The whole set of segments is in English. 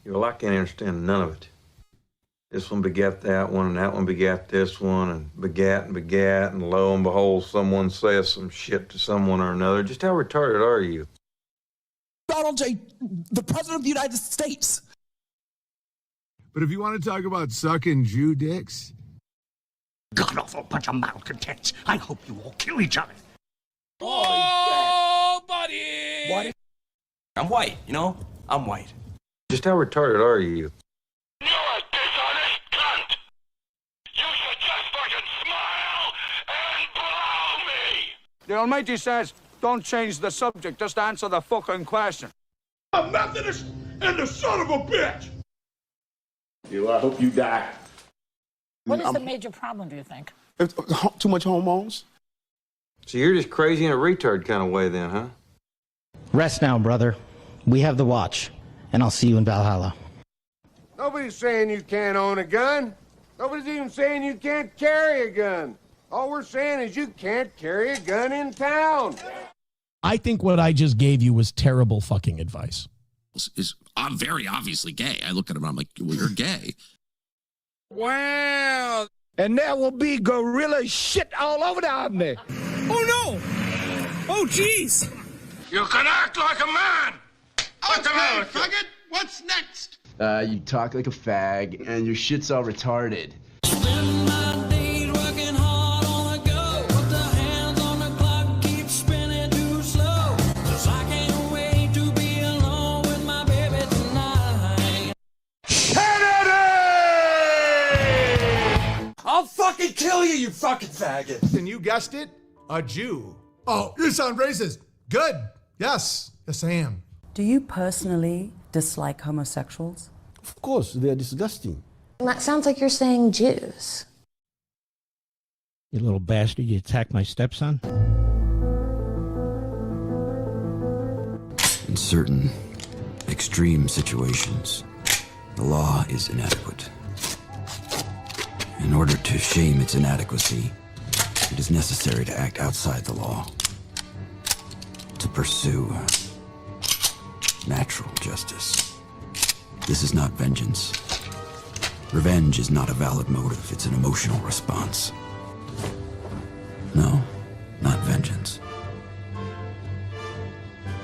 Well, I can't understand none of it. This one begat that one, and that one begat this one, and begat, and lo and behold, someone says some shit to someone or another. Just how retarded are you? Donald J., the President of the United States. But if you want to talk about sucking Jew dicks... God-awful bunch of malcontents. I hope you all kill each other. Oh, buddy! What? I'm white, you know? I'm white. Just how retarded are you? You're a dishonest cunt! You should just fucking smile and blow me! The Almighty says, don't change the subject, just answer the fucking question. A Methodist and the son of a bitch! I hope you die. What is the major problem, do you think? Too much hormones? So you're just crazy in a retard kind of way then, huh? Rest now, brother. We have the watch, and I'll see you in Valhalla. Nobody's saying you can't own a gun. Nobody's even saying you can't carry a gun. All we're saying is you can't carry a gun in town. I think what I just gave you was terrible fucking advice. I'm very obviously gay. I look at him and I'm like, well, you're gay. Wow. And there will be gorilla shit all over the army. Oh, no! Oh, jeez! You can act like a man! What's the matter with you? Faggot, what's next? You talk like a fag, and your shit's all retarded. I'll fucking kill you, you fucking faggot! And you guessed it, a Jew. Oh, you sound racist. Good. Yes. Yes, I am. Do you personally dislike homosexuals? Of course, they're disgusting. That sounds like you're saying Jews. You little bastard, you attacked my stepson? In certain extreme situations, the law is inadequate. In order to shame its inadequacy, it is necessary to act outside the law, to pursue natural justice. This is not vengeance. Revenge is not a valid motive, it's an emotional response. No, not vengeance.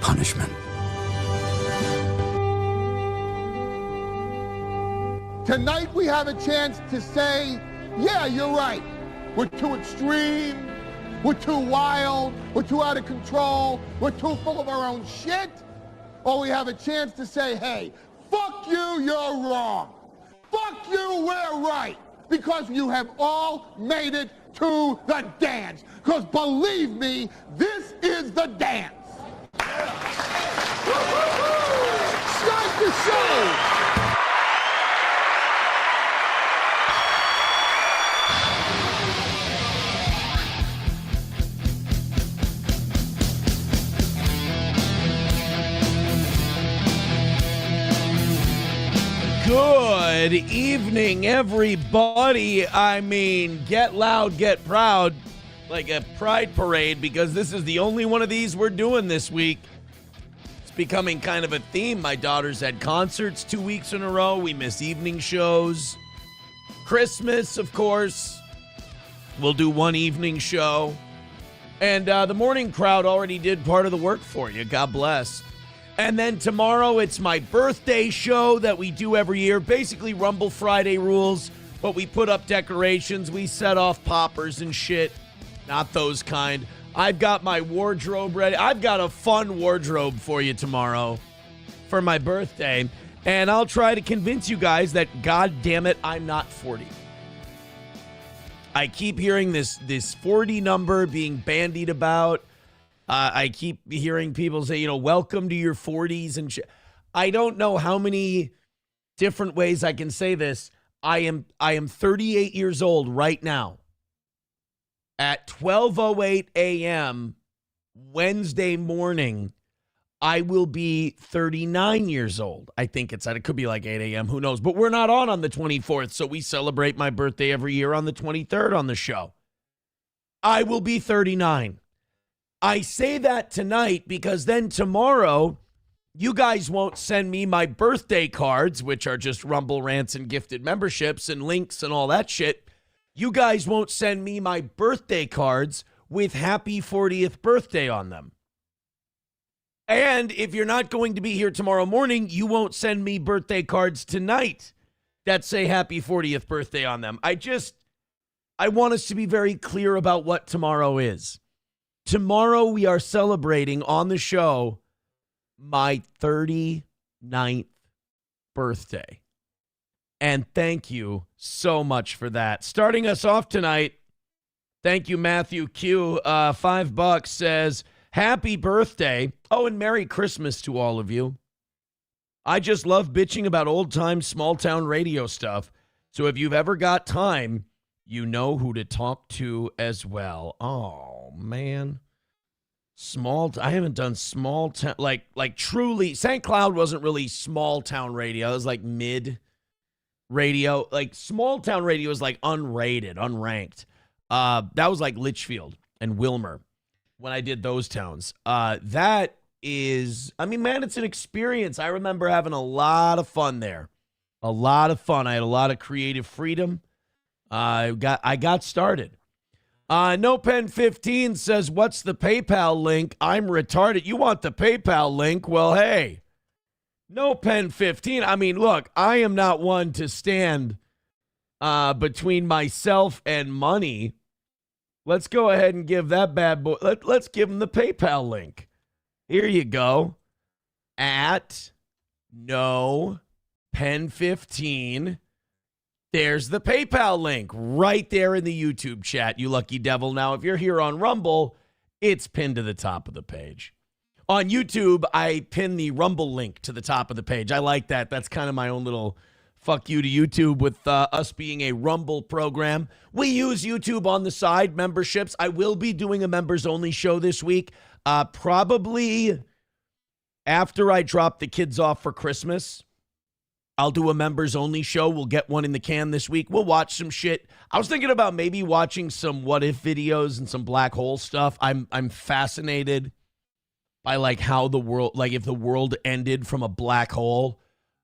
Punishment. Tonight we have a chance to say, yeah, you're right. We're too extreme. We're too wild. We're too out of control. We're too full of our own shit. Or we have a chance to say, hey, fuck you, you're wrong. Fuck you, we're right. Because you have all made it to the dance. Because believe me, this is the dance. Start the show. Good evening, everybody. I mean, get loud, get proud, like a pride parade, because this is the only one of these we're doing this week. It's becoming kind of a theme. My daughter's had concerts 2 weeks in a row. We miss evening shows. Christmas, of course. We'll do one evening show. And the morning crowd already did part of the work for you. God bless. And then tomorrow, it's my birthday show that we do every year. Basically, Rumble Friday rules, but we put up decorations. We set off poppers and shit. Not those kind. I've got my wardrobe ready. I've got a fun wardrobe for you tomorrow for my birthday. And I'll try to convince you guys that, God damn it, I'm not 40. I keep hearing this 40 number being bandied about. I keep hearing people say, welcome to your 40s and shit. I don't know how many different ways I can say this. I am 38 years old right now. At 12:08 a.m. Wednesday morning, I will be 39 years old. I think it could be like 8 a.m. Who knows? But we're not on the 24th, so we celebrate my birthday every year on the 23rd on the show. I will be 39. I say that tonight because then tomorrow You guys won't send me my birthday cards, which are just Rumble rants and gifted memberships and links and all that shit. You guys won't send me my birthday cards with happy 40th birthday on them. And if you're not going to be here tomorrow morning, you won't send me birthday cards tonight that say happy 40th birthday on them. I want us to be very clear about what tomorrow is. Tomorrow we are celebrating on the show my 39th birthday. And thank you so much for that. Starting us off tonight, thank you, Matthew Q. $5 says, happy birthday. Oh, and Merry Christmas to all of you. I just love bitching about old-time small-town radio stuff. So if you've ever got time, you know who to talk to as well. Oh, man. I haven't done small town, like truly. St. Cloud wasn't really small town radio. It was like mid radio. Like small town radio is like unrated, unranked. That was like Litchfield and Wilmer when I did those towns. That is, I mean, man, it's an experience. I remember having a lot of fun there. A lot of fun. I had a lot of creative freedom. I got started. No Pen 15 says, what's the PayPal link? I'm retarded. You want the PayPal link? Well, hey, No Pen 15. I mean, look, I am not one to stand between myself and money. Let's go ahead and give that bad boy. Let's give him the PayPal link. Here you go. At No Pen 15. There's the PayPal link right there in the YouTube chat, you lucky devil. Now, if you're here on Rumble, it's pinned to the top of the page. On YouTube, I pin the Rumble link to the top of the page. I like that. That's kind of my own little fuck you to YouTube with us being a Rumble program. We use YouTube on the side, memberships. I will be doing a members-only show this week, probably after I drop the kids off for Christmas. I'll do a members-only show. We'll get one in the can this week. We'll watch some shit. I was thinking about maybe watching some what-if videos and some black hole stuff. I'm fascinated by, like, how the world, like, if the world ended from a black hole,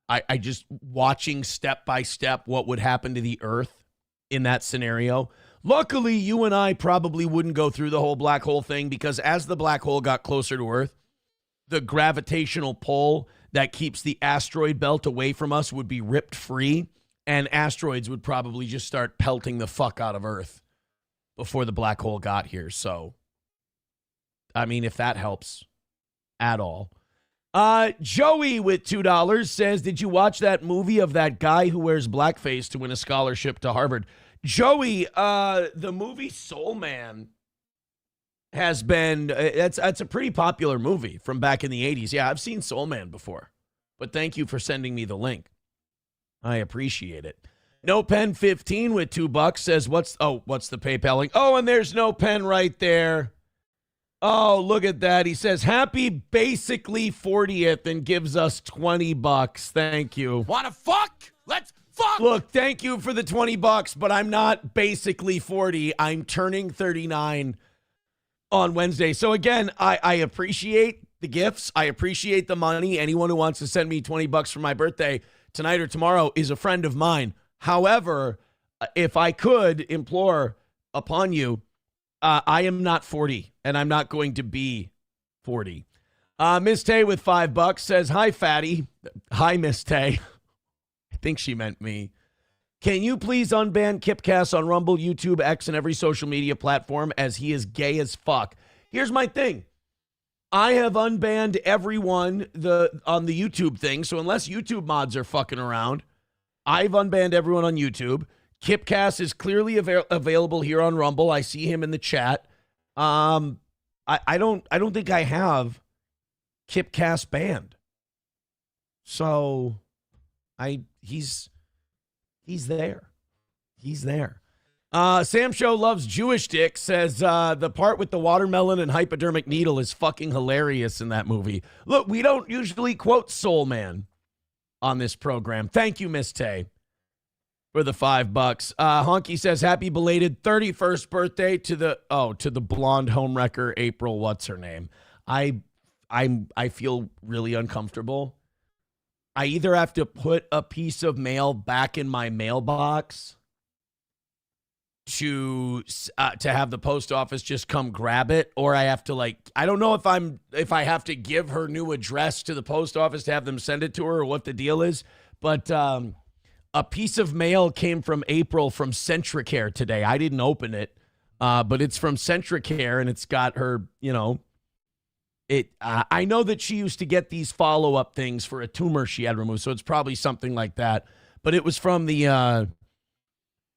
I just watching step-by-step what would happen to the Earth in that scenario. Luckily, you and I probably wouldn't go through the whole black hole thing because as the black hole got closer to Earth, the gravitational pull that keeps the asteroid belt away from us would be ripped free, and asteroids would probably just start pelting the fuck out of Earth before the black hole got here. So, I mean, if that helps at all. Joey with $2 says, did you watch that movie of that guy who wears blackface to win a scholarship to Harvard? Joey, the movie Soul Man has been, that's a pretty popular movie from back in the 80s. Yeah, I've seen Soul Man before, but thank you for sending me the link. I appreciate it. No Pen 15 with $2 says, what's the PayPal link? Oh, and there's No Pen right there. Oh, look at that. He says, happy basically 40th and gives us $20. Thank you. Wanna fuck? Let's fuck! Look, thank you for the $20, but I'm not basically 40. I'm turning 39 on Wednesday. So again, I appreciate the gifts. I appreciate the money. Anyone who wants to send me $20 for my birthday tonight or tomorrow is a friend of mine. However, if I could implore upon you, I am not 40 and I'm not going to be 40. Miss Tay with $5 says, hi, fatty. Hi, Miss Tay. I think she meant me. Can you please unban Kipcast on Rumble, YouTube, X, and every social media platform as he is gay as fuck? Here's my thing. I have unbanned everyone on the YouTube thing, so unless YouTube mods are fucking around, I've unbanned everyone on YouTube. Kipcast is clearly available here on Rumble. I see him in the chat. I don't think I have Kipcast banned. So he's there. He's there. Sam Show loves Jewish dick says the part with the watermelon and hypodermic needle is fucking hilarious in that movie. Look, we don't usually quote Soul Man on this program. Thank you, Miss Tay, for the $5. Honky says happy belated 31st birthday to the blonde homewrecker April. What's her name? I I feel really uncomfortable. I either have to put a piece of mail back in my mailbox to have the post office just come grab it, or I have to I don't know if I have to give her new address to the post office to have them send it to her or what the deal is. But a piece of mail came from April from Centricare today. I didn't open it, but it's from Centricare and it's got her, I know that she used to get these follow-up things for a tumor she had removed, so it's probably something like that. But it was from the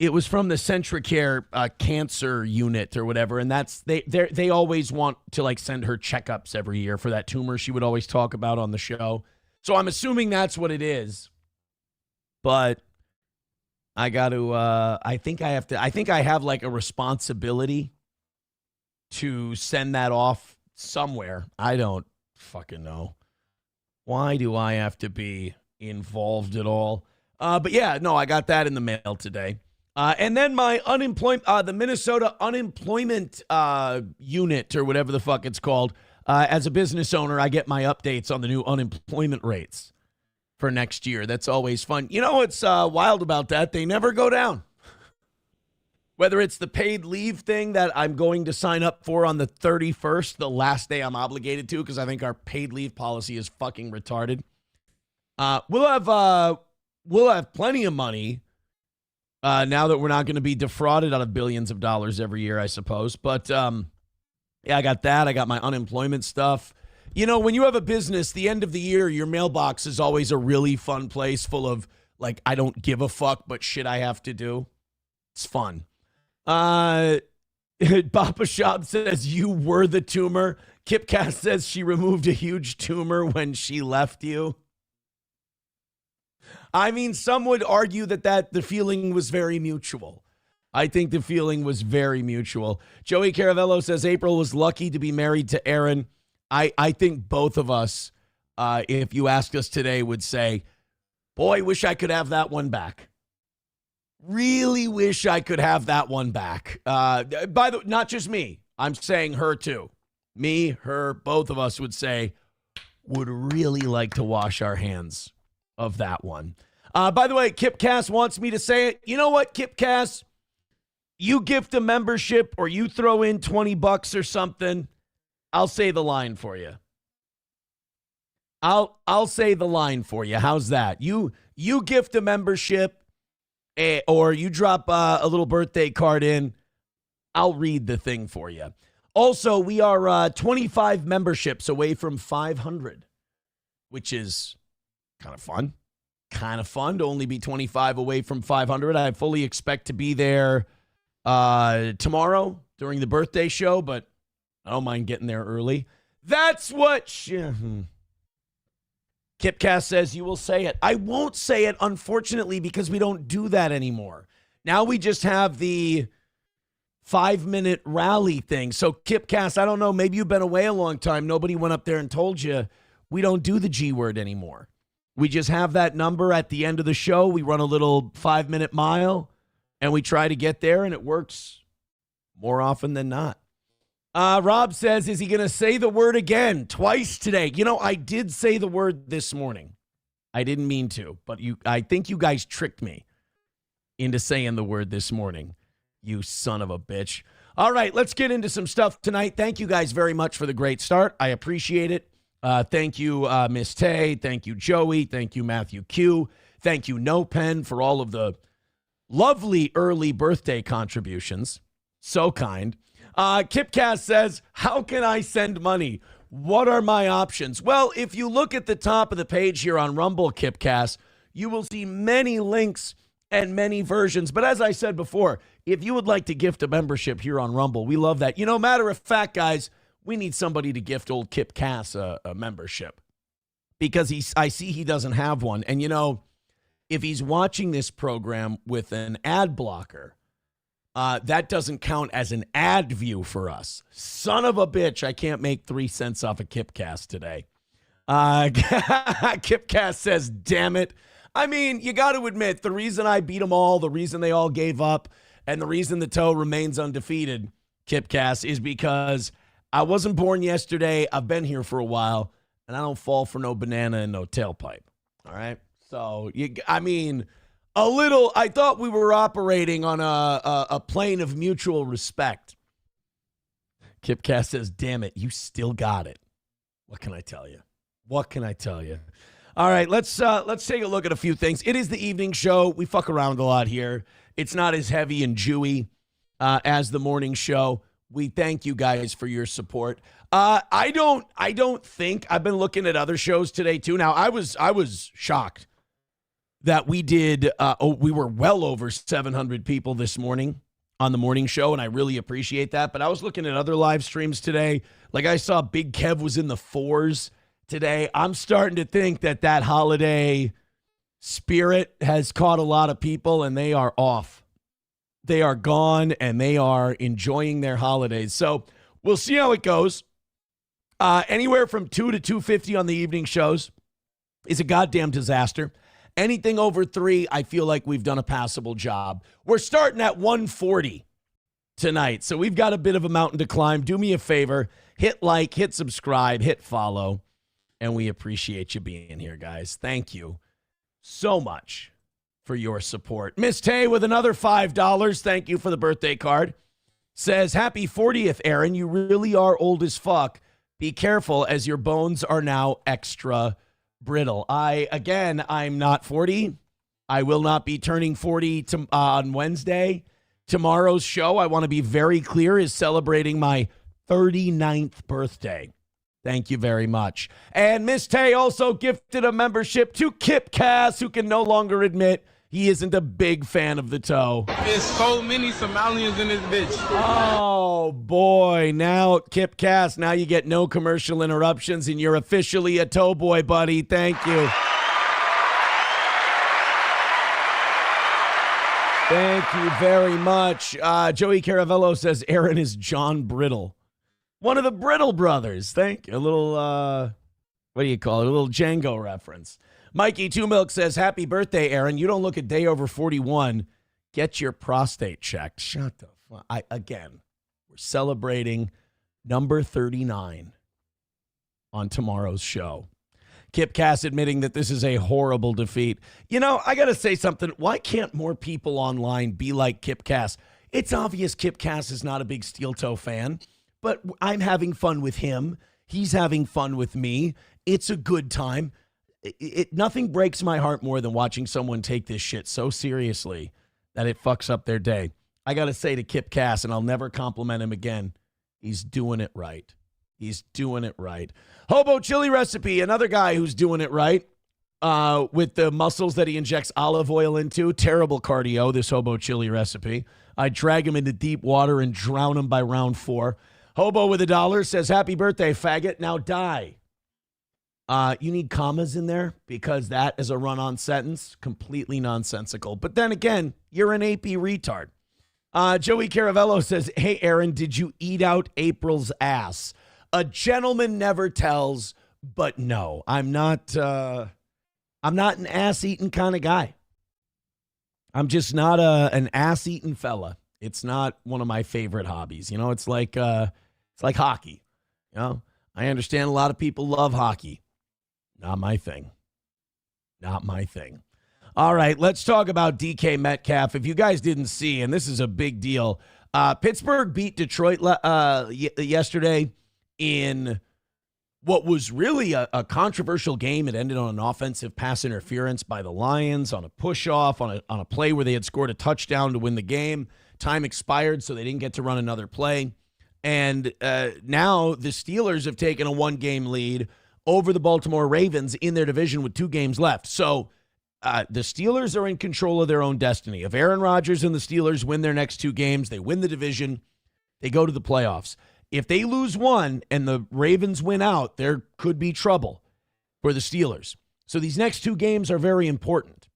Centricare cancer unit or whatever, and they always want to send her checkups every year for that tumor she would always talk about on the show. So I'm assuming that's what it is. But I got to I think I have a responsibility to send that off somewhere. I don't fucking know. Why do I have to be involved at all? But yeah, no, I got that in the mail today. And then my the Minnesota unemployment unit or whatever the fuck it's called. As a business owner, I get my updates on the new unemployment rates for next year. That's always fun. You know what's wild about that? They never go down. Whether it's the paid leave thing that I'm going to sign up for on the 31st, the last day I'm obligated to, because I think our paid leave policy is fucking retarded. We'll have plenty of money now that we're not going to be defrauded out of billions of dollars every year, I suppose. But yeah, I got that. I got my unemployment stuff. When you have a business, the end of the year, your mailbox is always a really fun place full of I don't give a fuck, but shit I have to do. It's fun. Papa Shop says you were the tumor. Kipcast says she removed a huge tumor when she left you. I mean, some would argue that the feeling was very mutual. I think the feeling was very mutual. Joey Caravello says April was lucky to be married to Aaron. I think both of us, if you asked us today, would say, boy, wish I could have that one back. Really wish I could have that one back. Not just me. I'm saying her too. Me, her, both of us would say, would really like to wash our hands of that one. By the way, Kip Cass wants me to say it. You know what, Kip Cass? You gift a membership or you throw in $20 or something, I'll say the line for you. I'll say the line for you. How's that? You gift a membership or you drop a little birthday card in, I'll read the thing for you. Also, we are 25 memberships away from 500, which is kind of fun. Kind of fun to only be 25 away from 500. I fully expect to be there tomorrow during the birthday show, but I don't mind getting there early. That's what Kipcast says you will say it. I won't say it, unfortunately, because we don't do that anymore. Now we just have the 5-minute rally thing. So Kipcast, I don't know, maybe you've been away a long time. Nobody went up there and told you we don't do the G word anymore. We just have that number at the end of the show. We run a little 5-minute mile and we try to get there, and it works more often than not. Rob says, is he going to say the word again twice today? I did say the word this morning. I didn't mean to, but I think you guys tricked me into saying the word this morning. You son of a bitch. All right, let's get into some stuff tonight. Thank you guys very much for the great start. I appreciate it. Thank you, Miss Tay. Thank you, Joey. Thank you, Matthew Q. Thank you, No Pen, for all of the lovely early birthday contributions. So kind. Kipcast says, how can I send money? What are my options? Well, if you look at the top of the page here on Rumble, Kipcast, you will see many links and many versions. But as I said before, if you would like to gift a membership here on Rumble, we love that. Matter of fact, guys, we need somebody to gift old Kip Cass a membership because I see he doesn't have one. And, if he's watching this program with an ad blocker, that doesn't count as an ad view for us. Son of a bitch, I can't make 3 cents off a Kipcast today. Kipcast says, damn it. I mean, you got to admit, the reason I beat them all, the reason they all gave up, and the reason the toe remains undefeated, Kipcast, is because I wasn't born yesterday. I've been here for a while, and I don't fall for no banana and no tailpipe. All right? So, I thought we were operating on a plane of mutual respect. Kip Cass says, damn it, you still got it. What can I tell you? All right, let's take a look at a few things. It is the evening show. We fuck around a lot here. It's not as heavy and Jewy as the morning show. We thank you guys for your support. I don't think I've been looking at other shows today too. Now I was shocked that we did. We were well over 700 people this morning on the morning show, and I really appreciate that. But I was looking at other live streams today. Like I saw Big Kev was in the 4s today. I'm starting to think that holiday spirit has caught a lot of people, and they are off. They are gone, and they are enjoying their holidays. So we'll see how it goes. Anywhere from 2 to 250 on the evening shows is a goddamn disaster. Anything over 3, I feel like we've done a passable job. We're starting at 140 tonight, so we've got a bit of a mountain to climb. Do me a favor, hit like, hit subscribe, hit follow, and we appreciate you being here, guys. Thank you so much for your support. Miss Tay with another $5. Thank you for the birthday card. Says, happy 40th, Aaron. You really are old as fuck. Be careful, as your bones are now extra brittle. I'm not 40. I will not be turning 40 on Wednesday. Tomorrow's show, I want to be very clear, is celebrating my 39th birthday. Thank you very much. And Miss Tay also gifted a membership to Kip Cass, who can no longer admit he isn't a big fan of the toe. There's so many Somalians in this bitch. Oh, boy. Now, Kip Cass, now you get no commercial interruptions, and you're officially a toe boy, buddy. Thank you. Thank you very much. Joey Caravello says Aaron is John Brittle. One of the Brittle brothers. Thank you. A little, what do you call it? A little Django reference. Mikey Two Milk says, happy birthday, Aaron. You don't look a day over 41. Get your prostate checked. Shut the fuck. Again, we're celebrating number 39 on tomorrow's show. Kip Cass admitting that this is a horrible defeat. You know, I got to say something. Why can't more people online be like Kip Cass? It's obvious Kip Cass is not a big steel toe fan, but I'm having fun with him. He's having fun with me. It's a good time. Nothing breaks my heart more than watching someone take this shit so seriously that it fucks up their day. I got to say to Kip Cass, and I'll never compliment him again, he's doing it right. He's doing it right. Hobo Chili Recipe, another guy who's doing it right with the muscles that he injects olive oil into. Terrible cardio, this Hobo Chili Recipe. I drag him into deep water and drown him by round 4. Hobo with $1 says, happy birthday, faggot. Now die. You need commas in there because that is a run-on sentence. Completely nonsensical. But then again, you're an AP retard. Joey Caravello says, hey, Aaron, did you eat out April's ass? A gentleman never tells, but no, I'm not an ass-eating kind of guy. I'm just not an ass-eating fella. It's not one of my favorite hobbies. You know, it's like hockey. You know, I understand a lot of people love hockey. Not my thing. Not my thing. All right, let's talk about DK Metcalf. If you guys didn't see, and this is a big deal, Pittsburgh beat Detroit yesterday in what was really a controversial game. It ended on an offensive pass interference by the Lions on a push-off, on a play where they had scored a touchdown to win the game. Time expired, so they didn't get to run another play. And now the Steelers have taken a 1-game lead over the Baltimore Ravens in their division with 2 games left. So the Steelers are in control of their own destiny. If Aaron Rodgers and the Steelers win their next 2 games, they win the division, they go to the playoffs. If they lose one and the Ravens win out, there could be trouble for the Steelers. So these next 2 games are very important.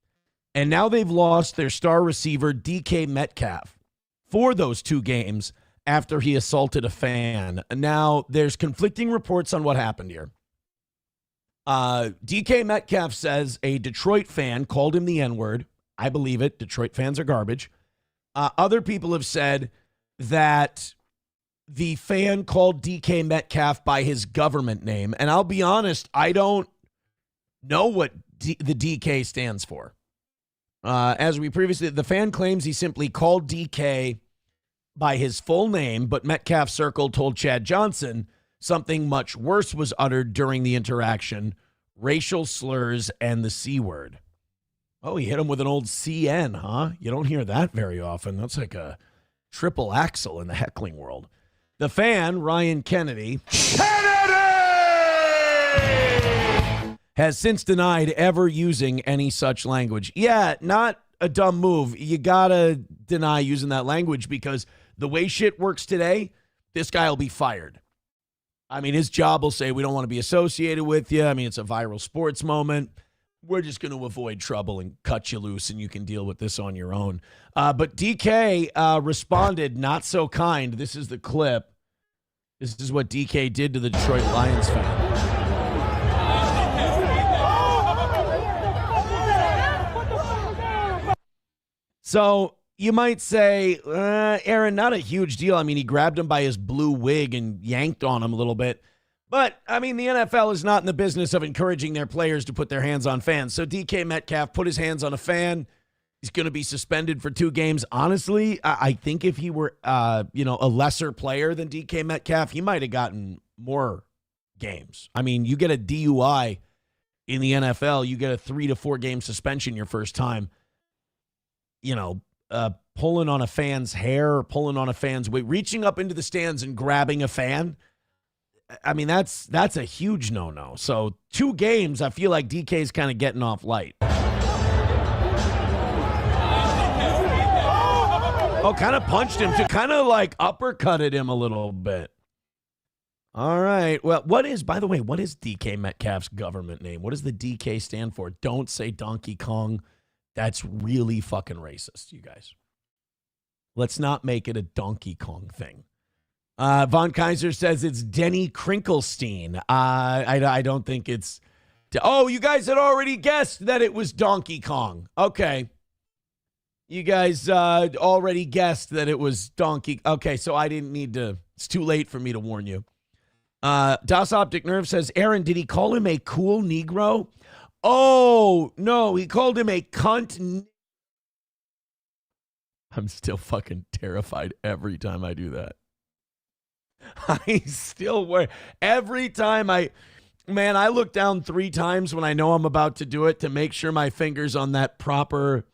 And now they've lost their star receiver, DK Metcalf, for those 2 games after he assaulted a fan. Now, there's conflicting reports on what happened here. DK Metcalf says a Detroit fan called him the N-word. I believe it. Detroit fans are garbage. Other people have said that the fan called DK Metcalf by his government name. And I'll be honest, I don't know what the DK stands for. As we previously, the fan claims he simply called DK by his full name, but Metcalf Circle told Chad Johnson something much worse was uttered during the interaction, racial slurs and the C word. Oh, he hit him with an old CN, huh? You don't hear that very often. That's like a triple axle in the heckling world. The fan, Ryan Kennedy, has since denied ever using any such language. Yeah, not a dumb move. You gotta deny using that language because the way shit works today, this guy will be fired. I mean, his job will say, we don't want to be associated with you. I mean, it's a viral sports moment. We're just going to avoid trouble and cut you loose, and you can deal with this on your own. But DK responded not so kind. This is the clip. This is what DK did to the Detroit Lions fan. So you might say, Aaron, not a huge deal. I mean, he grabbed him by his blue wig and yanked on him a little bit. But, I mean, the NFL is not in the business of encouraging their players to put their hands on fans. So DK Metcalf put his hands on a fan. He's going to be suspended for 2 games. Honestly, I think if he were, a lesser player than DK Metcalf, he might have gotten more games. I mean, you get a DUI in the NFL, you get a 3 to 4 game suspension your first time. Pulling on a fan's hair or pulling on a fan's weight, reaching up into the stands and grabbing a fan. I mean, that's a huge no-no. So 2 games, I feel like DK's kind of getting off light. Oh, kind of punched him to kind of like uppercutted him a little bit. All right. Well, by the way, what is DK Metcalf's government name? What does the DK stand for? Don't say Donkey Kong. That's really fucking racist, you guys. Let's not make it a Donkey Kong thing. Von Kaiser says it's Denny Krinkelstein. I don't think it's... Oh, you guys had already guessed that it was Donkey Kong. Okay. You guys already guessed that it was Donkey... Okay, so I didn't need to... It's too late for me to warn you. Das Optic Nerve says, Aaron, did he call him a cool Negro? Oh, no, he called him a cunt. I'm still fucking terrified every time I do that. I still wear every time I look down 3 times when I know I'm about to do it to make sure my finger's on that proper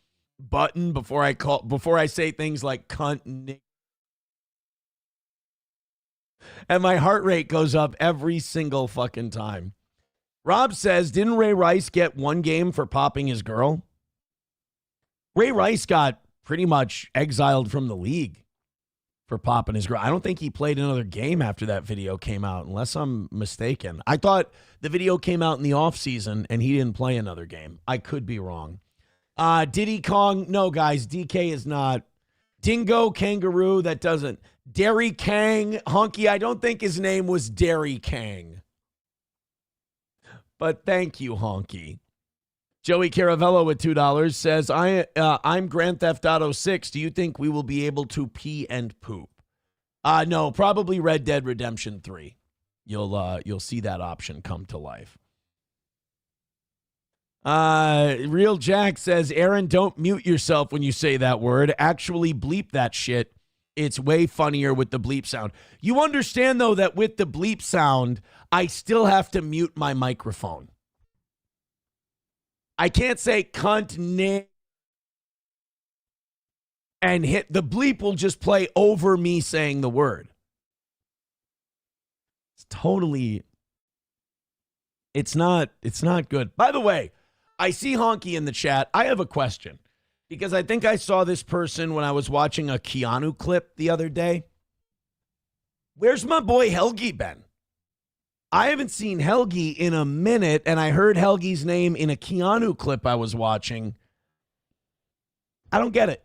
button before I say things like cunt. And my heart rate goes up every single fucking time. Rob says, didn't Ray Rice get 1 game for popping his girl? Ray Rice got pretty much exiled from the league for popping his girl. I don't think he played another game after that video came out, unless I'm mistaken. I thought the video came out in the offseason and he didn't play another game. I could be wrong. Diddy Kong, no, guys, DK is not. Dingo Kangaroo, that doesn't. Derry Kang, Honky, I don't think his name was Derry Kang. But thank you, Honky. Joey Caravello with $2 says, I'm Grand Theft Auto 6. Do you think we will be able to pee and poop? No, probably Red Dead Redemption 3. You'll see that option come to life. Real Jack says, Aaron, don't mute yourself when you say that word. Actually bleep that shit. It's way funnier with the bleep sound. You understand, though, that with the bleep sound, I still have to mute my microphone. I can't say cunt and hit the bleep will just play over me saying the word. It's not good. By the way, I see Honky in the chat. I have a question because I think I saw this person when I was watching a Keanu clip the other day. Where's my boy Helgi been? I haven't seen Helgi in a minute, and I heard Helgi's name in a Keanu clip I was watching. I don't get it.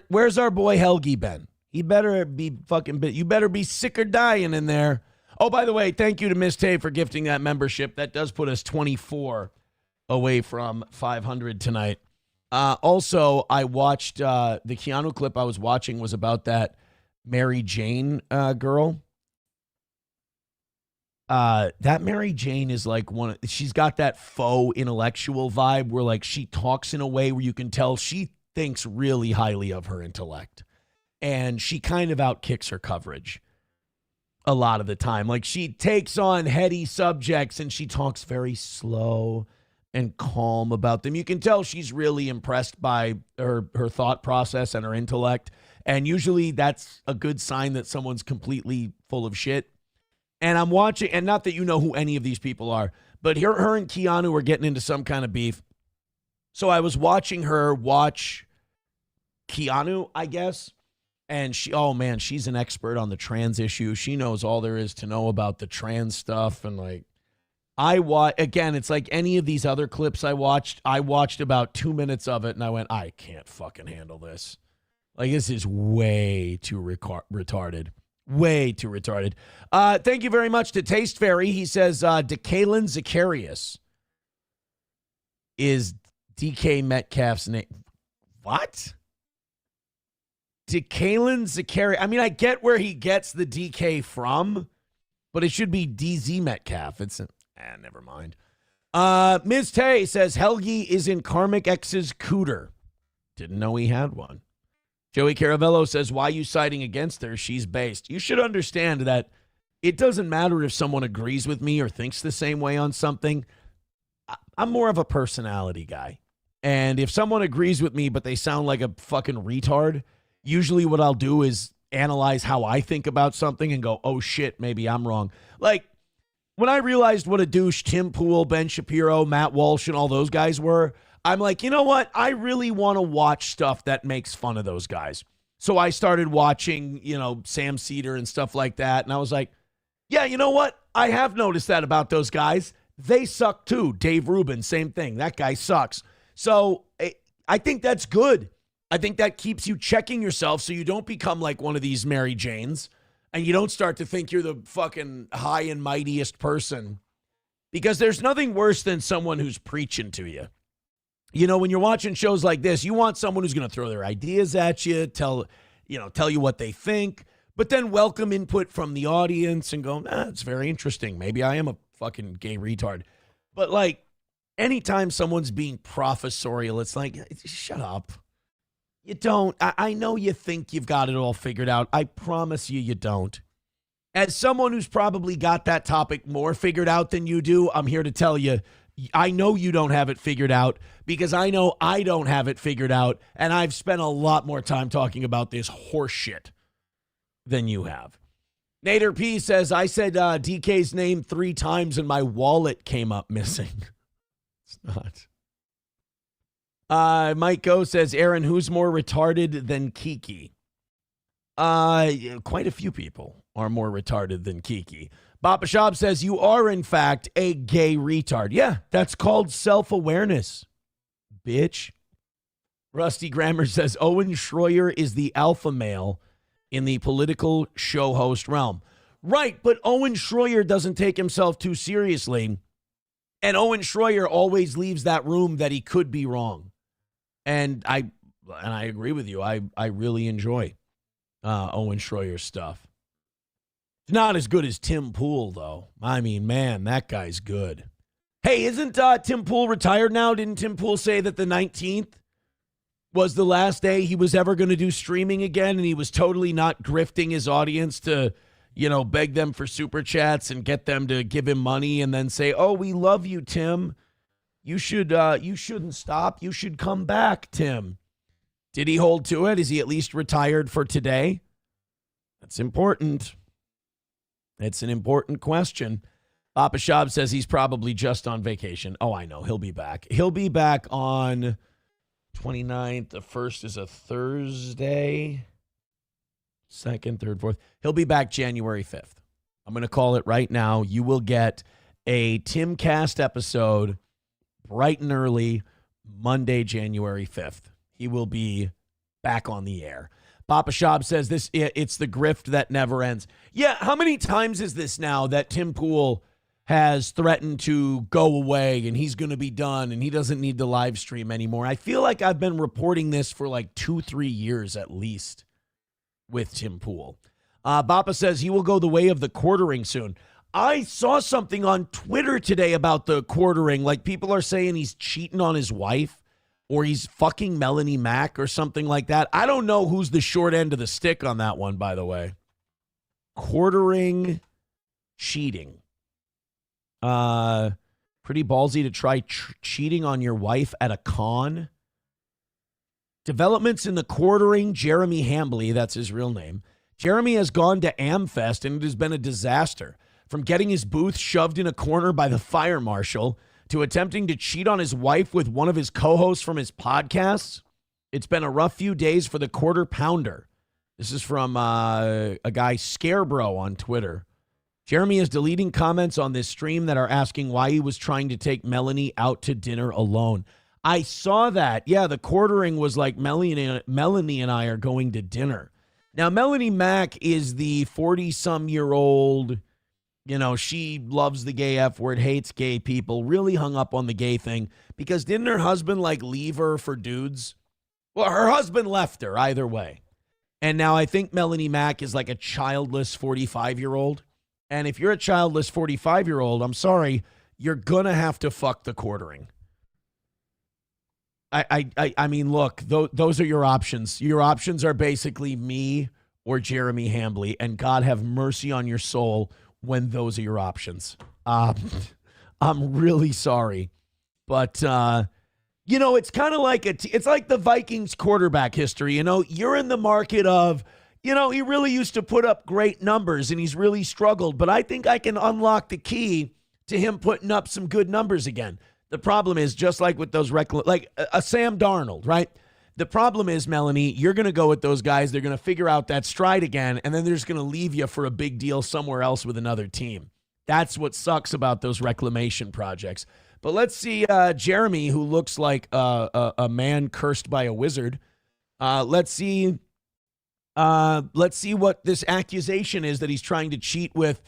Where's our boy Helgi been? He better be you better be sick or dying in there. Oh, by the way, thank you to Miss Tay for gifting that membership. That does put us 24 away from 500 tonight. Also, I watched the Keanu clip I was watching was about that Mary Jane girl. That Mary Jane is like she's got that faux intellectual vibe where like she talks in a way where you can tell she thinks really highly of her intellect. And she kind of outkicks her coverage a lot of the time. Like she takes on heady subjects and she talks very slow and calm about them. You can tell she's really impressed by her thought process and her intellect. And usually that's a good sign that someone's completely full of shit. And I'm watching, and not that you know who any of these people are, but her and Keanu were getting into some kind of beef. So I was watching her watch Keanu, I guess. And she's an expert on the trans issue. She knows all there is to know about the trans stuff. And like, again, it's like any of these other clips I watched about 2 minutes of it and I went, I can't fucking handle this. Like, this is way too retarded. Way too retarded. Thank you very much to Taste Fairy. He says, Decalen Zacharias is DK Metcalf's name. What? Decalen Zacharias. I mean, I get where he gets the DK from, but it should be DZ Metcalf. Never mind. Ms. Tay says, Helgi is in Karmic X's cooter. Didn't know he had one. Joey Caravello says, why are you siding against her? She's based. You should understand that it doesn't matter if someone agrees with me or thinks the same way on something. I'm more of a personality guy. And if someone agrees with me, but they sound like a fucking retard, usually what I'll do is analyze how I think about something and go, oh shit, maybe I'm wrong. Like, when I realized what a douche Tim Pool, Ben Shapiro, Matt Walsh, and all those guys were, I'm like, you know what? I really want to watch stuff that makes fun of those guys. So I started watching, Sam Cedar and stuff like that. And I was like, yeah, you know what? I have noticed that about those guys. They suck too. Dave Rubin, same thing. That guy sucks. So I think that's good. I think that keeps you checking yourself so you don't become like one of these Mary Janes and you don't start to think you're the fucking high and mightiest person, because there's nothing worse than someone who's preaching to you. When you're watching shows like this, you want someone who's going to throw their ideas at you, tell you what they think, but then welcome input from the audience and go, it's very interesting. Maybe I am a fucking gay retard. But like, anytime someone's being professorial, it's like, shut up. You don't. I know you think you've got it all figured out. I promise you don't. As someone who's probably got that topic more figured out than you do, I'm here to tell you, I know you don't have it figured out because I know I don't have it figured out, and I've spent a lot more time talking about this horse shit than you have. Nader P says, I said DK's name 3 times and my wallet came up missing. It's not. Mike Go says, Aaron, who's more retarded than Kiki? Quite a few people are more retarded than Kiki. Bapa Shab says, you are, in fact, a gay retard. Yeah, that's called self-awareness, bitch. Rusty Grammer says, Owen Schroyer is the alpha male in the political show host realm. Right, but Owen Schroyer doesn't take himself too seriously, and Owen Schroyer always leaves that room that he could be wrong. And I agree with you. I really enjoy Owen Schroyer's stuff. It's not as good as Tim Pool, though. I mean, man, that guy's good. Hey, isn't Tim Pool retired now? Didn't Tim Pool say that the 19th was the last day he was ever going to do streaming again, and he was totally not grifting his audience to, beg them for super chats and get them to give him money and then say, oh, we love you, Tim. You shouldn't stop. You should come back, Tim. Did he hold to it? Is he at least retired for today? That's important. It's an important question. Papa Shab says he's probably just on vacation. Oh, I know. He'll be back. He'll be back on 29th. The 1st is a Thursday. 2nd, 3rd, 4th. He'll be back January 5th. I'm going to call it right now. You will get a Timcast episode bright and early Monday, January 5th. He will be back on the air. Papa Shab says it's the grift that never ends. Yeah, how many times is this now that Tim Pool has threatened to go away and he's going to be done and he doesn't need to live stream anymore? I feel like I've been reporting this for like 2-3 years at least. with Tim Pool. Bappa says he will go the way of the quartering soon. I saw something on Twitter today about the quartering. Like, people are saying he's cheating on his wife or he's fucking Melanie Mack or something like that. I don't know who's the short end of the stick on that one, by the way. Quartering, cheating. Pretty ballsy to try cheating on your wife at a con. Developments in the quartering, Jeremy Hambly, that's his real name. Jeremy has gone to Amfest, and it has been a disaster. From getting his booth shoved in a corner by the fire marshal to attempting to cheat on his wife with one of his co-hosts from his podcasts, it's been a rough few days for the quarter pounder. This is from a guy, Scarebro, on Twitter. Jeremy is deleting comments on this stream that are asking why he was trying to take Melanie out to dinner alone. I saw that. Yeah, the quartering was like Melanie and I are going to dinner. Now, Melanie Mack is the 40-some-year-old, you know, she loves the gay F word, hates gay people, really hung up on the gay thing because didn't her husband, like, leave her for dudes? Well, her husband left her either way. And now I think Melanie Mack is like a childless 45-year-old. And if you're a childless 45-year-old, I'm sorry, you're going to have to fuck the quartering. I mean, look, those are your options. Your options are basically me or Jeremy Hambly, and God have mercy on your soul when those are your options. I'm really sorry. But, you know, it's kind of like it's like the Vikings quarterback history. You know, you're in the market of, you know, he really used to put up great numbers and he's really struggled, but I think I can unlock the key to him putting up some good numbers again. The problem is, just like with those like a Sam Darnold, right? The problem is, Melanie, you're going to go with those guys. They're going to figure out that stride again, and then they're just going to leave you for a big deal somewhere else with another team. That's what sucks about those reclamation projects. But let's see Jeremy, who looks like a man cursed by a wizard. Let's see what this accusation is that he's trying to cheat with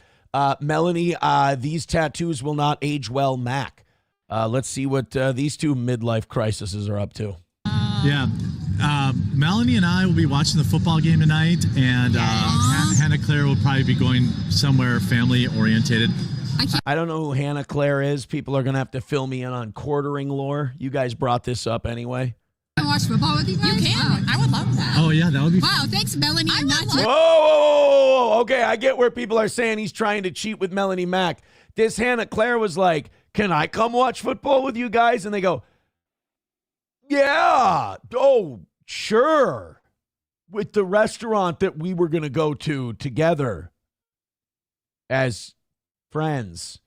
Melanie. These tattoos will not age well, Mac. Let's see what these two midlife crises are up to. Yeah. Melanie and I will be watching the football game tonight, and Hannah Claire will probably be going somewhere family-orientated. I don't know who Hannah Claire is. People are going to have to fill me in on quartering lore. You guys brought this up anyway. Can I watch football with you guys? You can. I would love that. Oh, yeah, that would be fun. Wow, thanks, Melanie. Whoa. Okay, I get where people are saying he's trying to cheat with Melanie Mack. This Hannah Claire was like, can I come watch football with you guys? And they go, yeah. Oh, sure. With the restaurant that we were going to go to together as friends.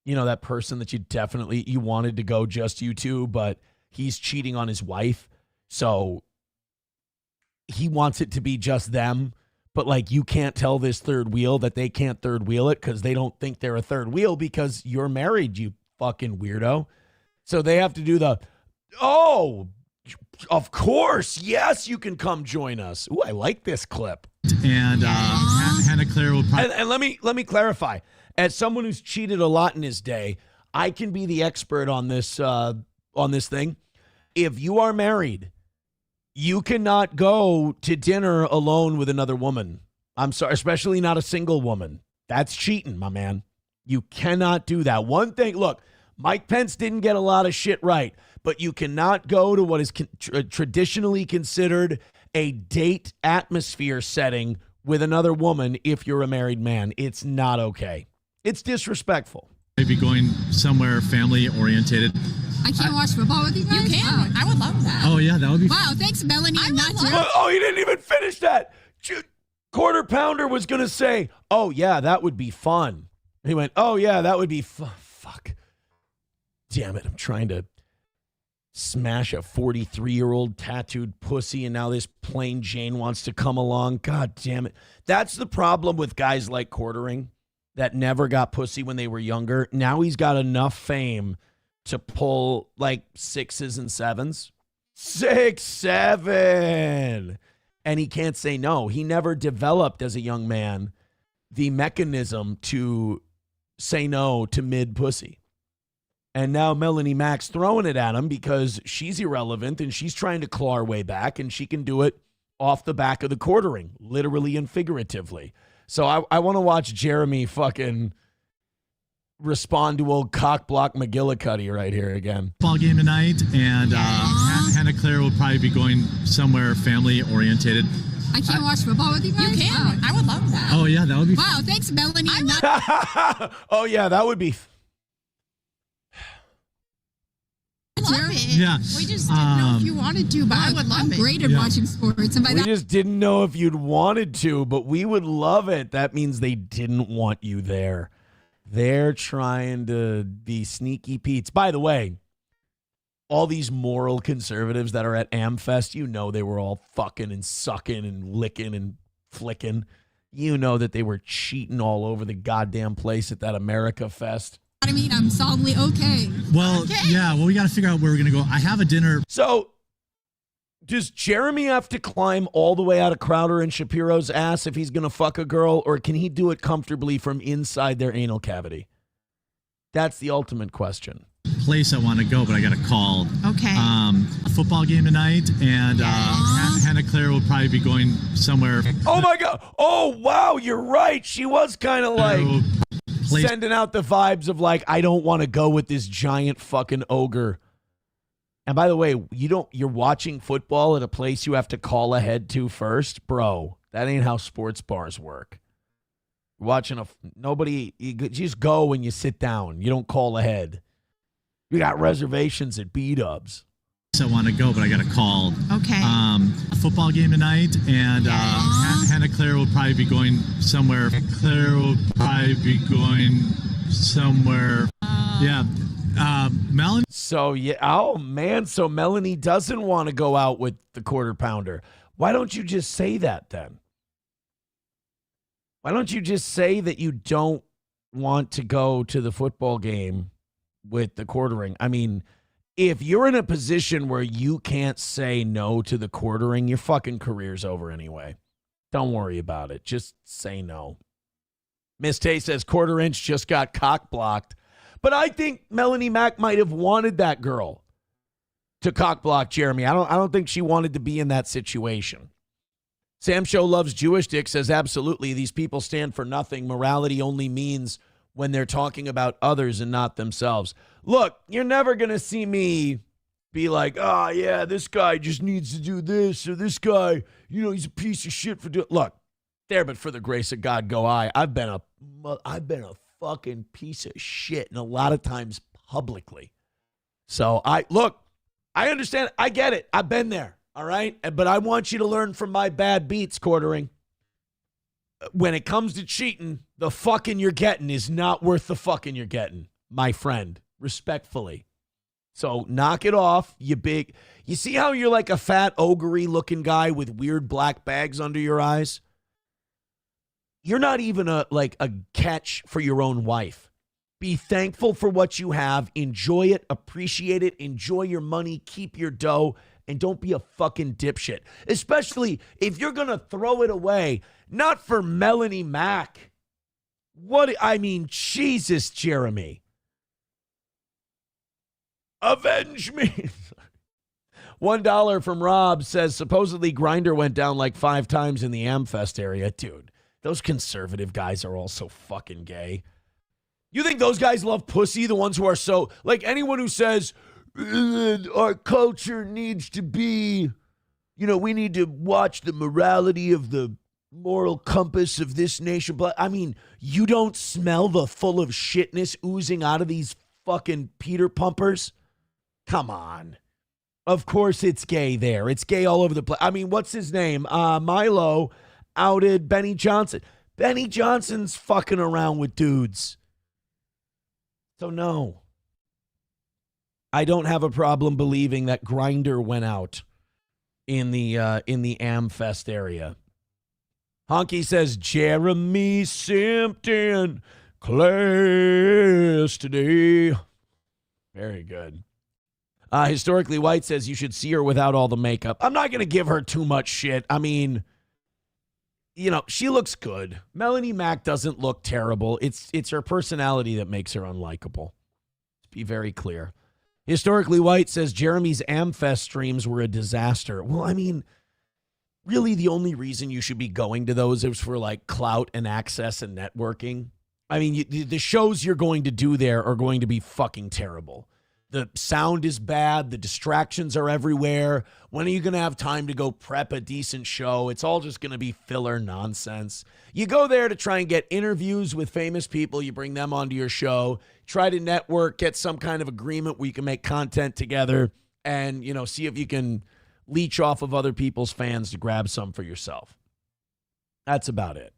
You know, that person that you wanted to go just you two, but he's cheating on his wife. So he wants it to be just them. But, like, you can't tell this third wheel that they can't third wheel it because they don't think they're a third wheel because you're married, you fucking weirdo. So they have to do oh, of course. Yes, you can come join us. Ooh, I like this clip. And Hannah Claire will probably... And let me clarify. As someone who's cheated a lot in his day, I can be the expert on this thing. If you are married, you cannot go to dinner alone with another woman. I'm sorry, especially not a single woman. That's cheating, my man. You cannot do that. One thing, look, Mike Pence didn't get a lot of shit right, but you cannot go to what is traditionally considered a date atmosphere setting with another woman if you're a married man. It's not okay. It's disrespectful. Maybe going somewhere family-orientated. I can't watch football with you guys? You can. I would love that. Oh, yeah, that would be fun. Wow, thanks, Melanie. Oh, you didn't even finish that. Quarter Pounder was going to say, oh, yeah, that would be fun. He went, oh, yeah, that would be fuck. Damn it, I'm trying to smash a 43-year-old tattooed pussy, and now this plain Jane wants to come along. God damn it. That's the problem with guys like quartering that never got pussy when they were younger. Now he's got enough fame to pull like 6s and 7s. 6, 7. And he can't say no. He never developed as a young man the mechanism to say no to mid pussy. And now Melanie Mack's throwing it at him because she's irrelevant and she's trying to claw her way back, and she can do it off the back of the quartering, literally and figuratively. So I want to watch Jeremy fucking respond to old cockblock McGillicuddy right here again. Ball game tonight, and Hannah Claire will probably be going somewhere family orientated. I can't watch football with you guys? You can. I would love that. Oh, yeah, that would be Wow, thanks, Melanie. Oh, yeah, that would be... I love it. Yeah. We just didn't know if you wanted to, but I would love it. I'm great at watching sports. And by We that, just didn't know if you'd wanted to, but we would love it. That means they didn't want you there. They're trying to be sneaky Pete's. By the way, all these moral conservatives that are at AmFest, you know they were all fucking and sucking and licking and flicking. You know that they were cheating all over the goddamn place at that America Fest. I mean, I'm solidly okay. Well, yeah, well, we got to figure out where we're going to go. I have a dinner. So, does Jeremy have to climb all the way out of Crowder and Shapiro's ass if he's going to fuck a girl, or can he do it comfortably from inside their anal cavity? That's the ultimate question. Place I want to go, but I got a call. Okay. A football game tonight, and Hannah Claire will probably be going somewhere. Oh, my God. Oh, wow, you're right. She was kind of like sending out the vibes of like, I don't want to go with this giant fucking ogre. And by the way, you're watching football at a place you have to call ahead to first, bro. That ain't how sports bars work. You're watching you just go when you sit down. You don't call ahead. You got reservations at B-Dubs. I want to go, but I got a call. Okay. A football game tonight, and Hannah Claire will probably be going somewhere. Claire will probably be going somewhere. Melanie. So, yeah. Oh, man. So, Melanie doesn't want to go out with the quarter pounder. Why don't you just say that then? Why don't you just say that you don't want to go to the football game with the quartering? I mean, if you're in a position where you can't say no to the quartering, your fucking career's over anyway. Don't worry about it. Just say no. Miss Tay says quarter inch just got cock blocked. But I think Melanie Mack might have wanted that girl to cock block Jeremy. I don't think she wanted to be in that situation. Sam Show loves Jewish dick says absolutely. These people stand for nothing. Morality only means when they're talking about others and not themselves. Look, you're never going to see me be like, oh, yeah, this guy just needs to do this, or this guy, he's a piece of shit for doing. Look, there, but for the grace of God go I. I've been a fucking piece of shit, and a lot of times publicly. So I understand. I get it. I've been there. All right. But I want you to learn from my bad beats, quartering. When it comes to cheating, the fucking you're getting is not worth the fucking you're getting, my friend, respectfully. So knock it off, you big. You see how you're like a fat, ogre-y looking guy with weird black bags under your eyes? You're not even a catch for your own wife. Be thankful for what you have. Enjoy it. Appreciate it. Enjoy your money. Keep your dough. And don't be a fucking dipshit. Especially if you're going to throw it away. Not for Melanie Mack. Jesus, Jeremy. Avenge me. $1 from Rob says supposedly Grindr went down like 5 times in the AmFest area. Dude, those conservative guys are all so fucking gay. You think those guys love pussy? The ones who are so, like anyone who says, our culture needs to be, we need to watch the morality of the moral compass of this nation. But I mean, you don't smell the full of shitness oozing out of these fucking Peter pumpers? Come on. Of course it's gay there. It's gay all over the place. I mean, what's his name? Milo outed Benny Johnson. Benny Johnson's fucking around with dudes. So no. I don't have a problem believing that Grindr went out in the AmFest area. Honky says Jeremy Simpton class today. Very good. Historically White says you should see her without all the makeup. I'm not going to give her too much shit. I mean, she looks good. Melanie Mack doesn't look terrible. It's her personality that makes her unlikable. Let's be very clear. Historically White says Jeremy's AmFest streams were a disaster. Well, I mean, really the only reason you should be going to those is for like clout and access and networking. I mean, the shows you're going to do there are going to be fucking terrible. The sound is bad. The distractions are everywhere. When are you going to have time to go prep a decent show? It's all just going to be filler nonsense. You go there to try and get interviews with famous people. You bring them onto your show. Try to network, get some kind of agreement where you can make content together and, see if you can leech off of other people's fans to grab some for yourself. That's about it.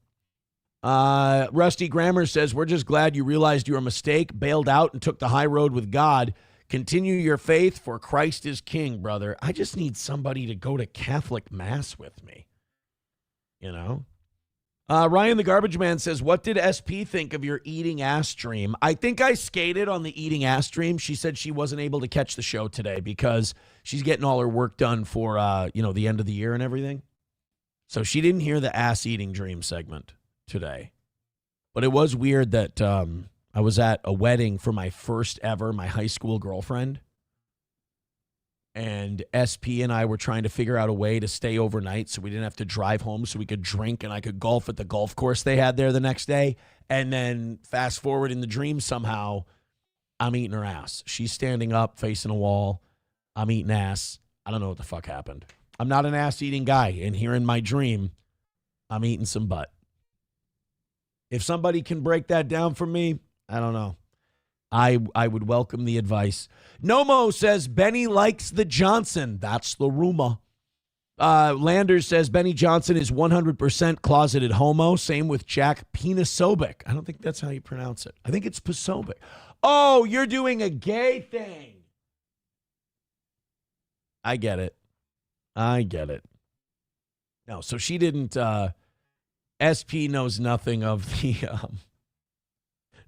Rusty Grammar says, we're just glad you realized your mistake, bailed out, and took the high road with God. Continue your faith, for Christ is king, brother. I just need somebody to go to Catholic Mass with me. Ryan the Garbage Man says, what did SP think of your eating ass stream? I think I skated on the eating ass stream. She said she wasn't able to catch the show today because she's getting all her work done for, the end of the year and everything. So she didn't hear the ass eating dream segment today. But it was weird that I was at a wedding for my first ever, my high school girlfriend. And SP and I were trying to figure out a way to stay overnight so we didn't have to drive home so we could drink and I could golf at the golf course they had there the next day. And then fast forward in the dream somehow, I'm eating her ass. She's standing up facing a wall. I'm eating ass. I don't know what the fuck happened. I'm not an ass-eating guy. And here in my dream, I'm eating some butt. If somebody can break that down for me, I don't know. I would welcome the advice. Nomo says Benny likes the Johnson. That's the rumor. Landers says Benny Johnson is 100% closeted homo. Same with Jack Penisobic. I don't think that's how you pronounce it. I think it's Pasobic. Oh, you're doing a gay thing. I get it. No, so she didn't. SP knows nothing of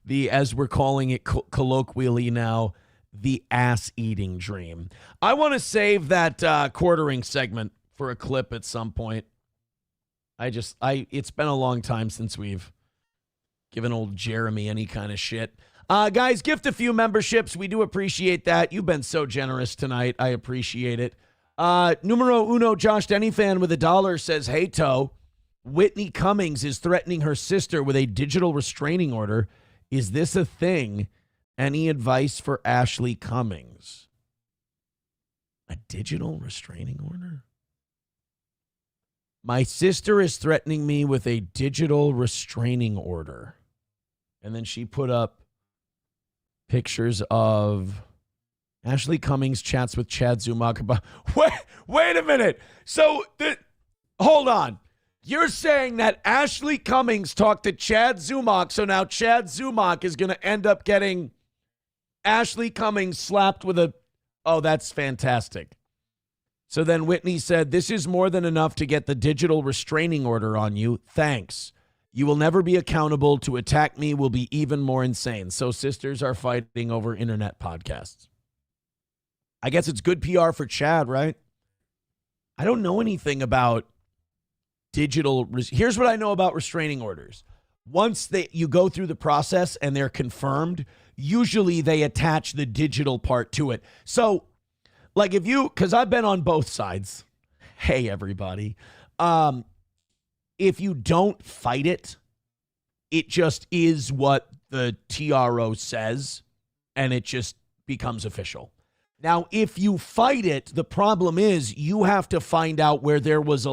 the, as we're calling it colloquially now, the ass-eating dream. I want to save that quartering segment for a clip at some point. It's been a long time since we've given old Jeremy any kind of shit. Guys, gift a few memberships. We do appreciate that. You've been so generous tonight. I appreciate it. Numero uno, Josh Denny-fan with $1 says, hey, Toe, Whitney Cummings is threatening her sister with a digital restraining order. Is this a thing? Any advice for Ashley Cummings? A digital restraining order? My sister is threatening me with a digital restraining order. And then she put up pictures of Ashley Cummings chats with Chad Zumock about... Wait a minute. So, hold on. You're saying that Ashley Cummings talked to Chad Zumock, so now Chad Zumock is going to end up getting Ashley Cummings slapped with a... Oh, that's fantastic. So then Whitney said, this is more than enough to get the digital restraining order on you. Thanks. You will never be accountable. To attack me will be even more insane. So sisters are fighting over internet podcasts. I guess it's good PR for Chad, right? I don't know anything about digital. Here's what I know about restraining orders. Once you go through the process and they're confirmed, usually they attach the digital part to it. So, like because I've been on both sides. Hey, everybody. If you don't fight it, it just is what the TRO says, and it just becomes official. Now, if you fight it, the problem is you have to find out where there was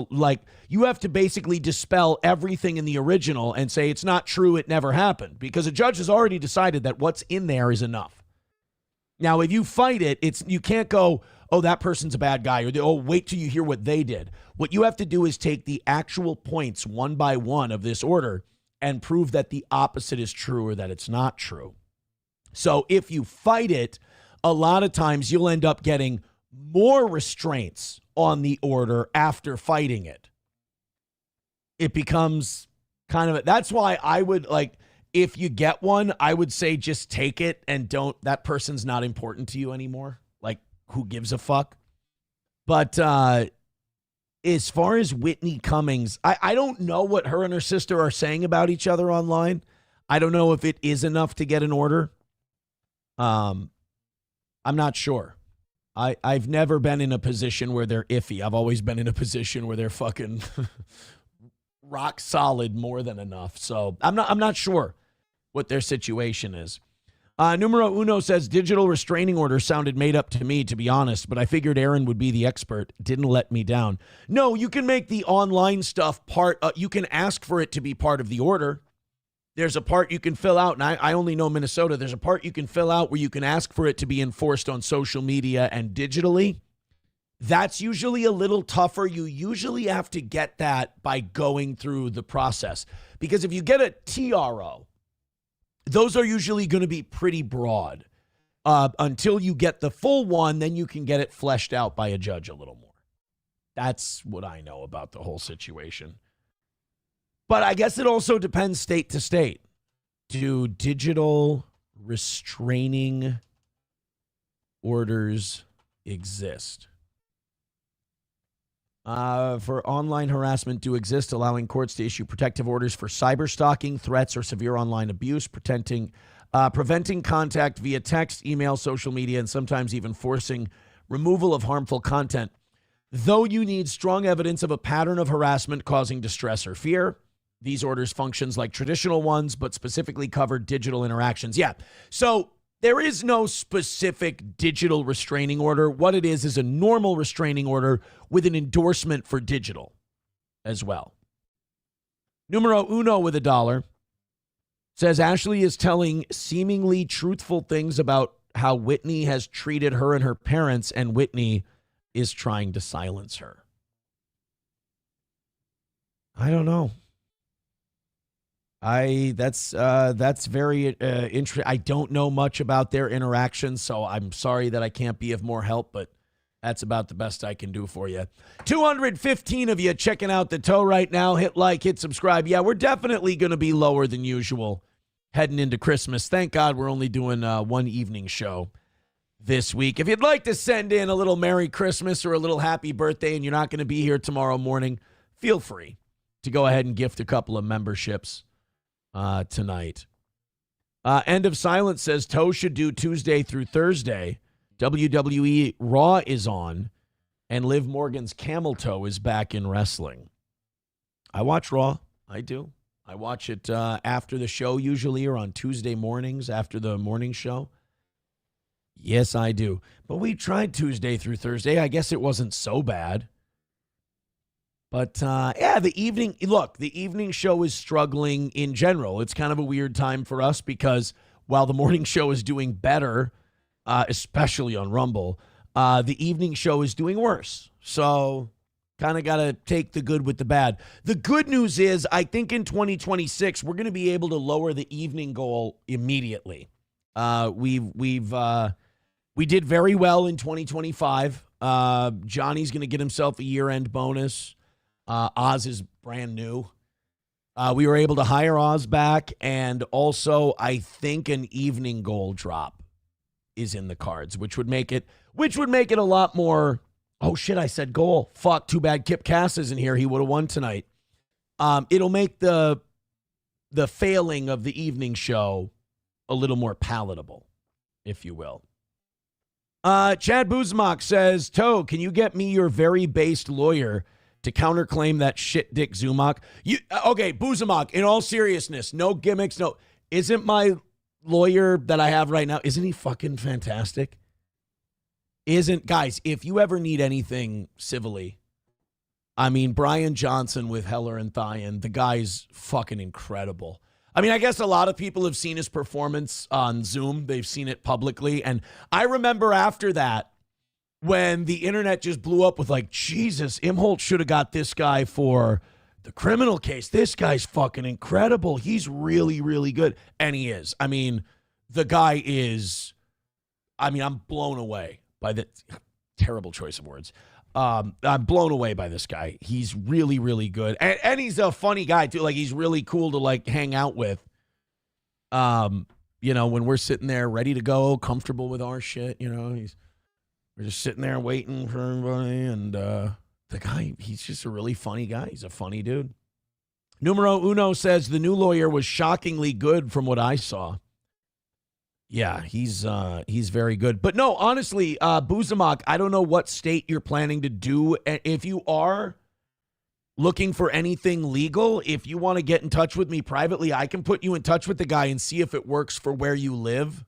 you have to basically dispel everything in the original and say it's not true, it never happened, because a judge has already decided that what's in there is enough. Now, if you fight it, you can't go, oh, that person's a bad guy, or wait till you hear what they did. What you have to do is take the actual points one by one of this order and prove that the opposite is true or that it's not true. So if you fight it, a lot of times you'll end up getting more restraints on the order after fighting it. It becomes kind of, that's why I would if you get one, I would say just take it and that person's not important to you anymore. Like, who gives a fuck? But as far as Whitney Cummings, I don't know what her and her sister are saying about each other online. I don't know if it is enough to get an order. I'm not sure. I've never been in a position where they're iffy. I've always been in a position where they're fucking rock solid more than enough. So I'm not sure what their situation is. Numero Uno says, digital restraining order sounded made up to me, to be honest, but I figured Aaron would be the expert. Didn't let me down. No, you can make the online stuff part. You can ask for it to be part of the order. There's a part you can fill out, and I only know Minnesota. There's a part you can fill out where you can ask for it to be enforced on social media and digitally. That's usually a little tougher. You usually have to get that by going through the process. Because if you get a TRO, those are usually going to be pretty broad. Until you get the full one, then you can get it fleshed out by a judge a little more. That's what I know about the whole situation. But I guess it also depends state to state. Do digital restraining orders exist? For online harassment do exist, allowing courts to issue protective orders for cyberstalking, threats, or severe online abuse, preventing contact via text, email, social media, and sometimes even forcing removal of harmful content. Though you need strong evidence of a pattern of harassment causing distress or fear, these orders functions like traditional ones, but specifically cover digital interactions. Yeah, so there is no specific digital restraining order. What it is a normal restraining order with an endorsement for digital as well. Numero Uno with $1 says Ashley is telling seemingly truthful things about how Whitney has treated her and her parents, and Whitney is trying to silence her. I don't know. That's very interesting. I don't know much about their interactions, so I'm sorry that I can't be of more help, but that's about the best I can do for you. 215 of you checking out the toe right now. Hit like, hit subscribe. Yeah, we're definitely going to be lower than usual heading into Christmas. Thank God we're only doing one evening show this week. If you'd like to send in a little Merry Christmas or a little Happy Birthday and you're not going to be here tomorrow morning, feel free to go ahead and gift a couple of memberships tonight. End of Silence says Toe should do Tuesday through Thursday. WWE Raw is on, and Liv Morgan's Camel Toe is back in wrestling. I watch Raw. I do. I watch it after the show usually, or on Tuesday mornings after the morning show. Yes, I do. But we tried Tuesday through Thursday. I guess it wasn't so bad. But, yeah, the evening show is struggling in general. It's kind of a weird time for us because while the morning show is doing better, especially on Rumble, the evening show is doing worse. So kind of got to take the good with the bad. The good news is I think in 2026, we're going to be able to lower the evening goal immediately. We did very well in 2025. Johnny's going to get himself a year-end bonus. Oz is brand new. We were able to hire Oz back, and also I think an evening goal drop is in the cards, which would make it a lot more. Oh shit, I said goal. Fuck, too bad Kip Cass isn't here. He would have won tonight. It'll make the failing of the evening show a little more palatable, if you will. Chad Buzmak says, Toe, can you get me your very based lawyer to counterclaim that shit Dick Zumock? Okay, Buzmak, in all seriousness, no gimmicks, no. Isn't my lawyer that I have right now, isn't he fucking fantastic? Guys, if you ever need anything civilly, I mean, Brian Johnson with Heller and Thien, the guy's fucking incredible. I mean, I guess a lot of people have seen his performance on Zoom. They've seen it publicly. And I remember after that, when the internet just blew up with like, Jesus, Imholt should have got this guy for the criminal case. This guy's fucking incredible. He's really, really good. And he is. I mean, the guy is, I'm blown away by the terrible choice of words. I'm blown away by this guy. He's really, really good. And he's a funny guy too. Like, he's really cool to like hang out with. You know, when we're sitting there ready to go, comfortable with our shit, you know, we're just sitting there waiting for everybody. And the guy, he's just a really funny guy. He's a funny dude. Numero Uno says the new lawyer was shockingly good from what I saw. Yeah, he's very good. But no, honestly, Buzamok, I don't know what state you're planning to do. If you are looking for anything legal, if you want to get in touch with me privately, I can put you in touch with the guy and see if it works for where you live.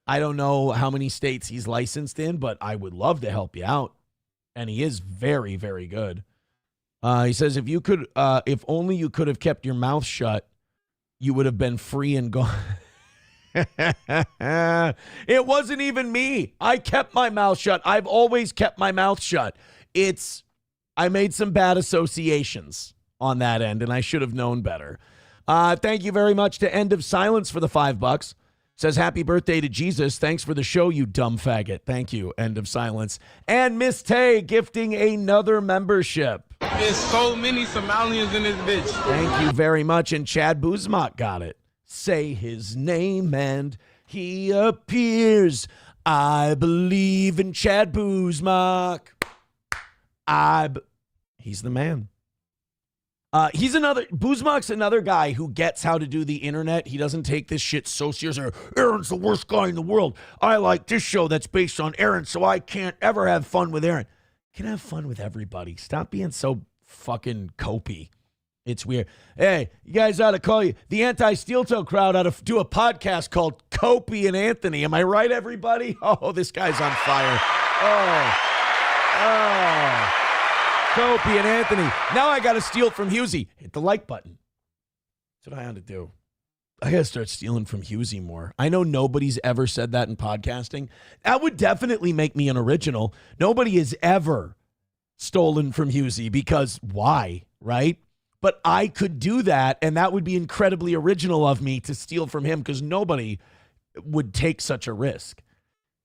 I don't know how many states he's licensed in, but I would love to help you out. And he is very, very good. He says, if only you could have kept your mouth shut, you would have been free and gone. It wasn't even me. I kept my mouth shut. I've always kept my mouth shut. I made some bad associations on that end, and I should have known better. Thank you very much to End of Silence for the $5. Says, happy birthday to Jesus. Thanks for the show, you dumb faggot. Thank you, End of Silence. And Miss Tay gifting another membership. There's so many Somalians in this bitch. Thank you very much. And Chad Buzmak got it. Say his name and he appears. I believe in Chad Buzmak. He's the man. Buzmak's another guy who gets how to do the internet. He doesn't take this shit so seriously. Aaron's the worst guy in the world. I like this show that's based on Aaron, so I can't ever have fun with Aaron. Can have fun with everybody. Stop being so fucking copy. It's weird. Hey, you guys ought to call the anti-steel toe crowd ought to do a podcast called Copy and Anthony. Am I right, everybody? Oh, this guy's on fire. Oh. Copy and Anthony. Now I got to steal from Husey. Hit the like button. That's what I had to do. I got to start stealing from Husey more. I know nobody's ever said that in podcasting. That would definitely make me an original. Nobody has ever stolen from Husey because why, right? But I could do that, and that would be incredibly original of me to steal from him because nobody would take such a risk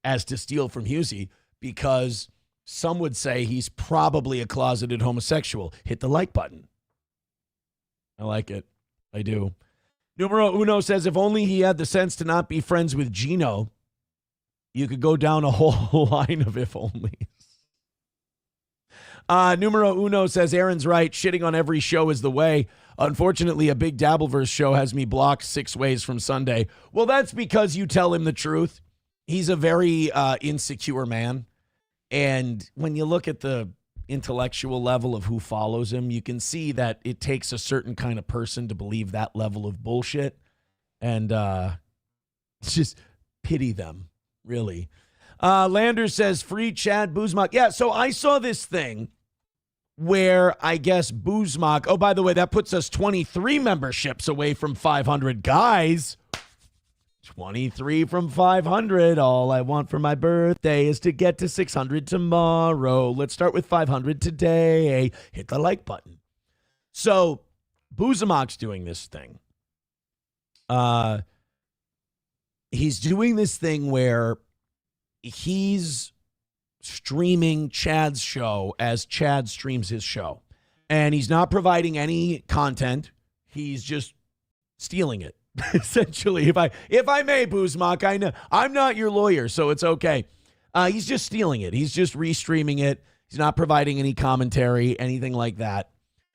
as to steal from Husey because some would say he's probably a closeted homosexual. Hit the like button. I like it. I do. Numero Uno says, if only he had the sense to not be friends with Gino, you could go down a whole line of if only. Numero Uno says, Aaron's right. Shitting on every show is the way. Unfortunately, a big Dabbleverse show has me blocked 6 ways from Sunday. Well, that's because you tell him the truth. He's a very insecure man. And when you look at the intellectual level of who follows him, you can see that it takes a certain kind of person to believe that level of bullshit. And just pity them, really. Landers says, free Chad Buzmak. Yeah, so I saw this thing where I guess Buzmak, oh, by the way, that puts us 23 memberships away from 500. Guys, 23 from 500. All I want for my birthday is to get to 600 tomorrow. Let's start with 500 today. Hit the like button. So Buzamak's doing this thing. He's doing this thing where he's streaming Chad's show as Chad streams his show. And he's not providing any content. He's just stealing it. Essentially, if I may, Buzmak, I know I'm not your lawyer, so it's okay. He's just stealing it. He's just restreaming it. He's not providing any commentary, anything like that.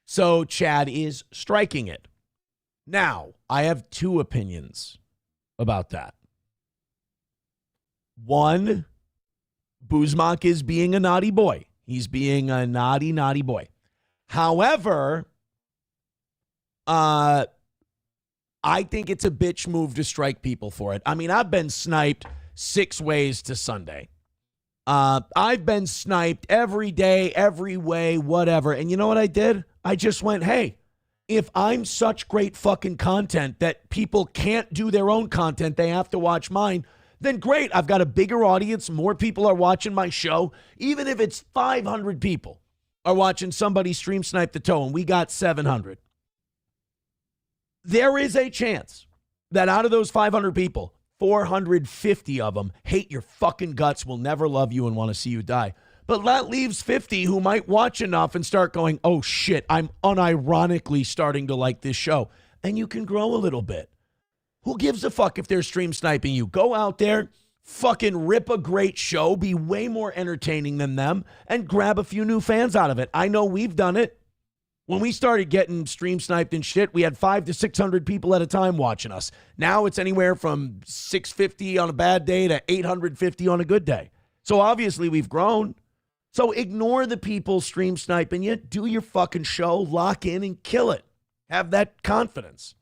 So Chad is striking it. Now, I have 2 opinions about that. One, Buzmak is being a naughty boy. He's being a naughty, naughty boy. However, I think it's a bitch move to strike people for it. I mean, I've been sniped 6 ways to Sunday. I've been sniped every day, every way, whatever. And you know what I did? I just went, hey, if I'm such great fucking content that people can't do their own content, they have to watch mine, then great. I've got a bigger audience. More people are watching my show. Even if it's 500 people are watching somebody stream Snipe the Toe and we got 700. There is a chance that out of those 500 people, 450 of them hate your fucking guts, will never love you, and want to see you die. But that leaves 50 who might watch enough and start going, oh shit, I'm unironically starting to like this show. And you can grow a little bit. Who gives a fuck if they're stream sniping you? Go out there, fucking rip a great show, be way more entertaining than them, and grab a few new fans out of it. I know we've done it. When we started getting stream sniped and shit, we had 500 to 600 people at a time watching us. Now it's anywhere from 650 on a bad day to 850 on a good day. So obviously we've grown. So ignore the people stream sniping you. Do your fucking show, lock in and kill it. Have that confidence.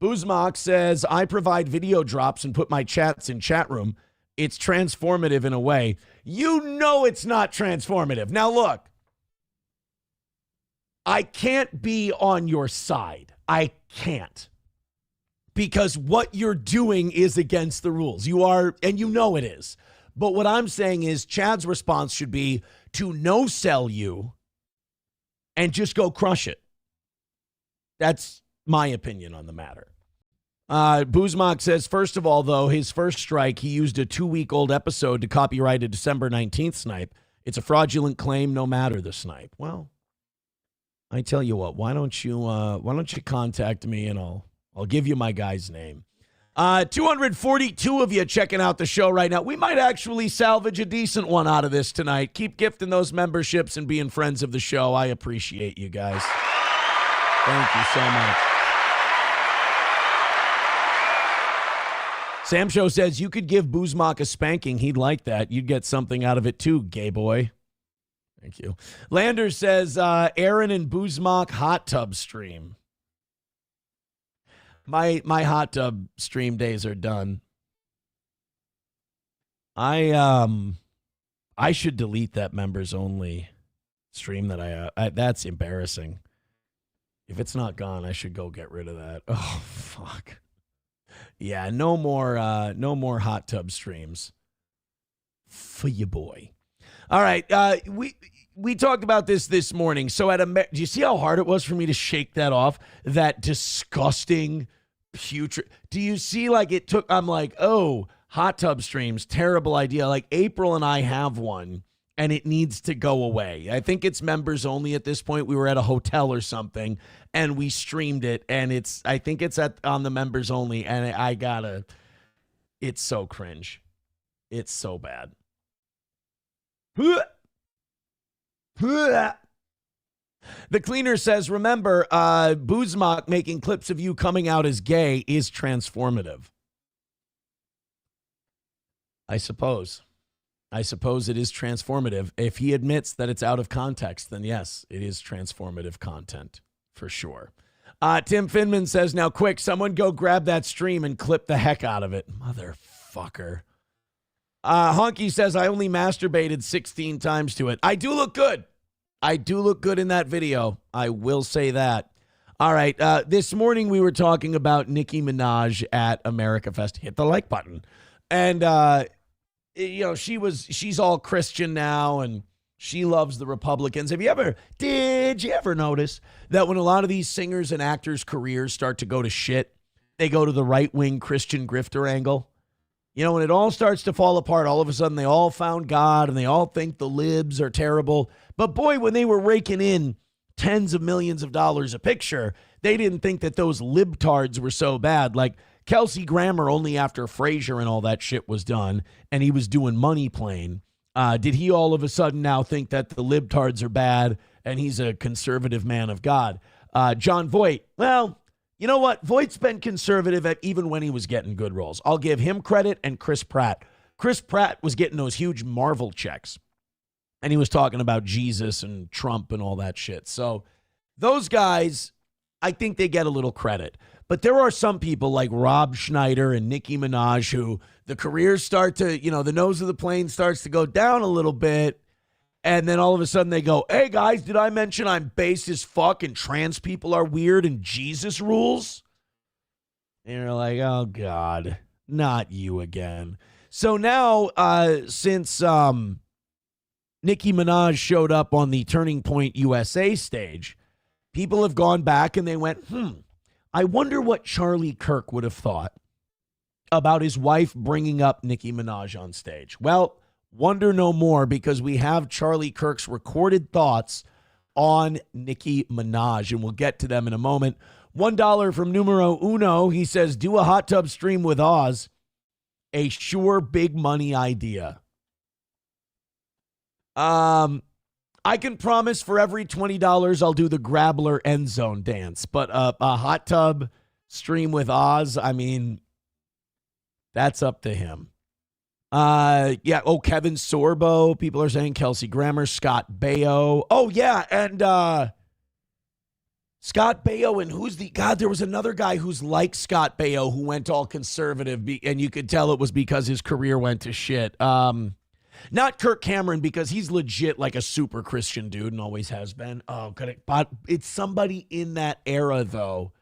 Boozmock says, I provide video drops and put my chats in chat room. It's transformative in a way. You know it's not transformative. Now look, I can't be on your side. I can't. Because what you're doing is against the rules. You are, and you know it is. But what I'm saying is Chad's response should be to no-sell you and just go crush it. That's my opinion on the matter. Boozmock says, first of all, though, his first strike, he used a 2-week-old episode to copyright a December 19th snipe. It's a fraudulent claim, no matter the snipe. Well, I tell you what, why don't you contact me and I'll give you my guy's name. 242 of you checking out the show right now. We might actually salvage a decent one out of this tonight. Keep gifting those memberships and being friends of the show. I appreciate you guys. Thank you so much. Sam Show says you could give Boozmock a spanking. He'd like that. You'd get something out of it too, gay boy. Thank you. Lander says Aaron and Boozmock hot tub stream. My hot tub stream days are done. I should delete that members only stream that I that's embarrassing. If it's not gone, I should go get rid of that. Oh fuck. Yeah, no more hot tub streams for you, boy. All right, we talked about this morning. So do you see how hard it was for me to shake that off? That disgusting putrid. Do you see like it took? I'm like, oh, hot tub streams, terrible idea. Like April and I have one, and it needs to go away. I think it's members only at this point. We were at a hotel or something, and we streamed it, and I think it's on the members only, and it's so cringe. It's so bad. The cleaner says, remember, Boozmock making clips of you coming out as gay is transformative. I suppose it is transformative. If he admits that it's out of context, then yes, it is transformative content for sure. Tim Finman says, now quick, someone go grab that stream and clip the heck out of it. Motherfucker. Honky says, I only masturbated 16 times to it. I do look good. I do look good in that video. I will say that. All right. This morning we were talking about Nicki Minaj at America Fest. Hit the like button. And, she's all Christian now and she loves the Republicans. Did you ever notice that when a lot of these singers and actors' careers start to go to shit, they go to the right-wing Christian grifter angle? You know, when it all starts to fall apart, all of a sudden they all found God and they all think the libs are terrible. But boy, when they were raking in tens of millions of dollars a picture, they didn't think that those libtards were so bad. Like Kelsey Grammer, only after Frasier and all that shit was done and he was doing Money Plane, did he all of a sudden now think that the libtards are bad and he's a conservative man of God? John Voight, well, you know what? Voight's been conservative even when he was getting good roles. I'll give him credit, and Chris Pratt. Chris Pratt was getting those huge Marvel checks, and he was talking about Jesus and Trump and all that shit. So those guys, I think they get a little credit. But there are some people like Rob Schneider and Nicki Minaj who the careers start to, the nose of the plane starts to go down a little bit. And then all of a sudden they go, hey, guys, did I mention I'm base as fuck and trans people are weird and Jesus rules? And you're like, oh, God, not you again. So now since Nicki Minaj showed up on the Turning Point USA stage, people have gone back and they went, I wonder what Charlie Kirk would have thought about his wife bringing up Nicki Minaj on stage. Well, wonder no more, because we have Charlie Kirk's recorded thoughts on Nicki Minaj, and we'll get to them in a moment. $1 from numero uno. He says, do a hot tub stream with Oz. A sure big money idea. I can promise for every $20 I'll do the Grabbler end zone dance. But a hot tub stream with Oz, I mean, that's up to him. Yeah. Oh, Kevin Sorbo. People are saying Kelsey Grammer, Scott Baio. Oh, yeah. And Scott Baio, and who's the God? There was another guy who's like Scott Baio who went all conservative, and you could tell it was because his career went to shit. Not Kirk Cameron, because he's legit like a super Christian dude and always has been. Oh, but it's somebody in that era though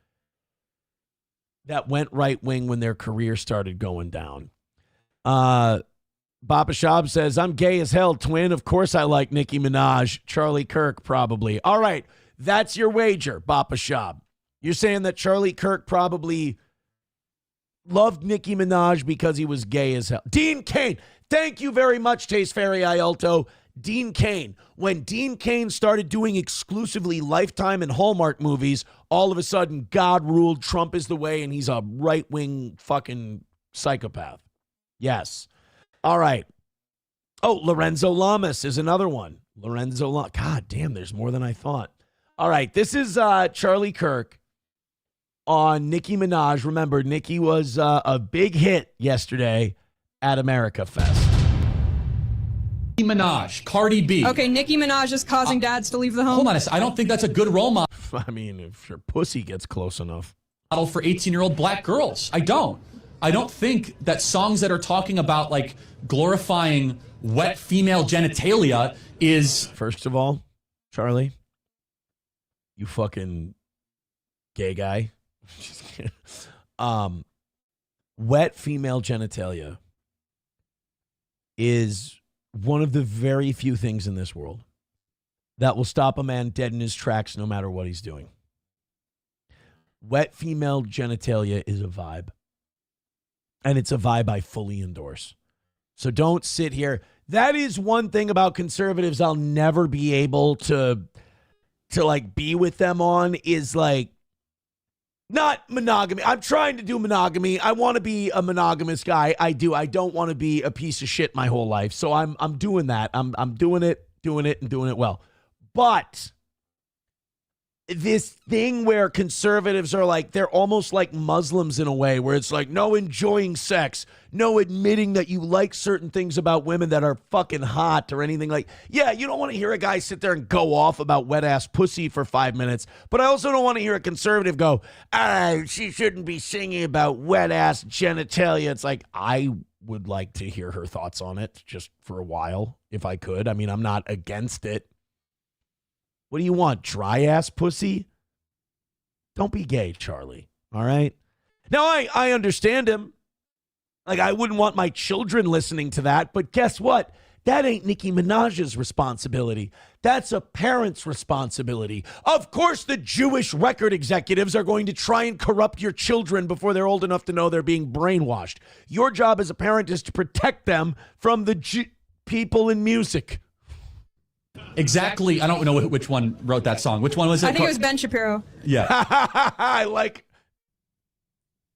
that went right wing when their career started going down. Baba Shab says, I'm gay as hell, twin. Of course I like Nicki Minaj. Charlie Kirk, probably. All right, that's your wager, Baba Shab. You're saying that Charlie Kirk probably loved Nicki Minaj because he was gay as hell. Dean Cain, thank you very much, Taste Fairy Ialto. Dean Cain. When Dean Cain started doing exclusively Lifetime and Hallmark movies, all of a sudden God ruled, Trump is the way, and he's a right-wing fucking psychopath. Yes. All right. Oh, Lorenzo Lamas is another one. God damn, there's more than I thought. All right, this is Charlie Kirk on Nicki Minaj. Remember, Nicki was a big hit yesterday at America Fest. Nicki Minaj, Cardi B. Okay, Nicki Minaj is causing dads to leave the home. Hold on a second. I don't think that's a good role model. I mean, if your pussy gets close enough. Model for 18-year-old black girls. I don't think that songs that are talking about like glorifying wet female genitalia is. First of all, Charlie, you fucking gay guy. Just kidding. Wet female genitalia is one of the very few things in this world that will stop a man dead in his tracks no matter what he's doing. Wet female genitalia is a vibe. And it's a vibe I fully endorse. So don't sit here. That is one thing about conservatives I'll never be able to like be with them on, is like not monogamy. I'm trying to do monogamy. I want to be a monogamous guy. I do. I don't want to be a piece of shit my whole life. So I'm doing that. I'm doing it and doing it well. But this thing where conservatives are like, they're almost like Muslims in a way, where it's like no enjoying sex, no admitting that you like certain things about women that are fucking hot or anything. Like, yeah, you don't want to hear a guy sit there and go off about wet ass pussy for 5 minutes, but I also don't want to hear a conservative go, she shouldn't be singing about wet ass genitalia. It's like, I would like to hear her thoughts on it just for a while if I could. I mean, I'm not against it. What do you want? Dry ass pussy? Don't be gay, Charlie. All right. Now, I understand him. Like, I wouldn't want my children listening to that. But guess what? That ain't Nicki Minaj's responsibility. That's a parent's responsibility. Of course, the Jewish record executives are going to try and corrupt your children before they're old enough to know they're being brainwashed. Your job as a parent is to protect them from the people in music. Exactly. I don't know which one wrote that song. Which one was it? I think it was Ben Shapiro. Yeah. I like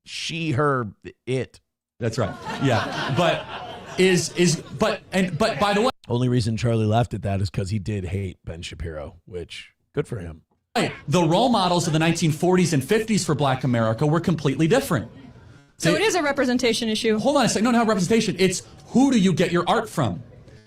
she, her, it. That's right. Yeah. But but by the way, only reason Charlie laughed at that is because he did hate Ben Shapiro, which good for him. The role models of the 1940s and 50s for Black America were completely different. So it is a representation issue. Hold on a second. No, not representation. It's who do you get your art from?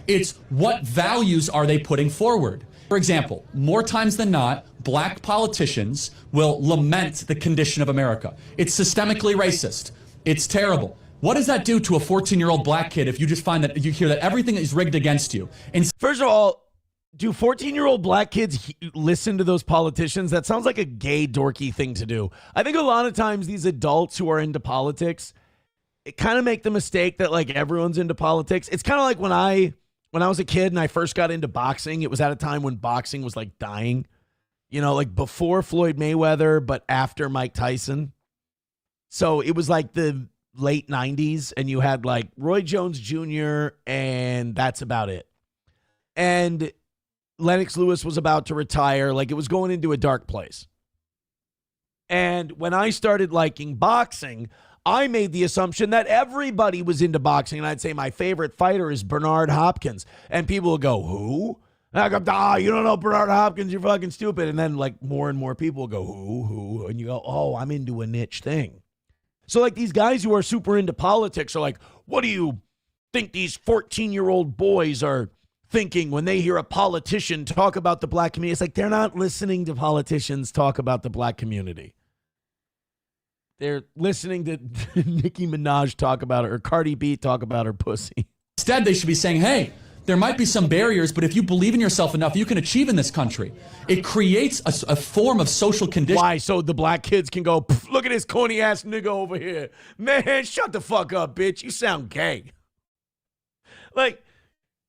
It's what values are they putting forward? For example, more times than not, black politicians will lament the condition of America. It's systemically racist. It's terrible. What does that do to a 14-year-old black kid if you just find that you hear that everything is rigged against you? And first of all, do 14-year-old black kids listen to those politicians? That sounds like a gay, dorky thing to do. I think a lot of times these adults who are into politics, it kind of make the mistake that like everyone's into politics. It's kind of like when I was a kid and I first got into boxing, it was at a time when boxing was like dying, you know, like before Floyd Mayweather, but after Mike Tyson. So it was like the late 90s and you had like Roy Jones Jr. and that's about it. And Lennox Lewis was about to retire. Like it was going into a dark place. And when I started liking boxing, I made the assumption that everybody was into boxing. And I'd say my favorite fighter is Bernard Hopkins. And people would go, who? I go, you don't know Bernard Hopkins, you're fucking stupid. And then like more and more people go, who? And you go, oh, I'm into a niche thing. So like these guys who are super into politics are like, what do you think these 14-year-old boys are thinking when they hear a politician talk about the black community? It's like they're not listening to politicians talk about the black community. They're listening to Nicki Minaj talk about her, or Cardi B talk about her pussy. Instead, they should be saying, hey, there might be some barriers, but if you believe in yourself enough, you can achieve in this country. It creates a form of social condition. Why? So the black kids can go, look at this corny ass nigga over here. Man, shut the fuck up, bitch. You sound gay. Like,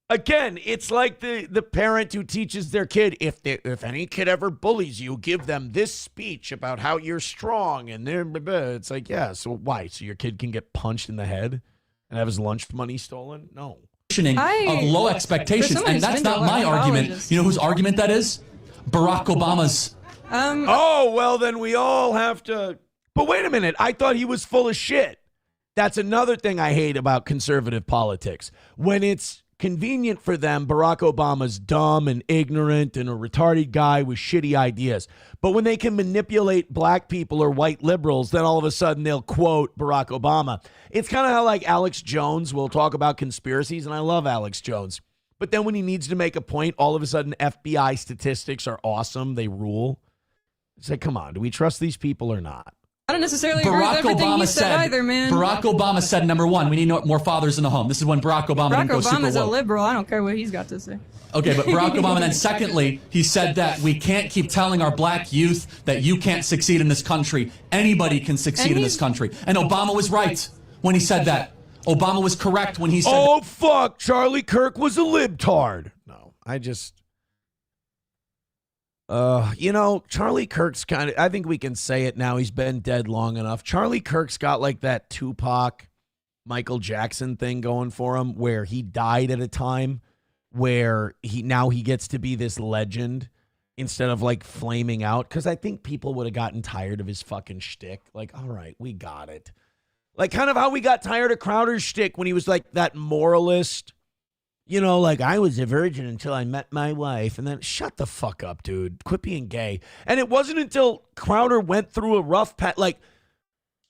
again, it's like the parent who teaches their kid, if any kid ever bullies you, give them this speech about how you're strong. And it's like, yeah, so why? So your kid can get punched in the head and have his lunch money stolen? No. Of low expectations, and that's not my argument. You know whose argument that is? Barack Obama's. Oh, well, then we all have to. But wait a minute. I thought he was full of shit. That's another thing I hate about conservative politics. When it's convenient for them, Barack Obama's dumb and ignorant and a retarded guy with shitty ideas. But when they can manipulate black people or white liberals, then all of a sudden they'll quote Barack Obama. It's kind of how like Alex Jones will talk about conspiracies, and I love Alex Jones. But then when he needs to make a point, all of a sudden FBI statistics are awesome. They rule. It's like, come on, do we trust these people or not? I don't necessarily agree with everything you said either, man. Barack Obama said, number one, we need more fathers in the home. This is when Barack Obama didn't go super woke. Barack Obama's a liberal. I don't care what he's got to say. Okay, but Barack Obama, then secondly, he said that we can't keep telling our black youth that you can't succeed in this country. Anybody can succeed in this country. And Obama was right when he said that. Obama was correct when he said oh, fuck, Charlie Kirk was a libtard. No, I just... you know, Charlie Kirk's kind of, I think we can say it now. He's been dead long enough. Charlie Kirk's got like that Tupac, Michael Jackson thing going for him where he died at a time where he gets to be this legend instead of like flaming out. Cause I think people would have gotten tired of his fucking shtick. Like, all right, we got it. Like kind of how we got tired of Crowder's shtick when he was like that moralist. You know, like, I was a virgin until I met my wife. And then, shut the fuck up, dude. Quit being gay. And it wasn't until Crowder went through a rough patch. Like,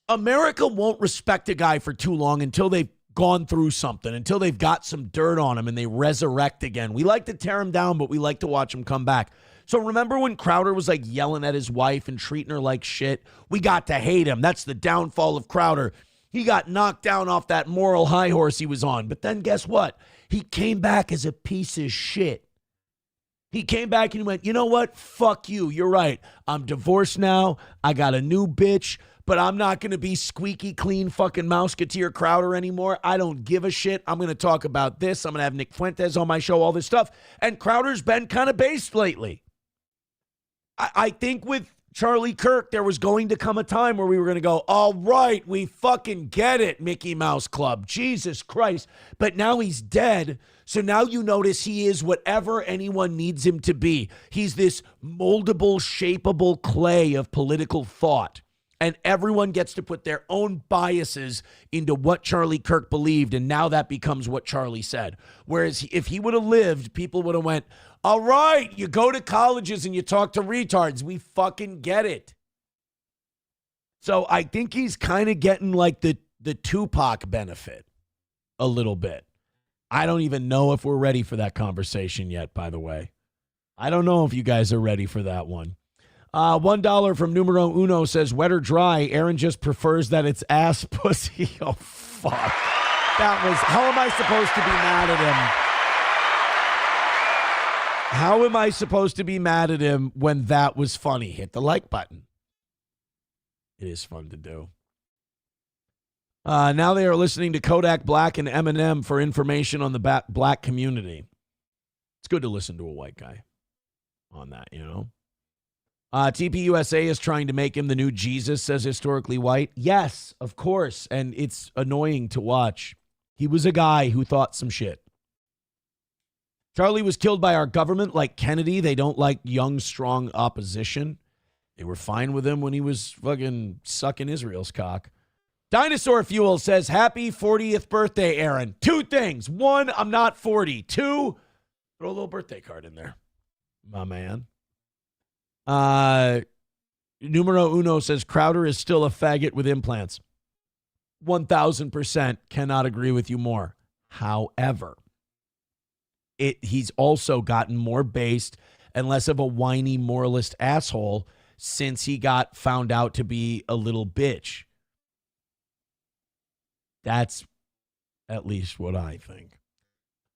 America won't respect a guy for too long until they've gone through something, until they've got some dirt on him and they resurrect again. We like to tear him down, but we like to watch him come back. So remember when Crowder was, like, yelling at his wife and treating her like shit? We got to hate him. That's the downfall of Crowder. He got knocked down off that moral high horse he was on. But then guess what? He came back as a piece of shit. He came back and he went, you know what? Fuck you. You're right. I'm divorced now. I got a new bitch, but I'm not going to be squeaky clean fucking Mouseketeer Crowder anymore. I don't give a shit. I'm going to talk about this. I'm going to have Nick Fuentes on my show, all this stuff. And Crowder's been kind of based lately. I think with Charlie Kirk, there was going to come a time where we were going to go, all right, we fucking get it, Mickey Mouse Club. Jesus Christ. But now he's dead. So now you notice he is whatever anyone needs him to be. He's this moldable, shapeable clay of political thought. And everyone gets to put their own biases into what Charlie Kirk believed. And now that becomes what Charlie said. Whereas if he would have lived, people would have went, all right, you go to colleges and you talk to retards. We fucking get it. So I think he's kind of getting like the Tupac benefit a little bit. I don't even know if we're ready for that conversation yet, by the way. I don't know if you guys are ready for that one. $1 from Numero Uno says, wet or dry, Aaron just prefers that it's ass pussy. Oh, fuck. That was, how am I supposed to be mad at him? How am I supposed to be mad at him when that was funny? Hit the like button. It is fun to do. Now they are listening to Kodak Black and Eminem for information on the black community. It's good to listen to a white guy on that, you know? TPUSA is trying to make him the new Jesus, says historically white. Yes, of course. And it's annoying to watch. He was a guy who thought some shit. Charlie was killed by our government like Kennedy. They don't like young, strong opposition. They were fine with him when he was fucking sucking Israel's cock. Dinosaur Fuel says, happy 40th birthday, Aaron. 2 things. 1, I'm not 40. 2, Throw a little birthday card in there, my man. Numero uno says Crowder is still a faggot with implants. 1,000% cannot agree with you more. However, he's also gotten more based and less of a whiny moralist asshole since he got found out to be a little bitch. That's at least what I think.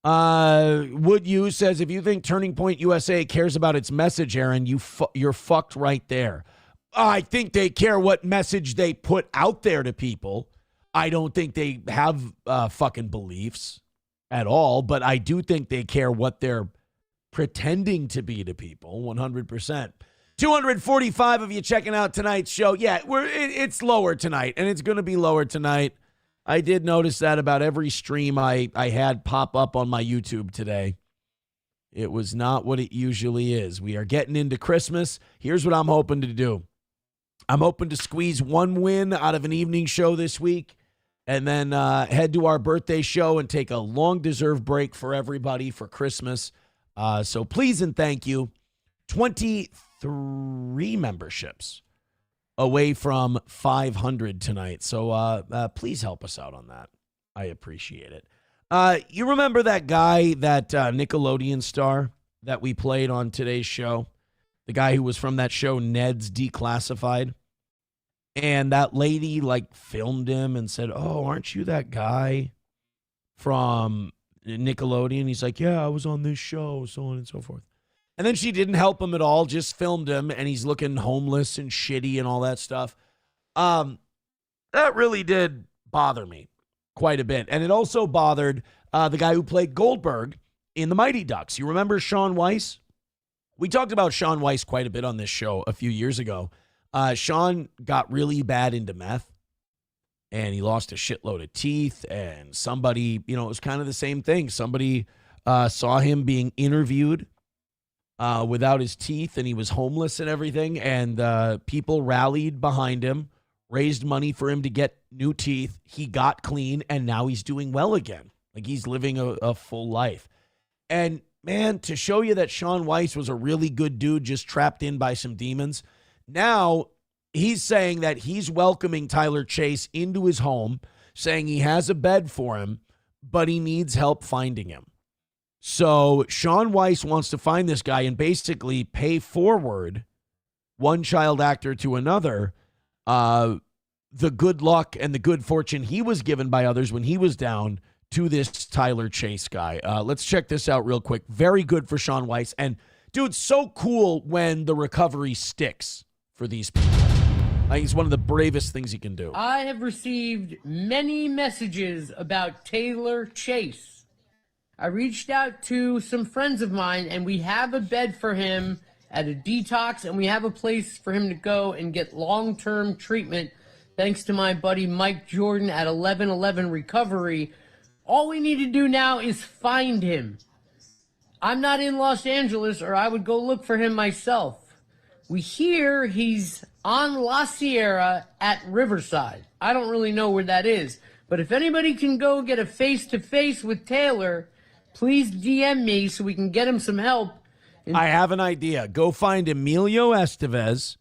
Would you says, if you think Turning Point USA cares about its message, Aaron, you're fucked right there. I think they care what message they put out there to people. I don't think they have fucking beliefs at all, but I do think they care what they're pretending to be to people, 100%. 245 of you checking out tonight's show. Yeah, it's lower tonight, and it's going to be lower tonight. I did notice that about every stream I had pop up on my YouTube today. It was not what it usually is. We are getting into Christmas. Here's what I'm hoping to do. I'm hoping to squeeze one win out of an evening show this week and then head to our birthday show and take a long-deserved break for everybody for Christmas. So please and thank you. 23 memberships away from 500 tonight. So please help us out on that. I appreciate it. You remember that guy, that Nickelodeon star that we played on today's show? The guy who was from that show, Ned's Declassified. And that lady, filmed him and said, "Oh, aren't you that guy from Nickelodeon?" He's like, "Yeah, I was on this show," so on and so forth. And then she didn't help him at all, just filmed him, and he's looking homeless and shitty and all that stuff. That really did bother me quite a bit. And it also bothered the guy who played Goldberg in the Mighty Ducks. You remember Shaun Weiss? We talked about Shaun Weiss quite a bit on this show a few years ago. Shaun got really bad into meth, and he lost a shitload of teeth, and somebody, it was kind of the same thing. Somebody saw him being interviewed without his teeth, and he was homeless and everything, and people rallied behind him, raised money for him to get new teeth. He got clean, and now he's doing well again. He's living a full life. And man, to show you that Shaun Weiss was a really good dude just trapped in by some demons, now he's saying that he's welcoming Tyler Chase into his home, saying he has a bed for him, but he needs help finding him. So Shaun Weiss wants to find this guy and basically pay forward one child actor to another the good luck and the good fortune he was given by others when he was down to this Tyler Chase guy. Let's check this out real quick. Very good for Shaun Weiss. And, dude, so cool when the recovery sticks for these people. I think it's one of the bravest things you can do. I have received many messages about Taylor Chase. I reached out to some friends of mine, and we have a bed for him at a detox, and we have a place for him to go and get long-term treatment, thanks to my buddy Mike Jordan at 1111 Recovery. All we need to do now is find him. I'm not in Los Angeles, or I would go look for him myself. We hear he's on La Sierra at Riverside. I don't really know where that is, but if anybody can go get a face-to-face with Taylor, please DM me so we can get him some help. I have an idea. Go find Emilio Estevez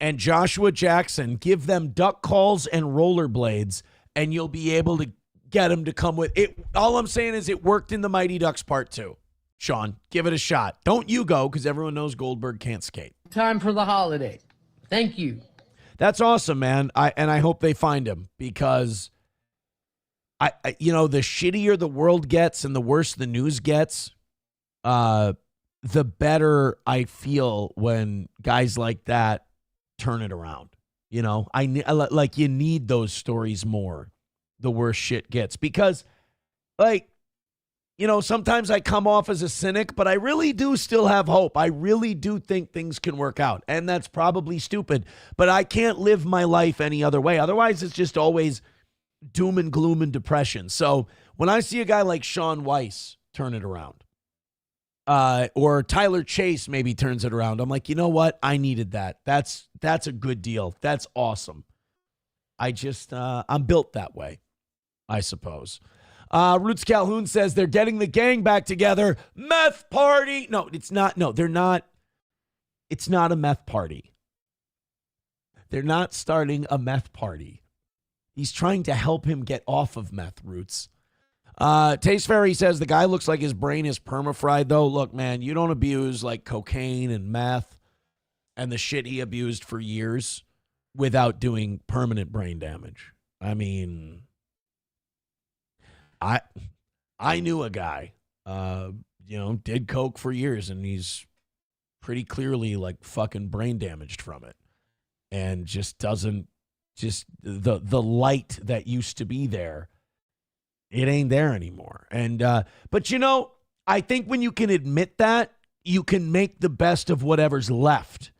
and Joshua Jackson. Give them duck calls and rollerblades, and you'll be able to get him to come with it. All I'm saying is it worked in the Mighty Ducks Part 2. Shaun, give it a shot. Don't you go, because everyone knows Goldberg can't skate. Time for the holiday. Thank you. That's awesome, man. I hope they find him, because I the shittier the world gets and the worse the news gets, the better I feel when guys like that turn it around. You need those stories more the worse shit gets, because sometimes I come off as a cynic, but I really do still have hope. I really do think things can work out, and that's probably stupid, but I can't live my life any other way. Otherwise, it's just always doom and gloom and depression. So when I see a guy like Shaun Weiss turn it around, or Tyler Chase maybe turns it around, I'm like, you know what? I needed that. That's a good deal. That's awesome. I'm built that way, I suppose. Roots Calhoun says they're getting the gang back together. Meth party. No, it's not. No, they're not. It's not a meth party. They're not starting a meth party. He's trying to help him get off of meth, Roots. Taste Fairy says the guy looks like his brain is perma-fried, though. Look, man, you don't abuse like cocaine and meth and the shit he abused for years without doing permanent brain damage. I mean, I knew a guy, did coke for years, and he's pretty clearly like fucking brain damaged from it, and just doesn't, just the light that used to be there, it ain't there anymore. And but I think when you can admit that, you can make the best of whatever's left.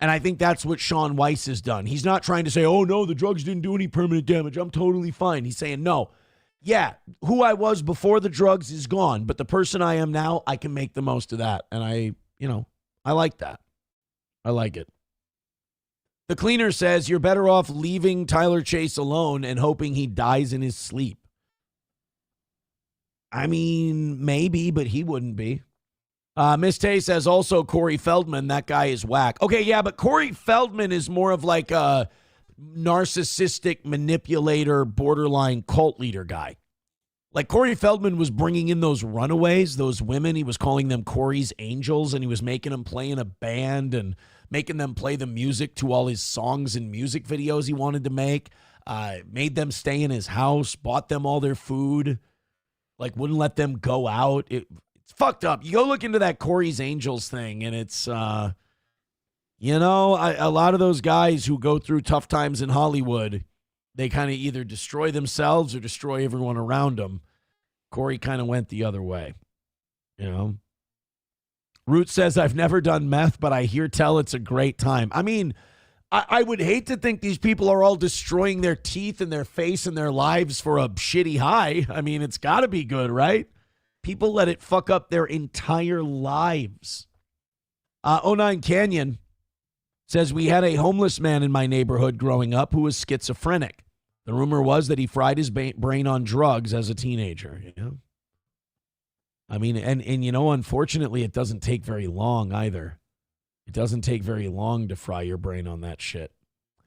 And I think that's what Sean Weiss has done. He's not trying to say, oh, no, the drugs didn't do any permanent damage. I'm totally fine. He's saying, no, yeah, who I was before the drugs is gone, but the person I am now, I can make the most of that. And I like that. I like it. The Cleaner says you're better off leaving Tyler Chase alone and hoping he dies in his sleep. I mean, maybe, but he wouldn't be. Miss Tay says also Corey Feldman, that guy is whack. Okay, yeah, but Corey Feldman is more of like a narcissistic manipulator, borderline cult leader guy. Like Corey Feldman was bringing in those runaways, those women. He was calling them Corey's Angels, and he was making them play in a band and making them play the music to all his songs and music videos he wanted to make. Made them stay in his house, bought them all their food, like wouldn't let them go out. It's fucked up. You go look into that Corey's Angels thing, and it's, a lot of those guys who go through tough times in Hollywood, they kind of either destroy themselves or destroy everyone around them. Corey kind of went the other way, Root says, I've never done meth, but I hear tell it's a great time. I mean, I would hate to think these people are all destroying their teeth and their face and their lives for a shitty high. I mean, it's got to be good, right? People let it fuck up their entire lives. 09 Canyon says, we had a homeless man in my neighborhood growing up who was schizophrenic. The rumor was that he fried his brain on drugs as a teenager. I mean, and unfortunately, it doesn't take very long either. It doesn't take very long to fry your brain on that shit.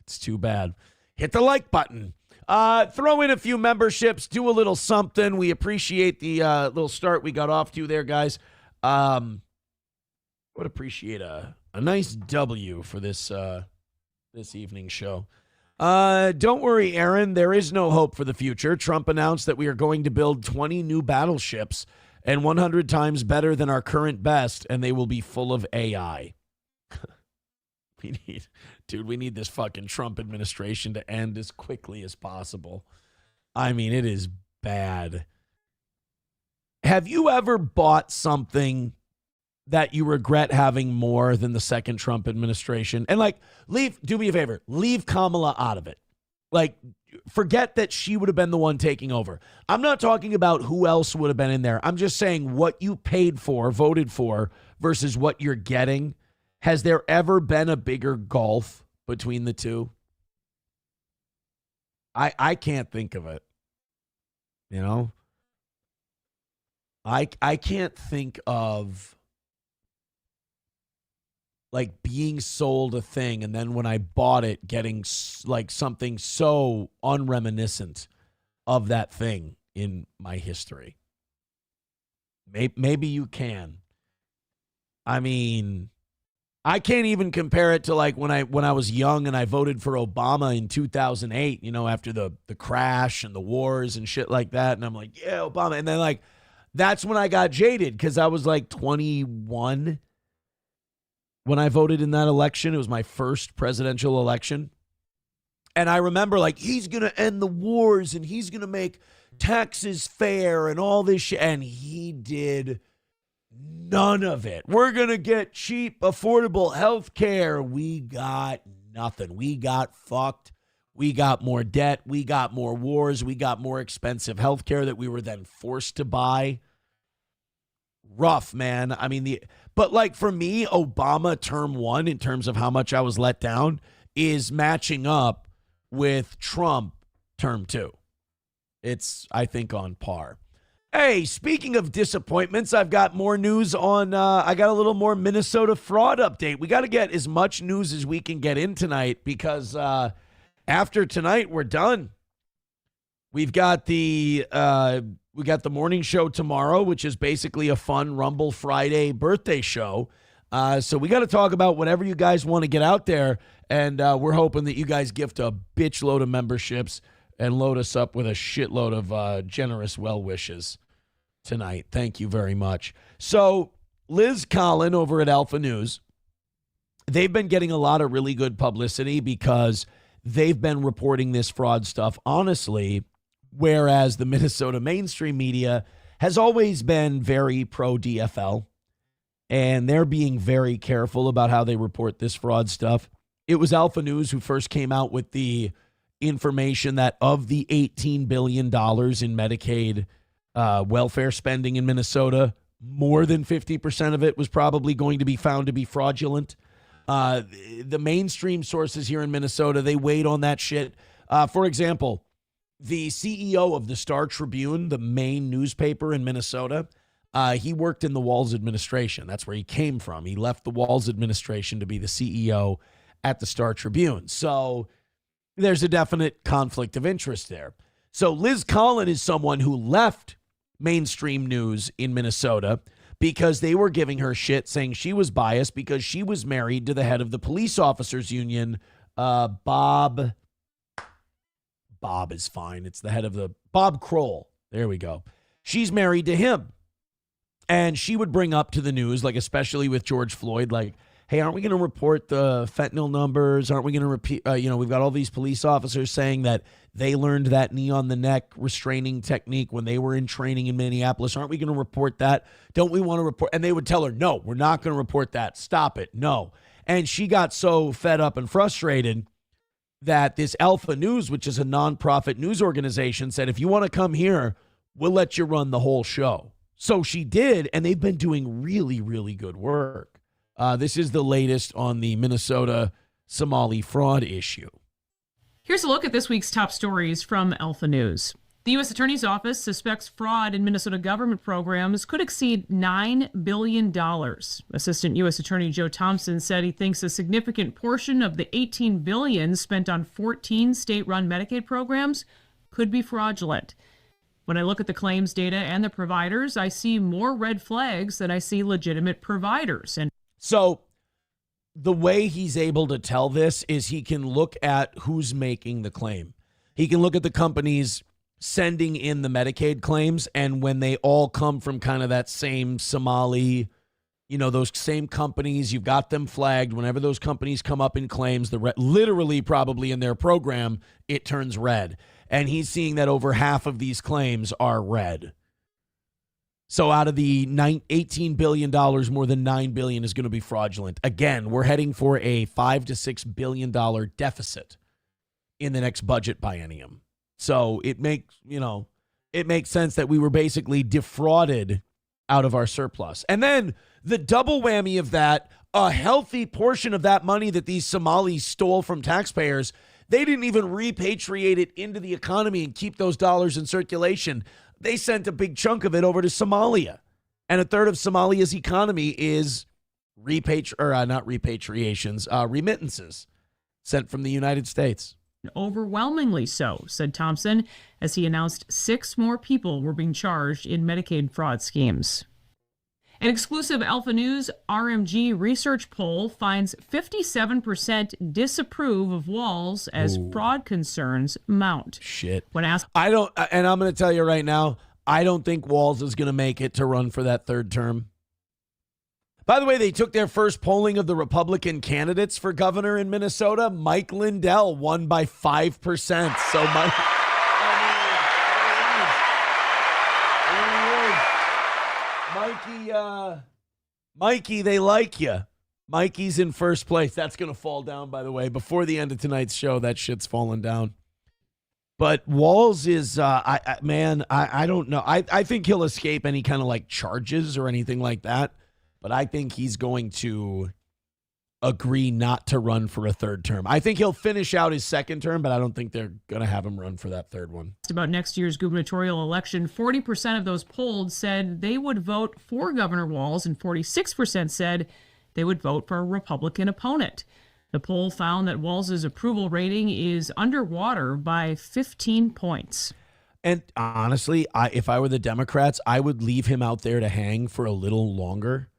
It's too bad. Hit the like button. Throw in a few memberships. Do a little something. We appreciate the little start we got off to there, guys. Would appreciate a nice W for this evening show. Don't worry, Aaron. There is no hope for the future. Trump announced that we are going to build 20 new battleships and 100 times better than our current best, and they will be full of AI. We need this fucking Trump administration to end as quickly as possible. I mean, it is bad. Have you ever bought something that you regret having more than the second Trump administration? And do me a favor, leave Kamala out of it. Forget that she would have been the one taking over. I'm not talking about who else would have been in there. I'm just saying what you paid for, voted for, versus what you're getting. Has there ever been a bigger gulf between the two? I can't think of it. I can't think of being sold a thing and then when I bought it, getting something so unreminiscent of that thing in my history. Maybe you can. I mean, I can't even compare it to when I was young and I voted for Obama in 2008, after the crash and the wars and shit like that. And I'm like, yeah, Obama. And then that's when I got jaded because I was 21 when I voted in that election. It was my first presidential election. And I remember he's going to end the wars and he's going to make taxes fair and all this shit. And he did none of it. We're going to get cheap, affordable health care. We got nothing. We got fucked. We got more debt. We got more wars. We got more expensive health care that we were then forced to buy. Rough, man. I mean, but for me, Obama term one, in terms of how much I was let down, is matching up with Trump term two. It's, I think, on par. Hey, speaking of disappointments, I've got more news on, I got a little more Minnesota fraud update. We got to get as much news as we can get in tonight because after tonight, we're done. We've got the morning show tomorrow, which is basically a fun Rumble Friday birthday show. So we got to talk about whatever you guys want to get out there. And we're hoping that you guys gift a bitch load of memberships and load us up with a shitload of generous well wishes tonight. Thank you very much. So Liz Collin over at Alpha News, they've been getting a lot of really good publicity because they've been reporting this fraud stuff honestly, whereas the Minnesota mainstream media has always been very pro DFL, and they're being very careful about how they report this fraud stuff. It was Alpha News who first came out with the information that of the $18 billion in Medicaid welfare spending in Minnesota, more than 50% of it was probably going to be found to be fraudulent. The mainstream sources here in Minnesota, they weighed on that shit. For example, the CEO of the Star Tribune, the main newspaper in Minnesota, he worked in the Walz administration. That's where he came from. He left the Walz administration to be the CEO at the Star Tribune. So there's a definite conflict of interest there. So Liz Collin is someone who left mainstream news in Minnesota because they were giving her shit saying she was biased because she was married to the head of the police officers union, Bob is fine. It's the head of the Bob Kroll. There we go. She's married to him. And she would bring up to the news, like especially with George Floyd, like, hey, aren't we going to report the fentanyl numbers? Aren't we going to repeat, we've got all these police officers saying that they learned that knee on the neck restraining technique when they were in training in Minneapolis. Aren't we going to report that? Don't we want to report? And they would tell her, no, we're not going to report that. Stop it. No. And she got so fed up and frustrated that this Alpha News, which is a nonprofit news organization, said, if you want to come here, we'll let you run the whole show. So she did, and they've been doing really, really good work. This is the latest on the Minnesota Somali fraud issue. Here's a look at this week's top stories from Alpha News. The U.S. Attorney's Office suspects fraud in Minnesota government programs could exceed $9 billion. Assistant U.S. Attorney Joe Thompson said he thinks a significant portion of the $18 billion spent on 14 state-run Medicaid programs could be fraudulent. When I look at the claims data and the providers, I see more red flags than I see legitimate providers. And so the way he's able to tell this is he can look at who's making the claim. He can look at the companies sending in the Medicaid claims, and when they all come from kind of that same Somali, those same companies, you've got them flagged. Whenever those companies come up in claims, literally probably in their program, it turns red. And he's seeing that over half of these claims are red. So out of the $18 billion, more than $9 billion is going to be fraudulent. Again, we're heading for a $5 to $6 billion deficit in the next budget biennium. So it makes sense that we were basically defrauded out of our surplus. And then the double whammy of that, a healthy portion of that money that these Somalis stole from taxpayers, they didn't even repatriate it into the economy and keep those dollars in circulation. They sent a big chunk of it over to Somalia. And a third of Somalia's economy is remittances sent from the United States. Overwhelmingly so, said Thompson, as he announced 6 more people were being charged in Medicaid fraud schemes. An exclusive Alpha News RMG research poll finds 57% disapprove of Walz as fraud concerns mount. Shit. When asked, and I'm going to tell you right now, I don't think Walz is going to make it to run for that third term. By the way, they took their first polling of the Republican candidates for governor in Minnesota. Mike Lindell won by 5%. So Mikey, they like you. Mikey's in first place. That's going to fall down, by the way. Before the end of tonight's show, that shit's falling down. But Walz is, I don't know. I think he'll escape any kind of like charges or anything like that. But I think he's going to agree not to run for a third term. I think he'll finish out his second term, but I don't think they're going to have him run for that third one. About next year's gubernatorial election, 40% of those polled said they would vote for Governor Walz, and 46% said they would vote for a Republican opponent. The poll found that Walz's approval rating is underwater by 15 points. And honestly, if I were the Democrats, I would leave him out there to hang for a little longer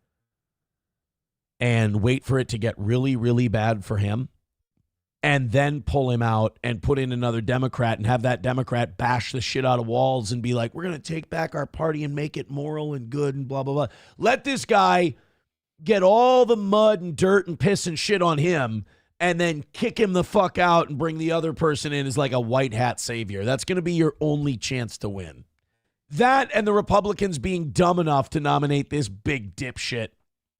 and wait for it to get really, really bad for him, and then pull him out and put in another Democrat and have that Democrat bash the shit out of Walz and be like, we're going to take back our party and make it moral and good and blah, blah, blah. Let this guy get all the mud and dirt and piss and shit on him and then kick him the fuck out and bring the other person in as like a white hat savior. That's going to be your only chance to win. That and the Republicans being dumb enough to nominate this big dipshit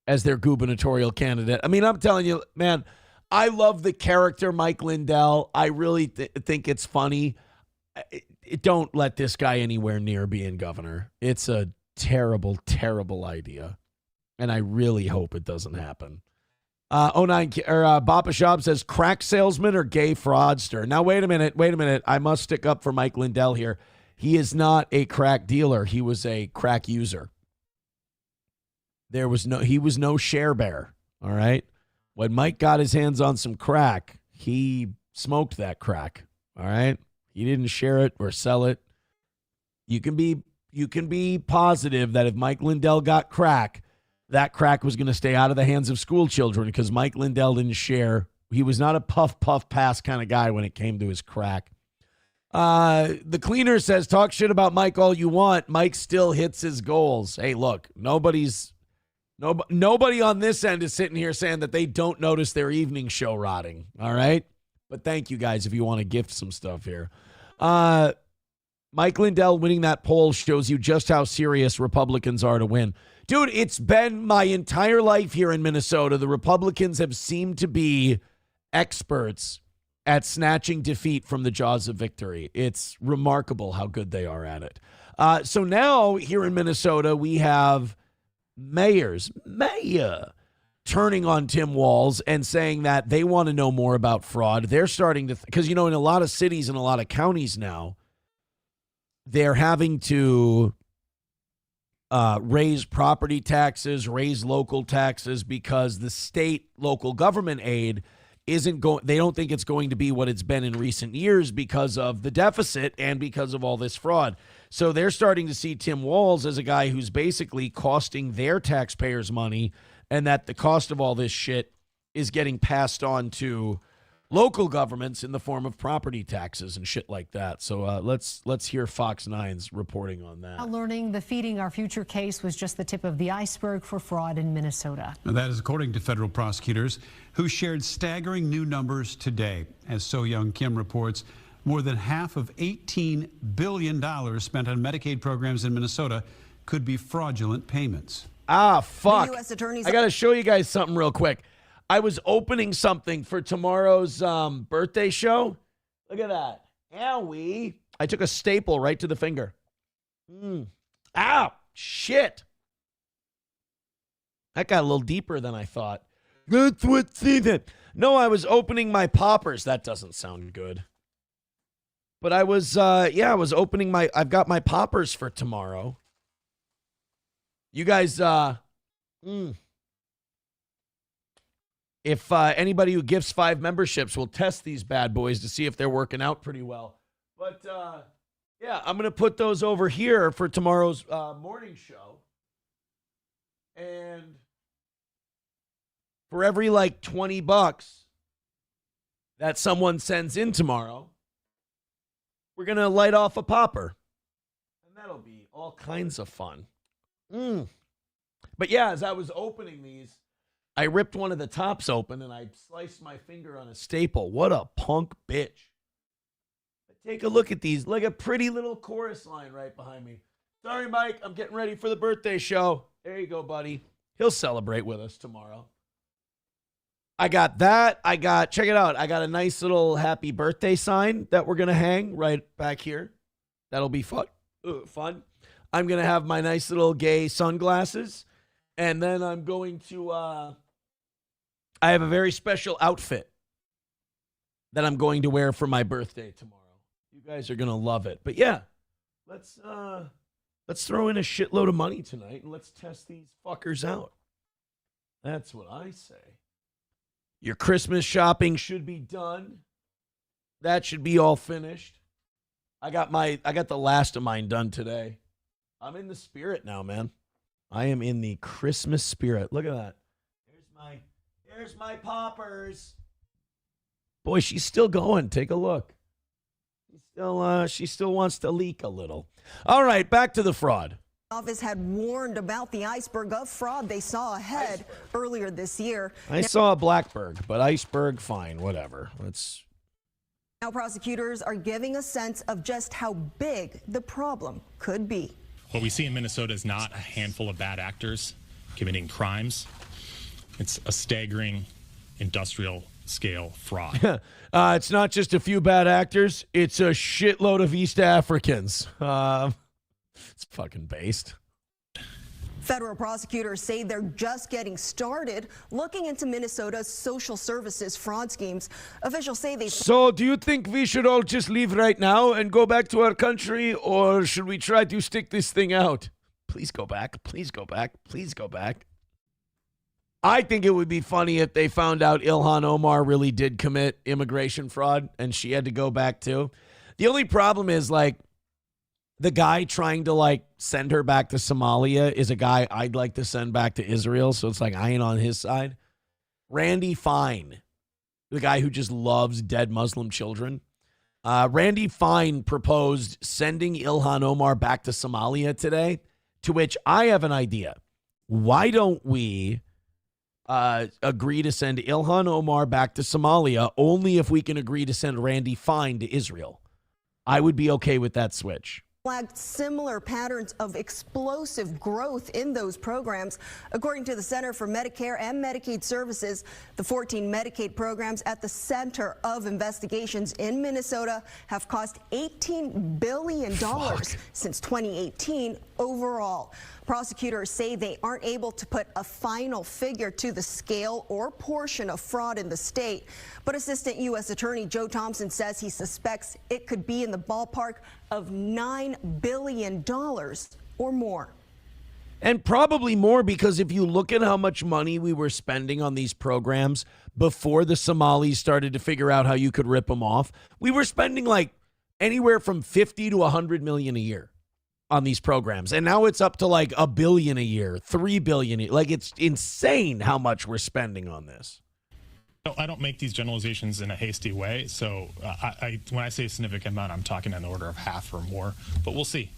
as their gubernatorial candidate. I mean, I'm telling you, man, I love the character Mike Lindell. I really think it's funny. Don't let this guy anywhere near being governor. It's a terrible, terrible idea. And I really hope it doesn't happen. Bappa Shab says, crack salesman or gay fraudster? Now, wait a minute. I must stick up for Mike Lindell here. He is not a crack dealer. He was a crack user. He was no share bear, all right? When Mike got his hands on some crack, he smoked that crack, all right? He didn't share it or sell it. You can be positive that if Mike Lindell got crack, that crack was going to stay out of the hands of school children because Mike Lindell didn't share. He was not a puff, pass kind of guy when it came to his crack. The cleaner says, talk shit about Mike all you want. Mike still hits his goals. Hey, look, nobody on this end is sitting here saying that they don't notice their evening show rotting. All right. But thank you guys if you want to gift some stuff here. Mike Lindell winning that poll shows you just how serious Republicans are to win. Dude, it's been my entire life here in Minnesota. The Republicans have seemed to be experts at snatching defeat from the jaws of victory. It's remarkable how good they are at it. So now here in Minnesota, we have mayor turning on Tim Walz and saying that they want to know more about fraud. They're starting to, because, in a lot of cities and a lot of counties now, they're having to raise property taxes, raise local taxes because the state local government aid isn't going. They don't think it's going to be what it's been in recent years because of the deficit and because of all this fraud. So they're starting to see Tim Walz as a guy who's basically costing their taxpayers money, and that the cost of all this shit is getting passed on to local governments in the form of property taxes and shit like that. So let's hear Fox 9's reporting on that. Learning the Feeding Our Future case was just the tip of the iceberg for fraud in Minnesota. Now, that is according to federal prosecutors who shared staggering new numbers today. As So Young Kim reports, more than half of $18 billion spent on Medicaid programs in Minnesota could be fraudulent payments. Ah, fuck. The U.S. attorney's I got to show you guys something real quick. I was opening something for tomorrow's birthday show. Look at that. Owie. I took a staple right to the finger. Ow, shit. That got a little deeper than I thought. That's what's in it. No, I was opening my poppers. That doesn't sound good. But I was, I was opening I've got my poppers for tomorrow. You guys, if anybody who gifts 5 memberships will test these bad boys to see if they're working out pretty well. But, I'm going to put those over here for tomorrow's morning show. And for every, $20 that someone sends in tomorrow, we're going to light off a popper. And that'll be all kinds of fun. But, as I was opening these, I ripped one of the tops open and I sliced my finger on a staple. What a punk bitch. Take a look at these. Like a pretty little chorus line right behind me. Sorry, Mike. I'm getting ready for the birthday show. There you go, buddy. He'll celebrate with us tomorrow. I got that. Check it out. I got a nice little happy birthday sign that we're going to hang right back here. That'll be fun. I'm going to have my nice little gay sunglasses. And then I'm going to I have a very special outfit that I'm going to wear for my birthday tomorrow. You guys are going to love it. But yeah, let's throw in a shitload of money tonight and let's test these fuckers out. That's what I say. Your Christmas shopping should be done. That should be all finished. I got the last of mine done today. I'm in the spirit now, man. I am in the Christmas spirit. Look at that. Here's my poppers. Boy, she's still going. Take a look. She still wants to leak a little. All right, back to the fraud. Office had warned about the iceberg of fraud they saw ahead earlier this year. I saw a Blackberg, but iceberg, fine, whatever. Now prosecutors are giving a sense of just how big the problem could be. What we see in Minnesota is not a handful of bad actors committing crimes. It's a staggering industrial scale fraud. It's not just a few bad actors. It's a shitload of East Africans. It's fucking based. Federal prosecutors say they're just getting started looking into Minnesota's social services fraud schemes. Officials say they... So do you think we should all just leave right now and go back to our country, or should we try to stick this thing out? Please go back. Please go back. Please go back. I think it would be funny if they found out Ilhan Omar really did commit immigration fraud and she had to go back too. The only problem is, like, the guy trying to, like, send her back to Somalia is a guy I'd like to send back to Israel. So it's like I ain't on his side. Randy Fine, the guy who just loves dead Muslim children. Randy Fine proposed sending Ilhan Omar back to Somalia today, to which I have an idea. Why don't we agree to send Ilhan Omar back to Somalia only if we can agree to send Randy Fine to Israel? I would be okay with that switch. Flagged similar patterns of explosive growth in those programs. According to the Center for Medicare and Medicaid Services, the 14 Medicaid programs at the center of investigations in Minnesota have cost $18 billion since 2018 overall. Prosecutors say they aren't able to put a final figure to the scale or portion of fraud in the state, but Assistant U.S. Attorney Joe Thompson says he suspects it could be in the ballpark of $9 billion or more. And probably more, because if you look at how much money we were spending on these programs before the Somalis started to figure out how you could rip them off, we were spending like anywhere from 50 to 100 million a year on these programs. And now it's up to like $1 billion a year, $3 billion. Like, it's insane how much we're spending on this. I don't make these generalizations in a hasty way. So when I say a significant amount, I'm talking on the order of half or more, but we'll see.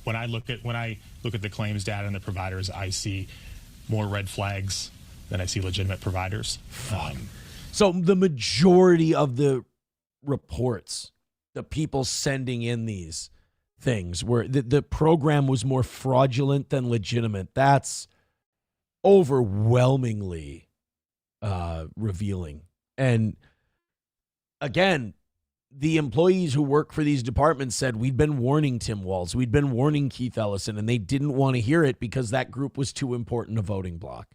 When I look at the claims data and the providers, I see more red flags than I see legitimate providers. So the majority of the reports, the people sending in these things, were the program was more fraudulent than legitimate. That's overwhelmingly revealing. And again, the employees who work for these departments said, we'd been warning Tim Walz, we'd been warning Keith Ellison, and they didn't want to hear it because that group was too important a voting bloc.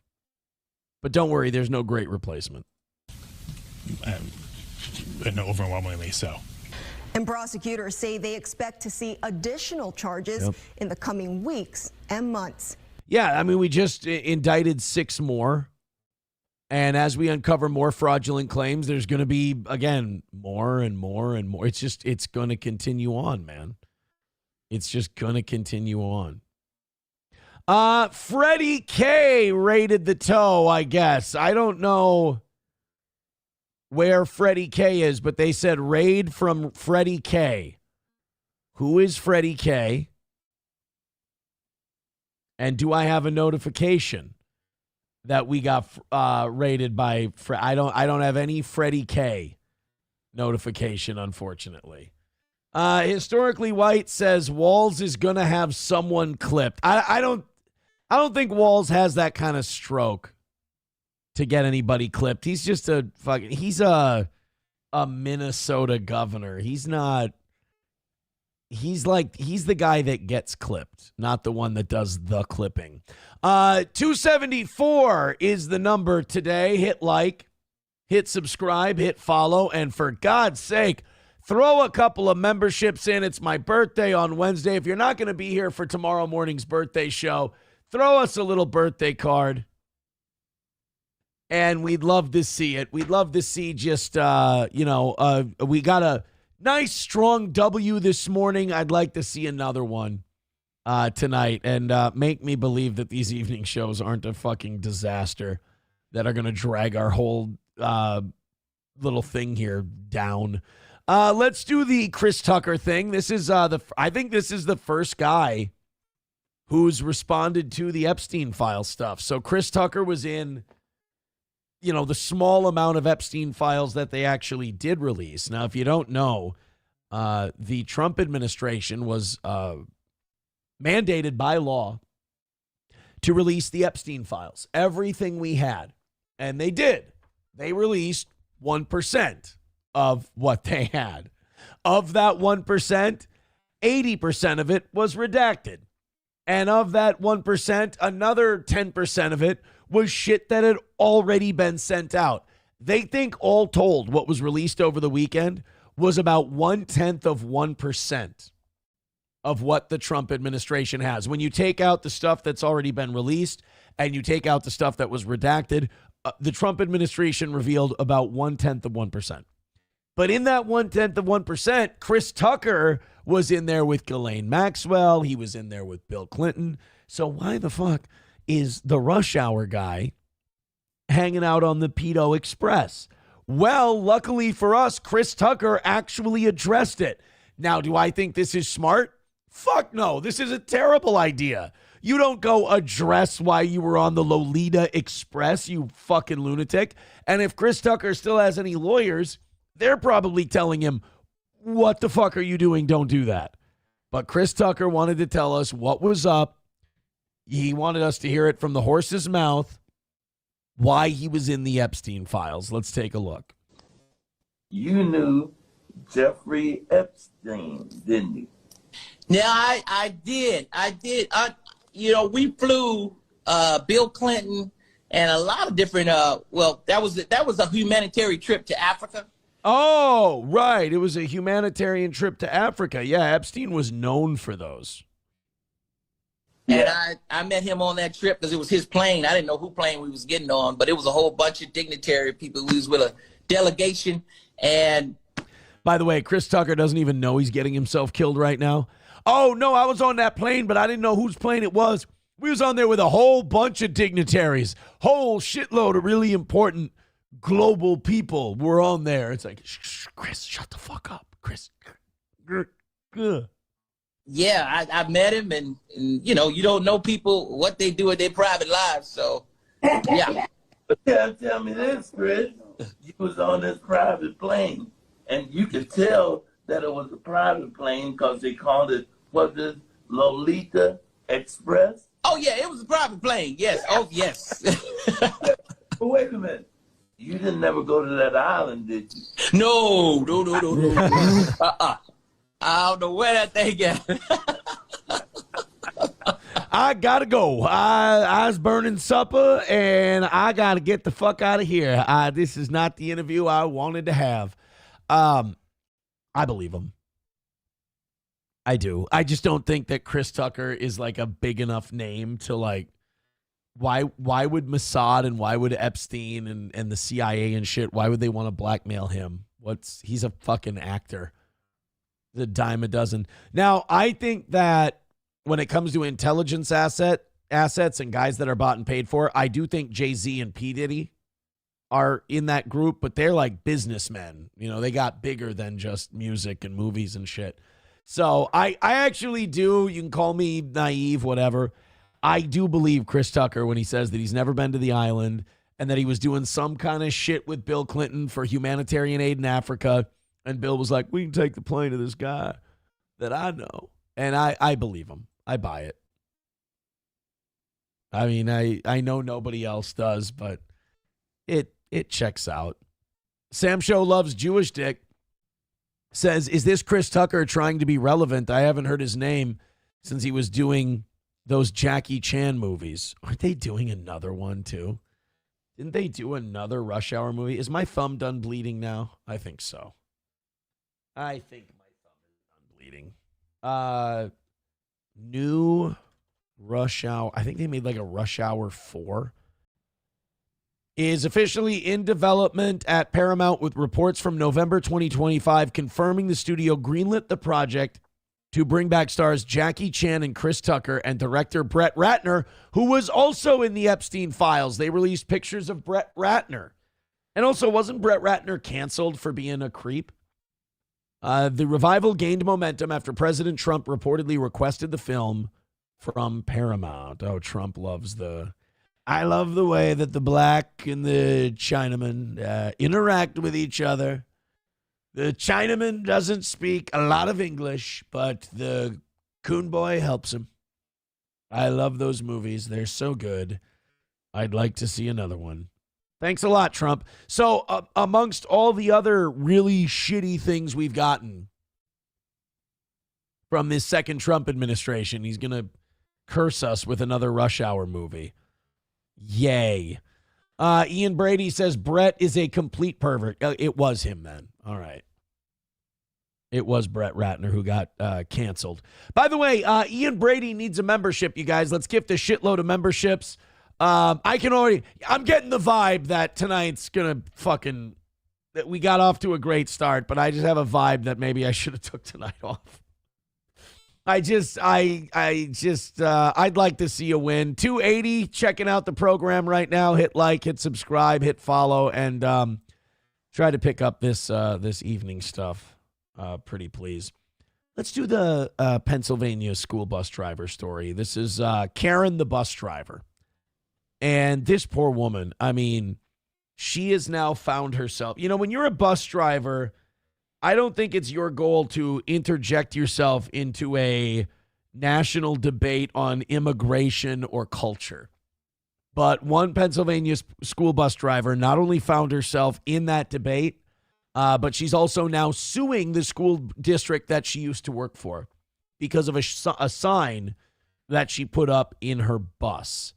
But don't worry, there's no great replacement. And overwhelmingly so. And prosecutors say they expect to see additional charges in the coming weeks and months. Yeah, I mean, we just indicted 6 more. And as we uncover more fraudulent claims, there's going to be, again, more and more and more. It's going to continue on, man. It's just going to continue on. Freddie K raided the toe, I guess. I don't know where Freddie K is, but they said raid from Freddie K. Who is Freddie K? And do I have a notification that we got raided by I don't have any Freddie K notification, unfortunately. Historically White says Walz is gonna have someone clipped. I don't think Walz has that kind of stroke to get anybody clipped. He's just he's a Minnesota governor. He's not he's the guy that gets clipped, not the one that does the clipping. 274 is the number today. Hit like, hit subscribe, hit follow, and for God's sake, throw a couple of memberships in. It's my birthday on Wednesday. If you're not going to be here for tomorrow morning's birthday show, throw us a little birthday card. And we'd love to see it. We'd love to see just, we got a nice, strong W this morning. I'd like to see another one tonight and make me believe that these evening shows aren't a fucking disaster that are going to drag our whole little thing here down. Let's do the Chris Tucker thing. This is I think this is the first guy who's responded to the Epstein file stuff. So Chris Tucker was in, the small amount of Epstein files that they actually did release. Now, if you don't know, the Trump administration was mandated by law to release the Epstein files, everything we had. And they did. They released 1% of what they had. Of that 1%, 80% of it was redacted. And of that 1%, another 10% of it was shit that had already been sent out. They think all told what was released over the weekend was about 0.1% of what the Trump administration has. When you take out the stuff that's already been released and you take out the stuff that was redacted, the Trump administration revealed about 0.1%. But in that 0.1%, Chris Tucker was in there with Ghislaine Maxwell. He was in there with Bill Clinton. So why the fuck is the rush hour guy hanging out on the Pedo Express? Well, luckily for us, Chris Tucker actually addressed it. Now, do I think this is smart? Fuck no. This is a terrible idea. You don't go address why you were on the Lolita Express, you fucking lunatic. And if Chris Tucker still has any lawyers, they're probably telling him, what the fuck are you doing? Don't do that. But Chris Tucker wanted to tell us what was up. He wanted us to hear it from the horse's mouth, why he was in the Epstein files. Let's take a look. You knew Jeffrey Epstein, didn't you? Yeah, I did. We flew Bill Clinton and a lot of different, that was a humanitarian trip to Africa. Oh, right. It was a humanitarian trip to Africa. Yeah, Epstein was known for those. And I met him on that trip because it was his plane. I didn't know who plane we was getting on, but it was a whole bunch of dignitary people who was with a delegation. And by the way, Chris Tucker doesn't even know he's getting himself killed right now. Oh, no, I was on that plane, but I didn't know whose plane it was. We was on there with a whole bunch of dignitaries, whole shitload of really important global people were on there. It's like, shh, Chris, shut the fuck up, Chris. Yeah, I met him, and you don't know people, what they do in their private lives, so, yeah. But tell me this, Chris. You was on this private plane, and you could tell that it was a private plane because they called it, was it Lolita Express? Oh, yeah, it was a private plane, yes. Oh, yes. But wait a minute. You didn't never go to that island, did you? No. I don't know where that thing at. I gotta go. I was burning supper, and I gotta get the fuck out of here. This is not the interview I wanted to have. I believe him. I do. I just don't think that Chris Tucker is like a big enough name to like. Why would Mossad and why would Epstein and the CIA and shit, why would they want to blackmail him? He's a fucking actor. The dime a dozen. Now, I think that when it comes to intelligence assets and guys that are bought and paid for, I do think Jay-Z and P. Diddy are in that group, but they're like businessmen. They got bigger than just music and movies and shit. So I actually do, you can call me naive, whatever. I do believe Chris Tucker when he says that he's never been to the island and that he was doing some kind of shit with Bill Clinton for humanitarian aid in Africa. And Bill was like, we can take the plane to this guy that I know. And I believe him. I buy it. I mean, I know nobody else does, but it checks out. Sam Show loves Jewish dick. says, is this Chris Tucker trying to be relevant? I haven't heard his name since he was doing those Jackie Chan movies. Aren't they doing another one too? Didn't they do another Rush Hour movie? Is my thumb done bleeding now? I think so. I think my thumb is done bleeding. New Rush Hour. I think they made like a Rush Hour 4. Is officially in development at Paramount, with reports from November 2025 confirming the studio greenlit the project to bring back stars Jackie Chan and Chris Tucker and director Brett Ratner, who was also in the Epstein files. They released pictures of Brett Ratner. And also, wasn't Brett Ratner canceled for being a creep? The revival gained momentum after President Trump reportedly requested the film from Paramount. Oh, Trump loves I love the way that the black and the Chinaman interact with each other. The Chinaman doesn't speak a lot of English, but the coon boy helps him. I love those movies. They're so good. I'd like to see another one. Thanks a lot, Trump. So amongst all the other really shitty things we've gotten from this second Trump administration, he's going to curse us with another Rush Hour movie. Yay. Ian Brady says Brett is a complete pervert. It was him then. All right. It was Brett Ratner who got canceled. By the way, Ian Brady needs a membership, you guys. Let's gift a shitload of memberships. I'm getting the vibe that tonight's going to that we got off to a great start, but I just have a vibe that maybe I should have took tonight off. I'd like to see you win. 280, checking out the program right now. Hit like, hit subscribe, hit follow, and try to pick up this evening stuff. Pretty please. Let's do the Pennsylvania school bus driver story. This is Karen, the bus driver. And this poor woman, I mean, she has now found herself. You know, when you're a bus driver, I don't think it's your goal to interject yourself into a national debate on immigration or culture. But one Pennsylvania school bus driver not only found herself in that debate, but she's also now suing the school district that she used to work for because of a sign that she put up in her bus.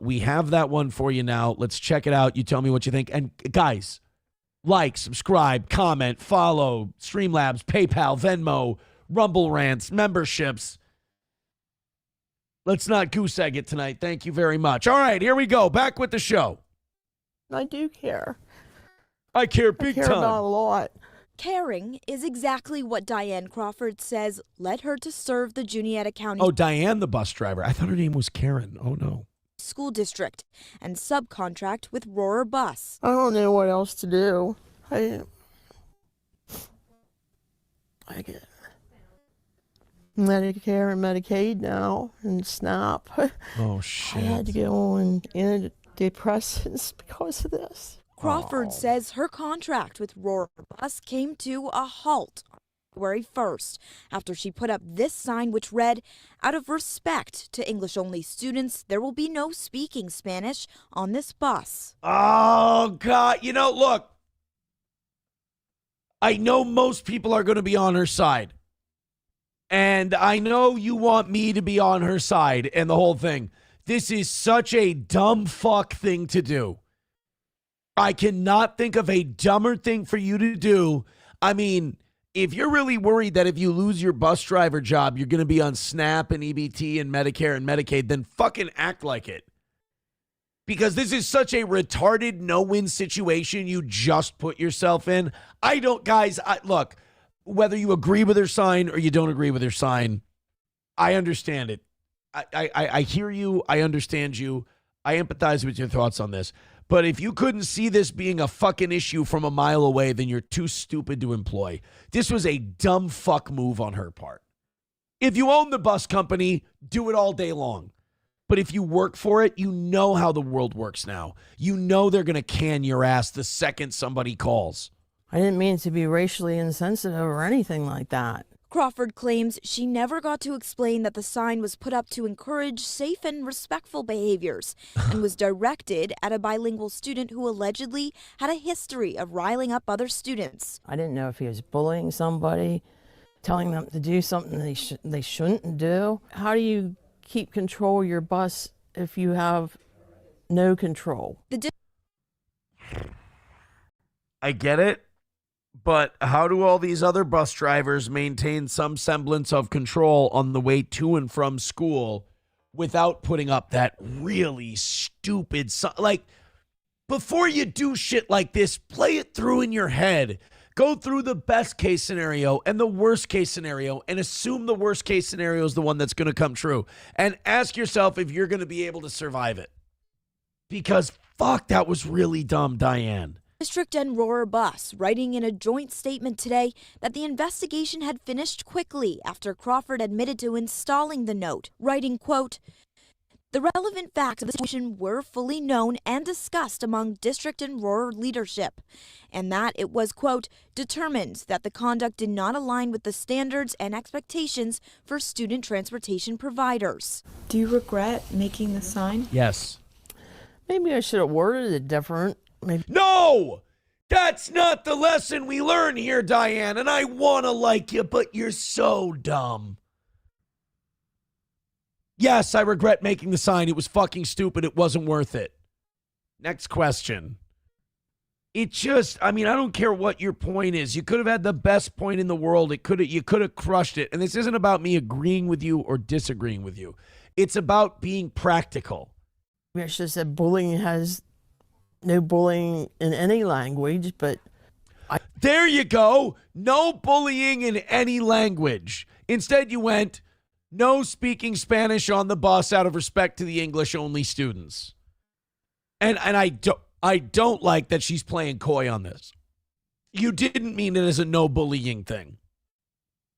We have that one for you now. Let's check it out. You tell me what you think. And guys, like, subscribe, comment, follow, Streamlabs, PayPal, Venmo, Rumble Rants, memberships. Let's not goose egg it tonight. Thank you very much. All right, here we go. Back with the show. I do care. I care big time. I care about a lot. Caring is exactly what Diane Crawford says led her to serve the Juniata County Diane, the bus driver. I thought her name was Karen. Oh, no. School District and subcontract with Rohrer Bus. I don't know what else to do. I get Medicare and Medicaid now and SNAP. Oh, shit. I had to go on antidepressants because of this. Crawford says her contract with Rohrer Bus came to a halt on February 1st after she put up this sign which read, "Out of respect to English-only students, there will be no speaking Spanish on this bus." Oh, God. You know, look, I know most people are going to be on her side. And I know you want me to be on her side and the whole thing. This is such a dumb fuck thing to do. I cannot think of a dumber thing for you to do. I mean, if you're really worried that if you lose your bus driver job, you're going to be on SNAP and EBT and Medicare and Medicaid, then fucking act like it. Because this is such a retarded no-win situation you just put yourself in. Look, whether you agree with her sign or you don't agree with her sign, I understand it. I hear you. I understand you. I empathize with your thoughts on this. But if you couldn't see this being a fucking issue from a mile away, then you're too stupid to employ. This was a dumb fuck move on her part. If you own the bus company, do it all day long. But if you work for it, you know how the world works now. You know they're going to can your ass the second somebody calls. I didn't mean to be racially insensitive or anything like that. Crawford claims she never got to explain that the sign was put up to encourage safe and respectful behaviors and was directed at a bilingual student who allegedly had a history of riling up other students. I didn't know if he was bullying somebody, telling them to do something they shouldn't do. How do you keep control of your bus if you have no control? I get it, but how do all these other bus drivers maintain some semblance of control on the way to and from school without putting up that really stupid sign? Like, before you do shit like this, play it through in your head. Go through the best case scenario and the worst case scenario and assume the worst case scenario is the one that's going to come true. And ask yourself if you're going to be able to survive it. Because fuck, that was really dumb, Diane. District and Rohrer Bus writing in a joint statement today that the investigation had finished quickly after Crawford admitted to installing the note, writing, quote, "The relevant facts of the situation were fully known and discussed among district and Rohrer leadership, and that it was, quote, determined that the conduct did not align with the standards and expectations for student transportation providers." Do you regret making the sign? Yes. Maybe I should have worded it different. Maybe. No! That's not the lesson we learn here, Diane, and I want to like you, but you're so dumb. Yes, I regret making the sign. It was fucking stupid. It wasn't worth it. Next question. It just, I mean, I don't care what your point is. You could have had the best point in the world. You could have crushed it. And this isn't about me agreeing with you or disagreeing with you. It's about being practical. I should have said bullying has no bullying in any language, but... There you go. No bullying in any language. Instead, you went, no speaking Spanish on the bus out of respect to the English-only students. And I don't like that she's playing coy on this. You didn't mean it as a no bullying thing.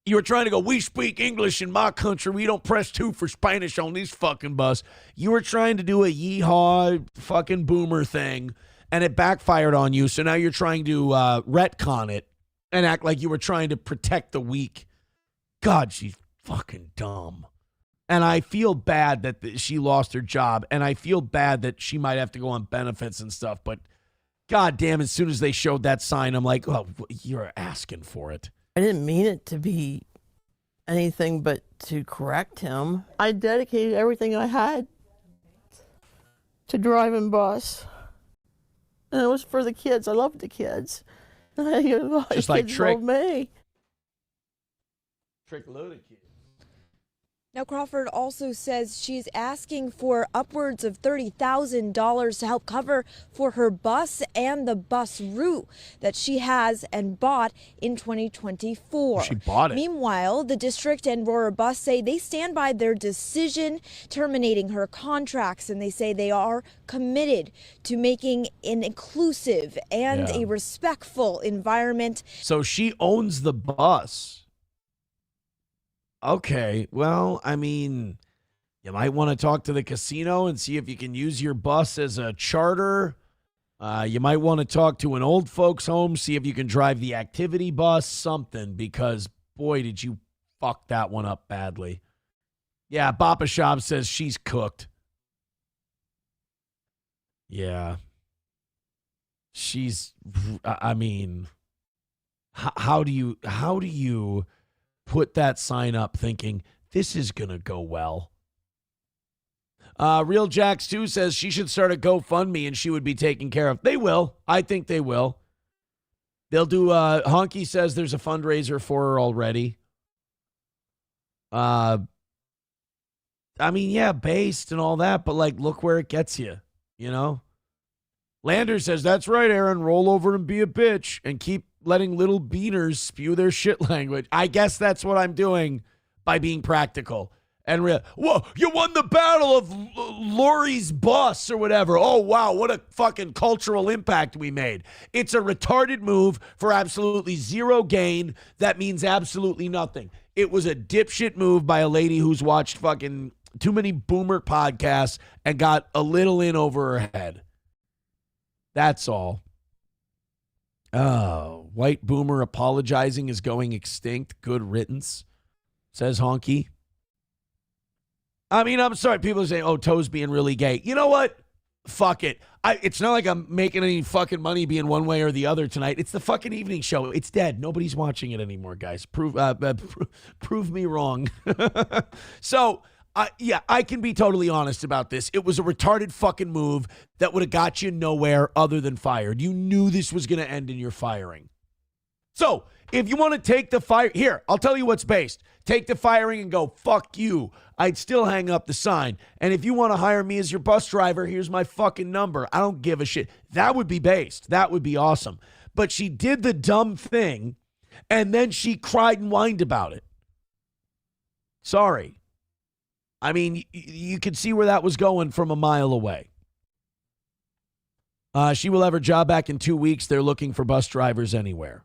You were trying to go, we speak English in my country. We don't press 2 for Spanish on this fucking bus. You were trying to do a yeehaw fucking boomer thing, and it backfired on you. So now you're trying to retcon it and act like you were trying to protect the weak. God, she's fucking dumb. And I feel bad that she lost her job, and I feel bad that she might have to go on benefits and stuff. But God damn, as soon as they showed that sign, I'm like, oh, you're asking for it. I didn't mean it to be anything but to correct him. I dedicated everything I had to driving bus. And it was for the kids. I loved the kids. Just like kids Trick. loved me. Trick loaded kids. Now, Crawford also says she's asking for upwards of $30,000 to help cover for her bus and the bus route that she has and bought in 2024. She bought it. Meanwhile, the district and Rohrer Bus say they stand by their decision terminating her contracts, and they say they are committed to making an inclusive and a respectful environment. So she owns the bus. Okay, well, I mean, you might want to talk to the casino and see if you can use your bus as a charter. You might want to talk to an old folks home, see if you can drive the activity bus, something, because, boy, did you fuck that one up badly. Yeah, Bappa Shop says she's cooked. Yeah. She's, I mean, how do you put that sign up thinking this is going to go well? Real Jax 2 says she should start a GoFundMe and she would be taken care of. They will. I think they will. They'll do, Honky says there's a fundraiser for her already. I mean, yeah, based and all that, but like, look where it gets you, you know? Lander says, that's right, Aaron, roll over and be a bitch and keep letting little beaners spew their shit language. I guess that's what I'm doing by being practical. And whoa, you won the battle of Lori's bus or whatever. Oh, wow, what a fucking cultural impact we made. It's a retarded move for absolutely zero gain. That means absolutely nothing. It was a dipshit move by a lady who's watched fucking too many boomer podcasts and got a little in over her head. That's all. Oh, White boomer apologizing is going extinct. Good riddance, says Honky. I mean, I'm sorry. People say, oh, Toe's being really gay. You know what? Fuck it. It's not like I'm making any fucking money being one way or the other tonight. It's the fucking evening show. It's dead. Nobody's watching it anymore, guys. Prove me wrong. So, yeah, I can be totally honest about this. It was a retarded fucking move that would have got you nowhere other than fired. You knew this was going to end in your firing. So, if you want to take the fire, here, I'll tell you what's based. Take the firing and go, fuck you. I'd still hang up the sign. And if you want to hire me as your bus driver, here's my fucking number. I don't give a shit. That would be based. That would be awesome. But she did the dumb thing, and then she cried and whined about it. Sorry. I mean, you could see where that was going from a mile away. She will have her job back in 2 weeks. They're looking for bus drivers anywhere.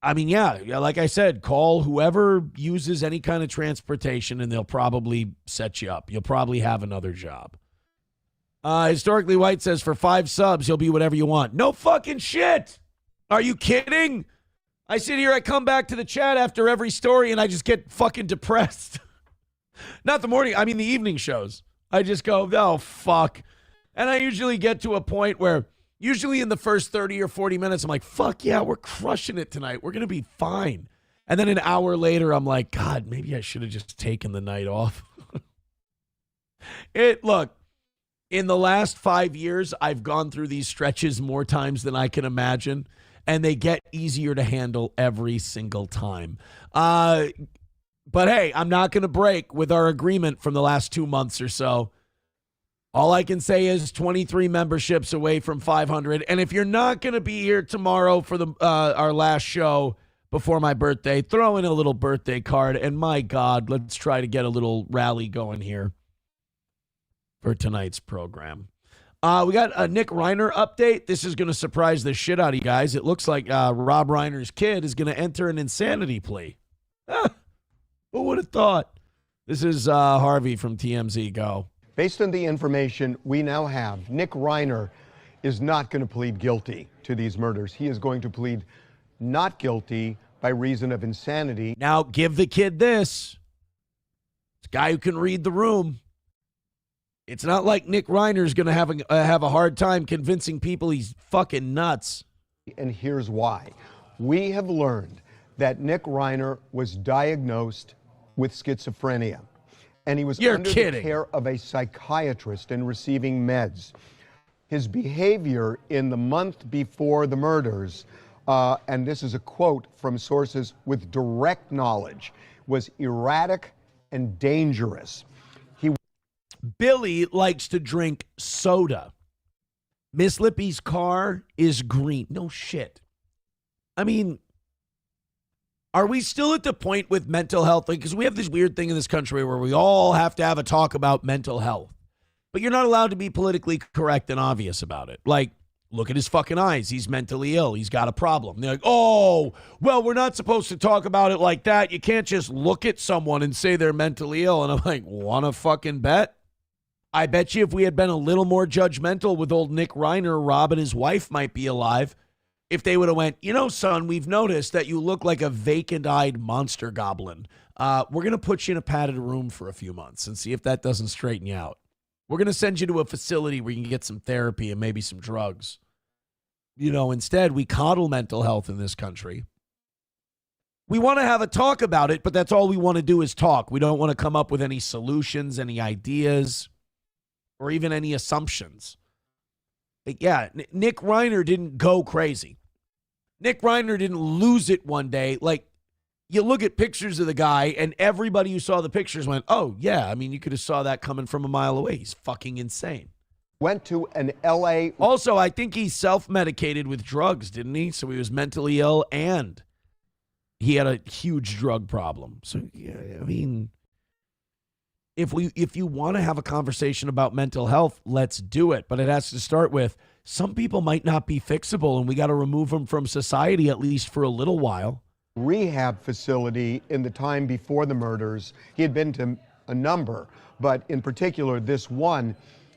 I mean, yeah, like I said, call whoever uses any kind of transportation and they'll probably set you up. You'll probably have another job. Historically White says for 5 subs, he'll be whatever you want. No fucking shit. Are you kidding? I sit here, I come back to the chat after every story and I just get fucking depressed. Not the morning, I mean the evening shows. I just go, oh, fuck. And I usually get to a point where usually in the first 30 or 40 minutes, I'm like, fuck yeah, we're crushing it tonight. We're going to be fine. And then an hour later, I'm like, God, maybe I should have just taken the night off. Look, in the last 5 years, I've gone through these stretches more times than I can imagine, and they get easier to handle every single time. But hey, I'm not going to break with our agreement from the last 2 months or so. All I can say is 23 memberships away from 500. And if you're not going to be here tomorrow for our last show before my birthday, throw in a little birthday card. And my God, let's try to get a little rally going here for tonight's program. We got a Nick Reiner update. This is going to surprise the shit out of you guys. It looks like Rob Reiner's kid is going to enter an insanity plea. Who would have thought? This is Harvey from TMZ. Go. Based on the information we now have, Nick Reiner is not going to plead guilty to these murders. He is going to plead not guilty by reason of insanity. Now, give the kid this. It's a guy who can read the room. It's not like Nick Reiner is going to have a hard time convincing people he's fucking nuts. And here's why. We have learned that Nick Reiner was diagnosed with schizophrenia. And he was under the care of a psychiatrist and receiving meds. His behavior in the month before the murders, and this is a quote from sources with direct knowledge, was erratic and dangerous. Billy likes to drink soda. Miss Lippy's car is green. No shit. I mean, are we still at the point with mental health? Because we have this weird thing in this country where we all have to have a talk about mental health. But you're not allowed to be politically correct and obvious about it. Like, look at his fucking eyes. He's mentally ill. He's got a problem. They're like, oh, well, we're not supposed to talk about it like that. You can't just look at someone and say they're mentally ill. And I'm like, wanna fucking bet? I bet you if we had been a little more judgmental with old Nick Reiner, Rob and his wife might be alive. If they would have went, you know, son, we've noticed that you look like a vacant-eyed monster goblin. We're going to put you in a padded room for a few months and see if that doesn't straighten you out. We're going to send you to a facility where you can get some therapy and maybe some drugs. You know, instead, we coddle mental health in this country. We want to have a talk about it, but that's all we want to do is talk. We don't want to come up with any solutions, any ideas, or even any assumptions. But yeah, Nick Reiner didn't go crazy. Nick Reiner didn't lose it one day. Like, you look at pictures of the guy, and everybody who saw the pictures went, oh, yeah, I mean, you could have saw that coming from a mile away. He's fucking insane. Went to an L.A. Also, I think he self-medicated with drugs, didn't he? So he was mentally ill, and he had a huge drug problem. So, yeah, I mean, if you want to have a conversation about mental health, let's do it. But it has to start with, some people might not be fixable, and we got to remove them from society at least for a little while. Rehab facility in the time before the murders. He had been to a number, but in particular this one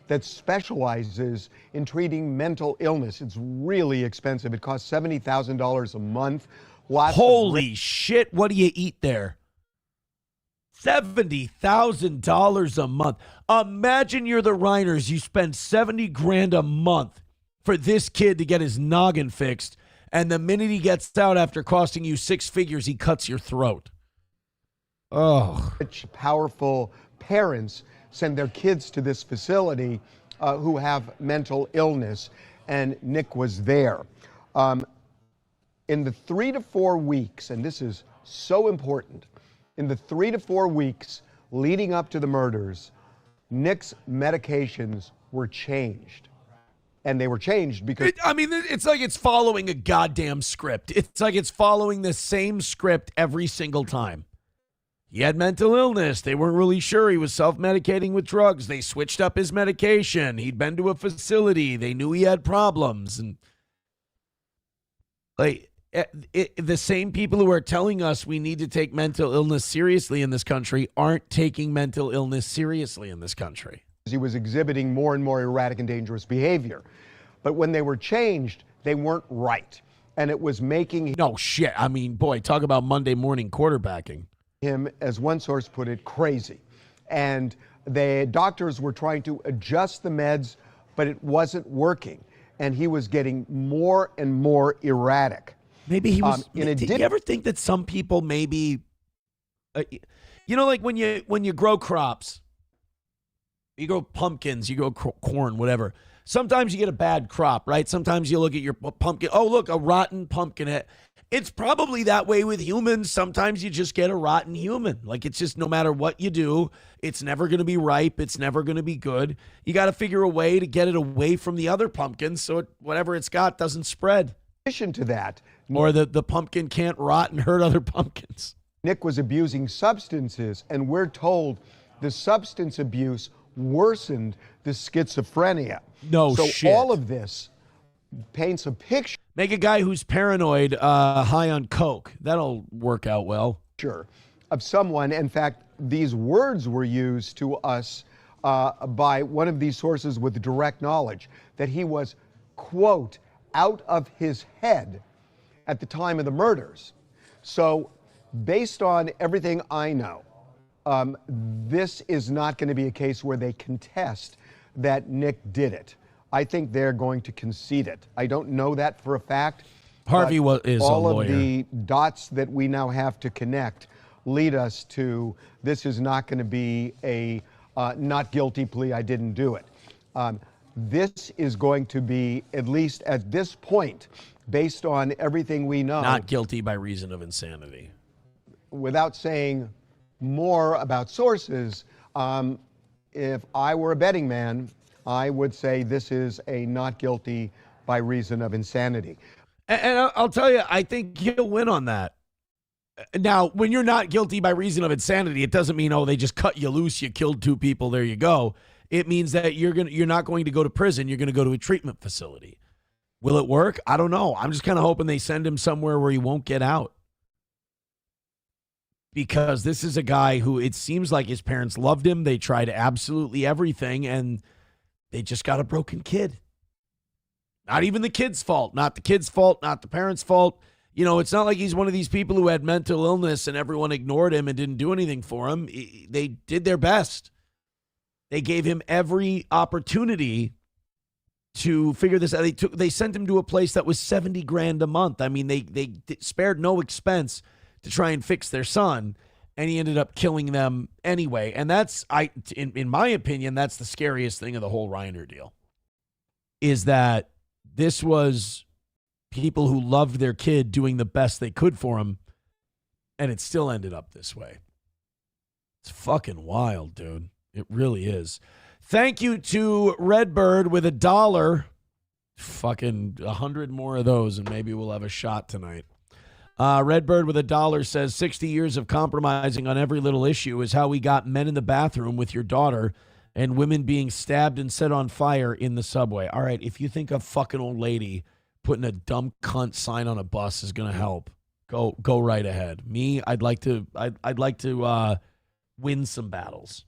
that specializes in treating mental illness. It's really expensive. It costs $70,000 a month. Holy shit, what do you eat there? $70,000 a month. Imagine you're the Reiners. You spend $70,000 a month for this kid to get his noggin fixed, and the minute he gets out after costing you six figures, he cuts your throat. Oh. Rich, powerful parents send their kids to this facility who have mental illness, and Nick was there. In the 3 to 4 weeks, and this is so important, in the 3 to 4 weeks leading up to the murders, Nick's medications were changed. And they were changed because... it's like it's following a goddamn script. It's like it's following the same script every single time. He had mental illness. They weren't really sure. He was self-medicating with drugs. They switched up his medication. He'd been to a facility. They knew he had problems. And the same people who are telling us we need to take mental illness seriously in this country aren't taking mental illness seriously in this country. He was exhibiting more and more erratic and dangerous behavior. But when they were changed, they weren't right. And it was making... No shit. I mean, boy, talk about Monday morning quarterbacking. Him, as one source put it, crazy. And the doctors were trying to adjust the meds, but it wasn't working. And he was getting more and more erratic. Maybe he was... did you ever think that some people maybe... like when you grow crops... You grow pumpkins, you grow corn, whatever. Sometimes you get a bad crop, right? Sometimes you look at your pumpkin. Oh, look, a rotten pumpkin head. It's probably that way with humans. Sometimes you just get a rotten human. Like, it's just no matter what you do, it's never going to be ripe. It's never going to be good. You got to figure a way to get it away from the other pumpkins so whatever it's got doesn't spread. In addition to that... Or the pumpkin can't rot and hurt other pumpkins. Nick was abusing substances, and we're told the substance abuse worsened the schizophrenia. No shit. So all of this paints a picture. Make a guy who's paranoid high on coke. That'll work out well. Sure. Of someone, in fact, these words were used to us by one of these sources with direct knowledge, that he was, quote, out of his head at the time of the murders. So based on everything I know, this is not going to be a case where they contest that Nick did it. I think they're going to concede it. I don't know that for a fact. Harvey is a lawyer. All of the dots that we now have to connect lead us to this is not going to be a not guilty plea, I didn't do it. This is going to be, at least at this point, based on everything we know. Not guilty by reason of insanity. Without saying more about sources, if I were a betting man, I would say this is a not guilty by reason of insanity. And I'll tell you, I think he'll win on that. Now, when you're not guilty by reason of insanity, it doesn't mean, oh, they just cut you loose, you killed 2 people, there you go. It means that you're not going to go to prison, you're going to go to a treatment facility. Will it work? I don't know. I'm just kind of hoping they send him somewhere where he won't get out. Because this is a guy who it seems like his parents loved him. They tried absolutely everything, and they just got a broken kid. Not even the kid's fault. Not the kid's fault. Not the parents' fault. You know, it's not like he's one of these people who had mental illness and everyone ignored him and didn't do anything for him. They did their best. They gave him every opportunity to figure this out. They sent him to a place that was $70,000 a month. I mean, they spared no expense to try and fix their son, and he ended up killing them anyway. And that's, in my opinion, that's the scariest thing of the whole Reiner deal, is that this was people who loved their kid doing the best they could for him, and it still ended up this way. It's fucking wild, dude. It really is. Thank you to Redbird with $1. Fucking 100 more of those, and maybe we'll have a shot tonight. Redbird with $1 says 60 years of compromising on every little issue is how we got men in the bathroom with your daughter and women being stabbed and set on fire in the subway. All right, if you think a fucking old lady putting a dumb cunt sign on a bus is going to help, go right ahead. Me, I'd like to win some battles.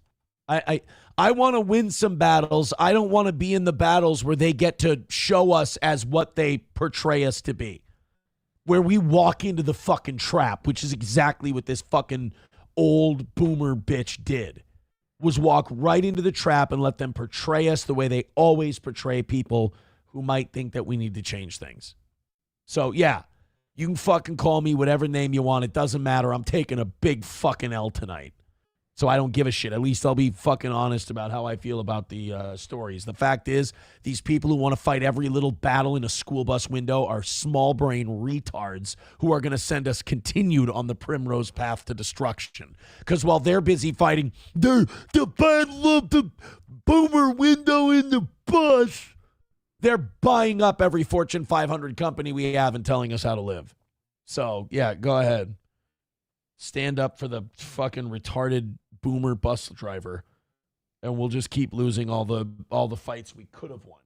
I want to win some battles. I don't want to be in the battles where they get to show us as what they portray us to be. Where we walk into the fucking trap, which is exactly what this fucking old boomer bitch did. Was walk right into the trap and let them portray us the way they always portray people who might think that we need to change things. So, yeah, you can fucking call me whatever name you want. It doesn't matter. I'm taking a big fucking L tonight. So I don't give a shit. At least I'll be fucking honest about how I feel about the stories. The fact is, these people who want to fight every little battle in a school bus window are small brain retards who are going to send us continued on the primrose path to destruction. Because while they're busy fighting the battle of the boomer window in the bus, they're buying up every Fortune 500 company we have and telling us how to live. So, yeah, go ahead. Stand up for the fucking retarded boomer bus driver, and we'll just keep losing all the fights we could have won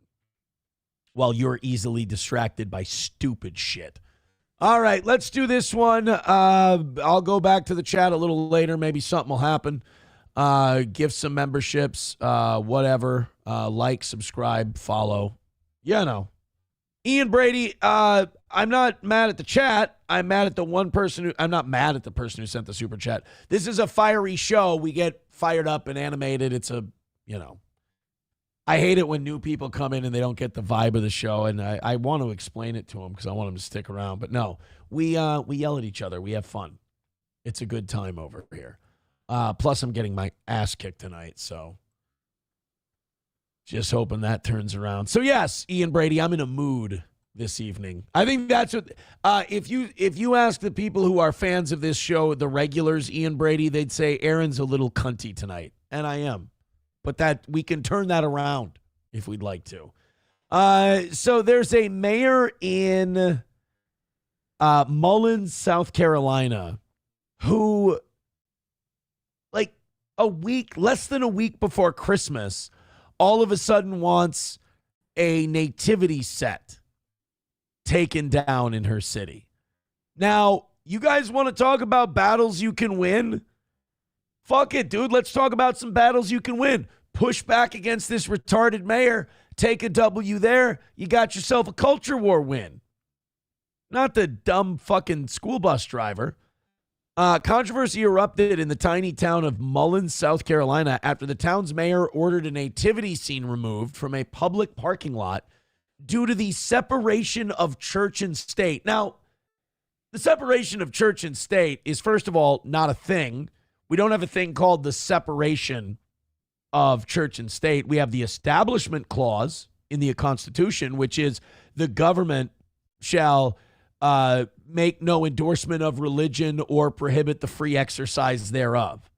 while you're easily distracted by stupid shit. All right, let's do this one. I'll go back to the chat a little later. Maybe something will happen. Give some memberships, whatever. Like, subscribe, follow. Yeah, no. Ian Brady, I'm not mad at the chat. I'm mad at the one person who, I'm not mad at the person who sent the super chat. This is a fiery show. We get fired up and animated. It's a, I hate it when new people come in and they don't get the vibe of the show. And I want to explain it to them because I want them to stick around. But no, we yell at each other. We have fun. It's a good time over here. Plus, I'm getting my ass kicked tonight. So just hoping that turns around. So yes, Ian Brady, I'm in a mood this evening. I think that's what, if you ask the people who are fans of this show, the regulars, Ian Brady, they'd say Aaron's a little cunty tonight. And I am. But that we can turn that around if we'd like to. So there's a mayor in Mullins, South Carolina, who, like less than a week before Christmas, all of a sudden wants a nativity set taken down in her city. Now, you guys want to talk about battles you can win? Fuck it, dude. Let's talk about some battles you can win. Push back against this retarded mayor. Take a W there. You got yourself a culture war win. Not the dumb fucking school bus driver. Controversy erupted in the tiny town of Mullins, South Carolina, after the town's mayor ordered a nativity scene removed from a public parking lot due to the separation of church and state. Now, the separation of church and state is, first of all, not a thing. We don't have a thing called the separation of church and state. We have the Establishment Clause in the Constitution, which is the government shall make no endorsement of religion or prohibit the free exercise thereof.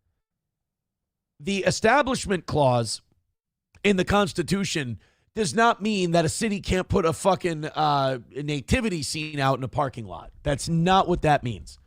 The Establishment Clause in the Constitution does not mean that a city can't put a fucking nativity scene out in a parking lot. That's not what that means.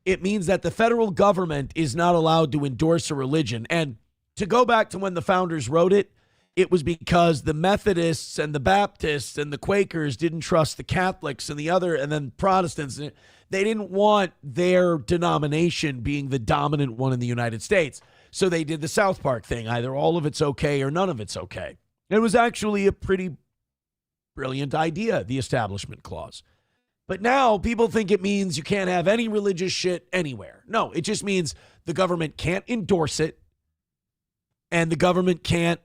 It means that the federal government is not allowed to endorse a religion. And to go back to when the founders wrote it, it was because the Methodists and the Baptists and the Quakers didn't trust the Catholics and then Protestants. They didn't want their denomination being the dominant one in the United States. So they did the South Park thing. Either all of it's okay or none of it's okay. It was actually a pretty brilliant idea, the Establishment Clause. But now people think it means you can't have any religious shit anywhere. No, it just means the government can't endorse it and the government can't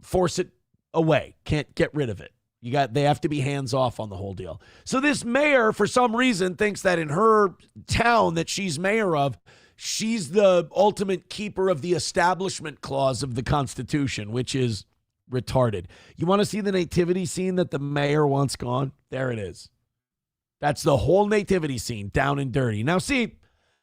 force it away, can't get rid of it. They have to be hands off on the whole deal. So this mayor, for some reason, thinks that in her town that she's mayor of, she's the ultimate keeper of the Establishment Clause of the Constitution, which is retarded. You want to see the nativity scene that the mayor wants gone? There it is. That's the whole nativity scene, down and dirty. Now, see,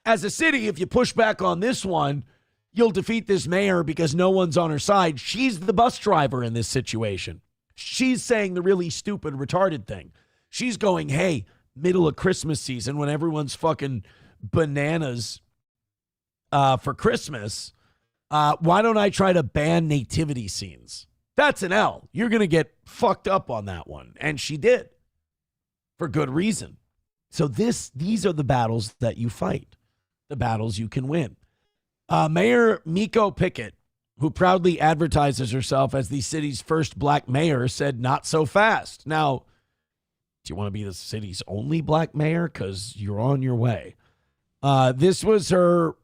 as a city, if you push back on this one, you'll defeat this mayor because no one's on her side. She's the bus driver in this situation. She's saying the really stupid, retarded thing. She's going, hey, middle of Christmas season when everyone's fucking bananas for Christmas, why don't I try to ban nativity scenes? That's an L. You're going to get fucked up on that one. And she did. For good reason. So these are the battles that you fight. The battles you can win. Mayor Miko Pickett, who proudly advertises herself as the city's first black mayor, said not so fast. Now, do you want to be the city's only black mayor? Because you're on your way. This was her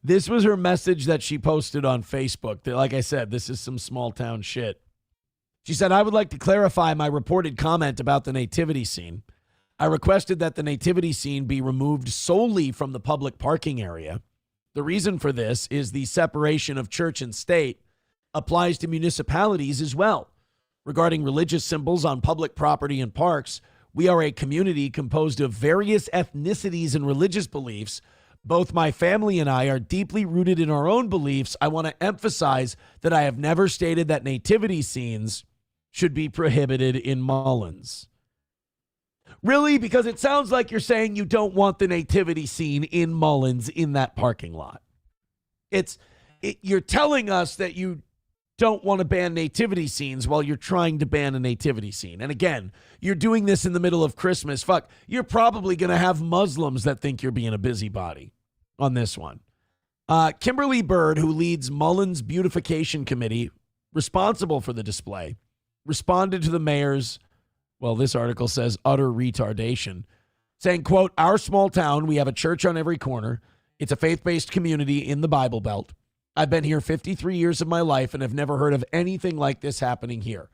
this was her message that she posted on Facebook. Like I said, this is some small town shit. She said, I would like to clarify my reported comment about the nativity scene. I requested that the nativity scene be removed solely from the public parking area. The reason for this is the separation of church and state applies to municipalities as well. Regarding religious symbols on public property and parks, we are a community composed of various ethnicities and religious beliefs. Both my family and I are deeply rooted in our own beliefs. I want to emphasize that I have never stated that nativity scenes should be prohibited in Mullins. Really? Because it sounds like you're saying you don't want the nativity scene in Mullins in that parking lot. You're telling us that you don't want to ban nativity scenes while you're trying to ban a nativity scene. And again, you're doing this in the middle of Christmas. Fuck, you're probably going to have Muslims that think you're being a busybody on this one. Kimberly Bird, who leads Mullins Beautification Committee, responsible for the display, responded to the mayor's, well, this article says utter retardation, saying, quote, our small town, we have a church on every corner. It's a faith-based community in the Bible Belt. I've been here 53 years of my life and have never heard of anything like this happening here.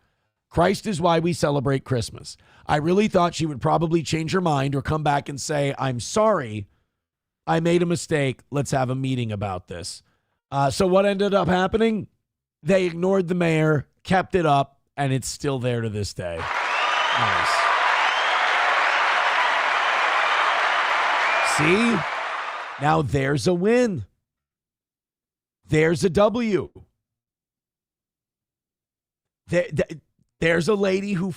Christ is why we celebrate Christmas. I really thought she would probably change her mind or come back and say, I'm sorry, I made a mistake. Let's have a meeting about this. So what ended up happening? They ignored the mayor, kept it up, and it's still there to this day. Nice. See? Now there's a win. There's a W. There's a lady who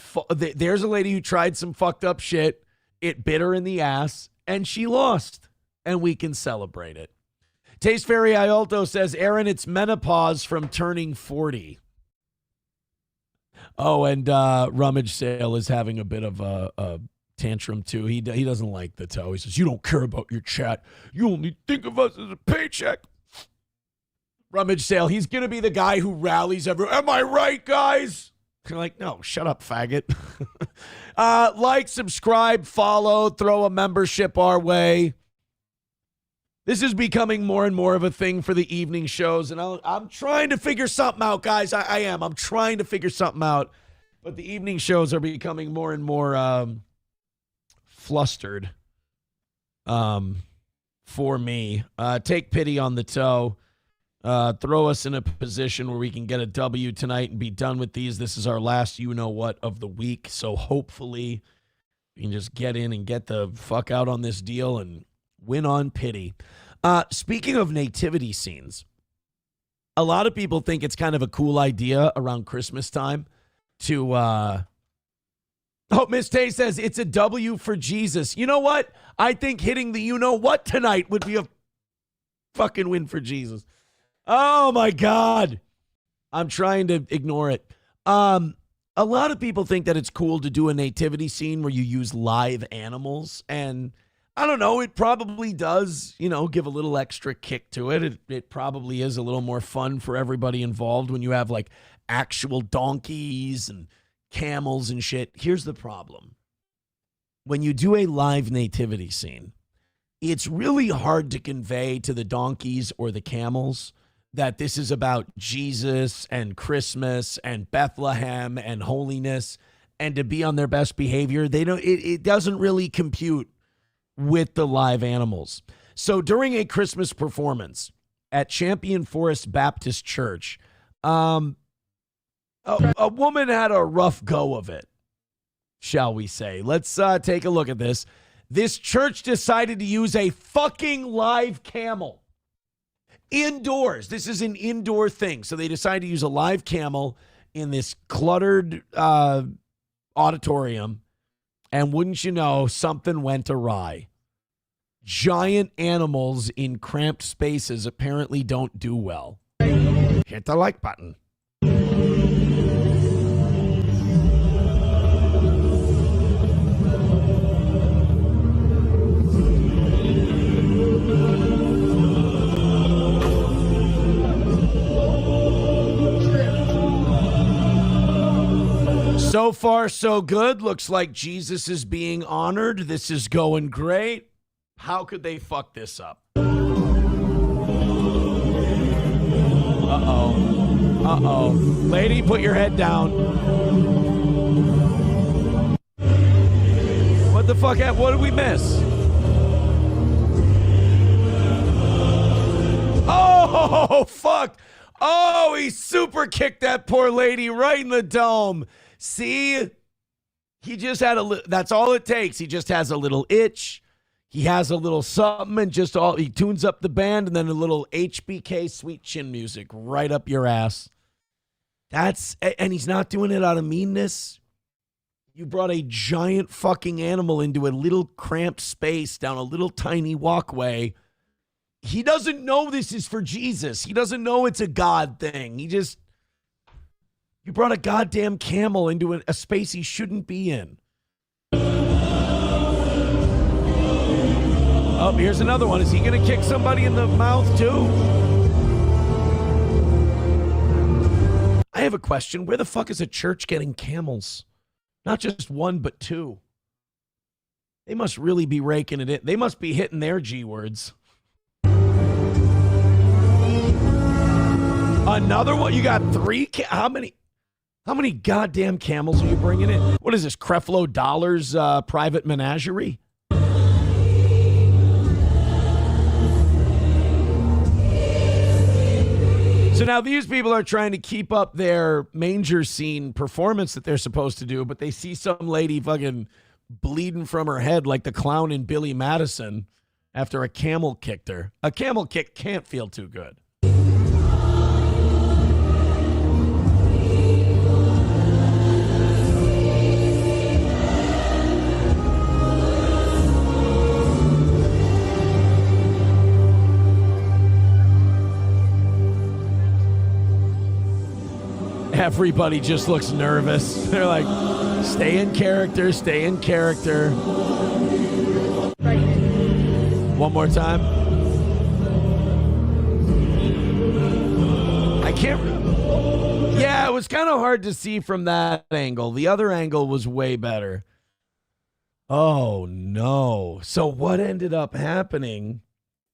tried some fucked up shit. It bit her in the ass, and she lost. And we can celebrate it. Taste Fairy Iolto says, Aaron, it's menopause from turning 40. Oh, and Rummage Sale is having a bit of a tantrum, too. He doesn't like the toe. He says, you don't care about your chat. You only think of us as a paycheck. Rummage Sale, he's going to be the guy who rallies everyone. Am I right, guys? You're like, no, shut up, faggot. Like, subscribe, follow, throw a membership our way. This is becoming more and more of a thing for the evening shows, and I'm trying to figure something out, guys. I am. I'm trying to figure something out, but the evening shows are becoming more and more flustered for me. Take pity on the toe. Throw us in a position where we can get a W tonight and be done with these. This is our last you-know-what of the week, so hopefully we can just get in and get the fuck out on this deal and win on pity. Speaking of nativity scenes, a lot of people think it's kind of a cool idea around Christmas time to, Miss Tay says it's a W for Jesus. You know what? I think hitting the you-know-what tonight would be a fucking win for Jesus. Oh, my God. I'm trying to ignore it. A lot of people think that it's cool to do a nativity scene where you use live animals. And I don't know, it probably does, give a little extra kick to it. It probably is a little more fun for everybody involved when you have like actual donkeys and camels and shit. Here's the problem. When you do a live nativity scene, it's really hard to convey to the donkeys or the camels that this is about Jesus and Christmas and Bethlehem and holiness and to be on their best behavior. It doesn't really compute with the live animals. So during a Christmas performance at Champion Forest Baptist Church, a woman had a rough go of it, shall we say. Let's take a look at this. This church decided to use a fucking live camel. Indoors. This is an indoor thing. So they decided to use a live camel in this cluttered auditorium. And wouldn't you know, something went awry. Giant animals in cramped spaces apparently don't do well. Hit the like button. So far, so good. Looks like Jesus is being honored. This is going great. How could they fuck this up? Uh-oh. Uh-oh. Lady, put your head down. What the fuck? What did we miss? Oh, fuck. Oh, he super kicked that poor lady right in the dome. See? He just had that's all it takes. He just has a little itch. He has a little something and he tunes up the band and then a little HBK sweet chin music right up your ass. And he's not doing it out of meanness. You brought a giant fucking animal into a little cramped space down a little tiny walkway. He doesn't know this is for Jesus. He doesn't know it's a God thing. You brought a goddamn camel into a space he shouldn't be in. Oh, here's another one. Is he going to kick somebody in the mouth too? I have a question. Where the fuck is a church getting camels? Not just one, but two. They must really be raking it in. They must be hitting their G words. Another one? You got three? How many goddamn camels are you bringing in? What is this, Creflo Dollar's private menagerie? So now these people are trying to keep up their manger scene performance that they're supposed to do, but they see some lady fucking bleeding from her head like the clown in Billy Madison after a camel kicked her. A camel kick can't feel too good. Everybody just looks nervous. They're like, stay in character, stay in character. One more time. I can't. Yeah, it was kind of hard to see from that angle. The other angle was way better. Oh, no. So what ended up happening?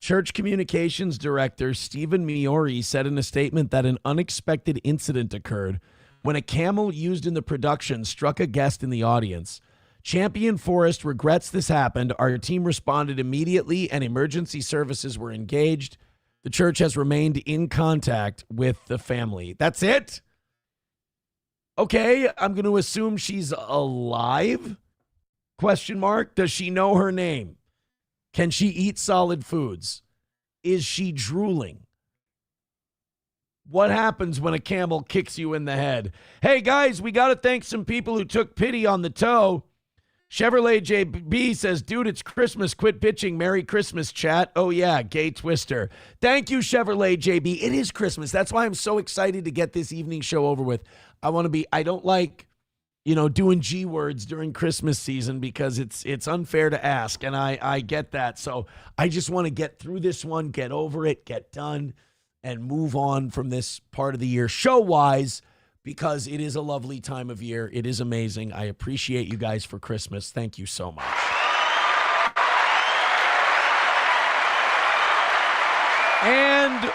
Church Communications Director Stephen Miori said in a statement that an unexpected incident occurred when a camel used in the production struck a guest in the audience. Champion Forest regrets this happened. Our team responded immediately and emergency services were engaged. The church has remained in contact with the family. That's it? Okay, I'm going to assume she's alive? Question mark. Does she know her name? Can she eat solid foods? Is she drooling? What happens when a camel kicks you in the head? Hey, guys, we got to thank some people who took pity on the toe. Chevrolet JB says, dude, it's Christmas. Quit bitching. Merry Christmas, chat. Oh, yeah, gay twister. Thank you, Chevrolet JB. It is Christmas. That's why I'm so excited to get this evening show over with. I don't like, doing G words during Christmas season because it's unfair to ask, and I get that. So I just want to get through this one, get over it, get done, and move on from this part of the year show-wise because it is a lovely time of year. It is amazing. I appreciate you guys for Christmas. Thank you so much. And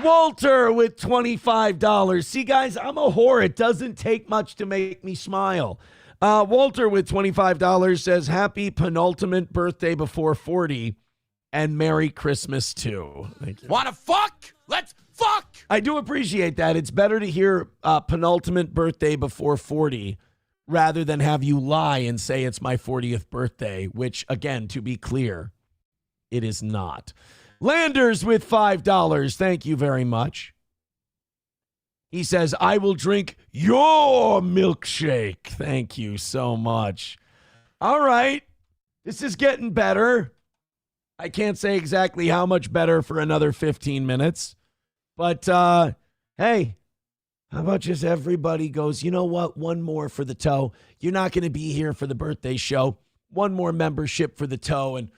Walter with $25. See, guys, I'm a whore. It doesn't take much to make me smile. Walter with $25 says, happy penultimate birthday before 40 and Merry Christmas, too. Thank you. Wanna fuck? Let's fuck! I do appreciate that. It's better to hear penultimate birthday before 40 rather than have you lie and say it's my 40th birthday, which, again, to be clear, it is not. Landers with $5. Thank you very much. He says, I will drink your milkshake. Thank you so much. All right. This is getting better. I can't say exactly how much better for another 15 minutes. But, hey, how about just everybody goes, you know what? One more for the toe. You're not going to be here for the birthday show. One more membership for the toe. And,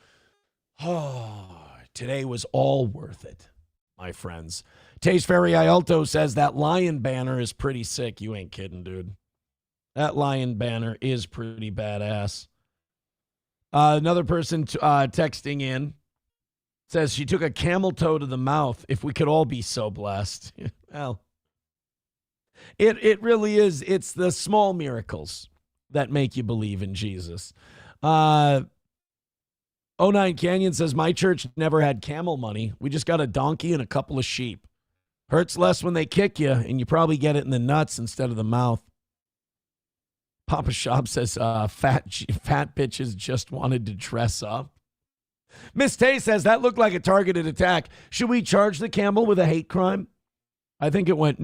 today was all worth it, my friends. Taste Ferry Ialto says that lion banner is pretty sick. You ain't kidding, dude. That lion banner is pretty badass. Another person texting in says she took a camel toe to the mouth. If we could all be so blessed. Well, it really is. It's the small miracles that make you believe in Jesus. 09 Canyon says, my church never had camel money. We just got a donkey and a couple of sheep. Hurts less when they kick you, and you probably get it in the nuts instead of the mouth. Papa Shop says, fat bitches just wanted to dress up. Miss Tay says, that looked like a targeted attack. Should we charge the camel with a hate crime? I think it went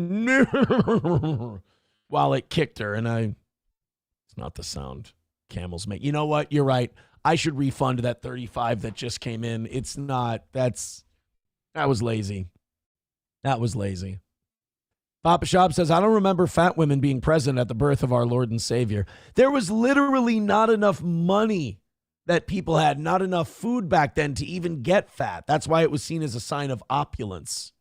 while it kicked her, and it's not the sound camels make. You know what? You're right. I should refund that 35 that just came in. It's not. That was lazy. That was lazy. Papa Shop says, I don't remember fat women being present at the birth of our Lord and Savior. There was literally not enough money that people had, not enough food back then to even get fat. That's why it was seen as a sign of opulence.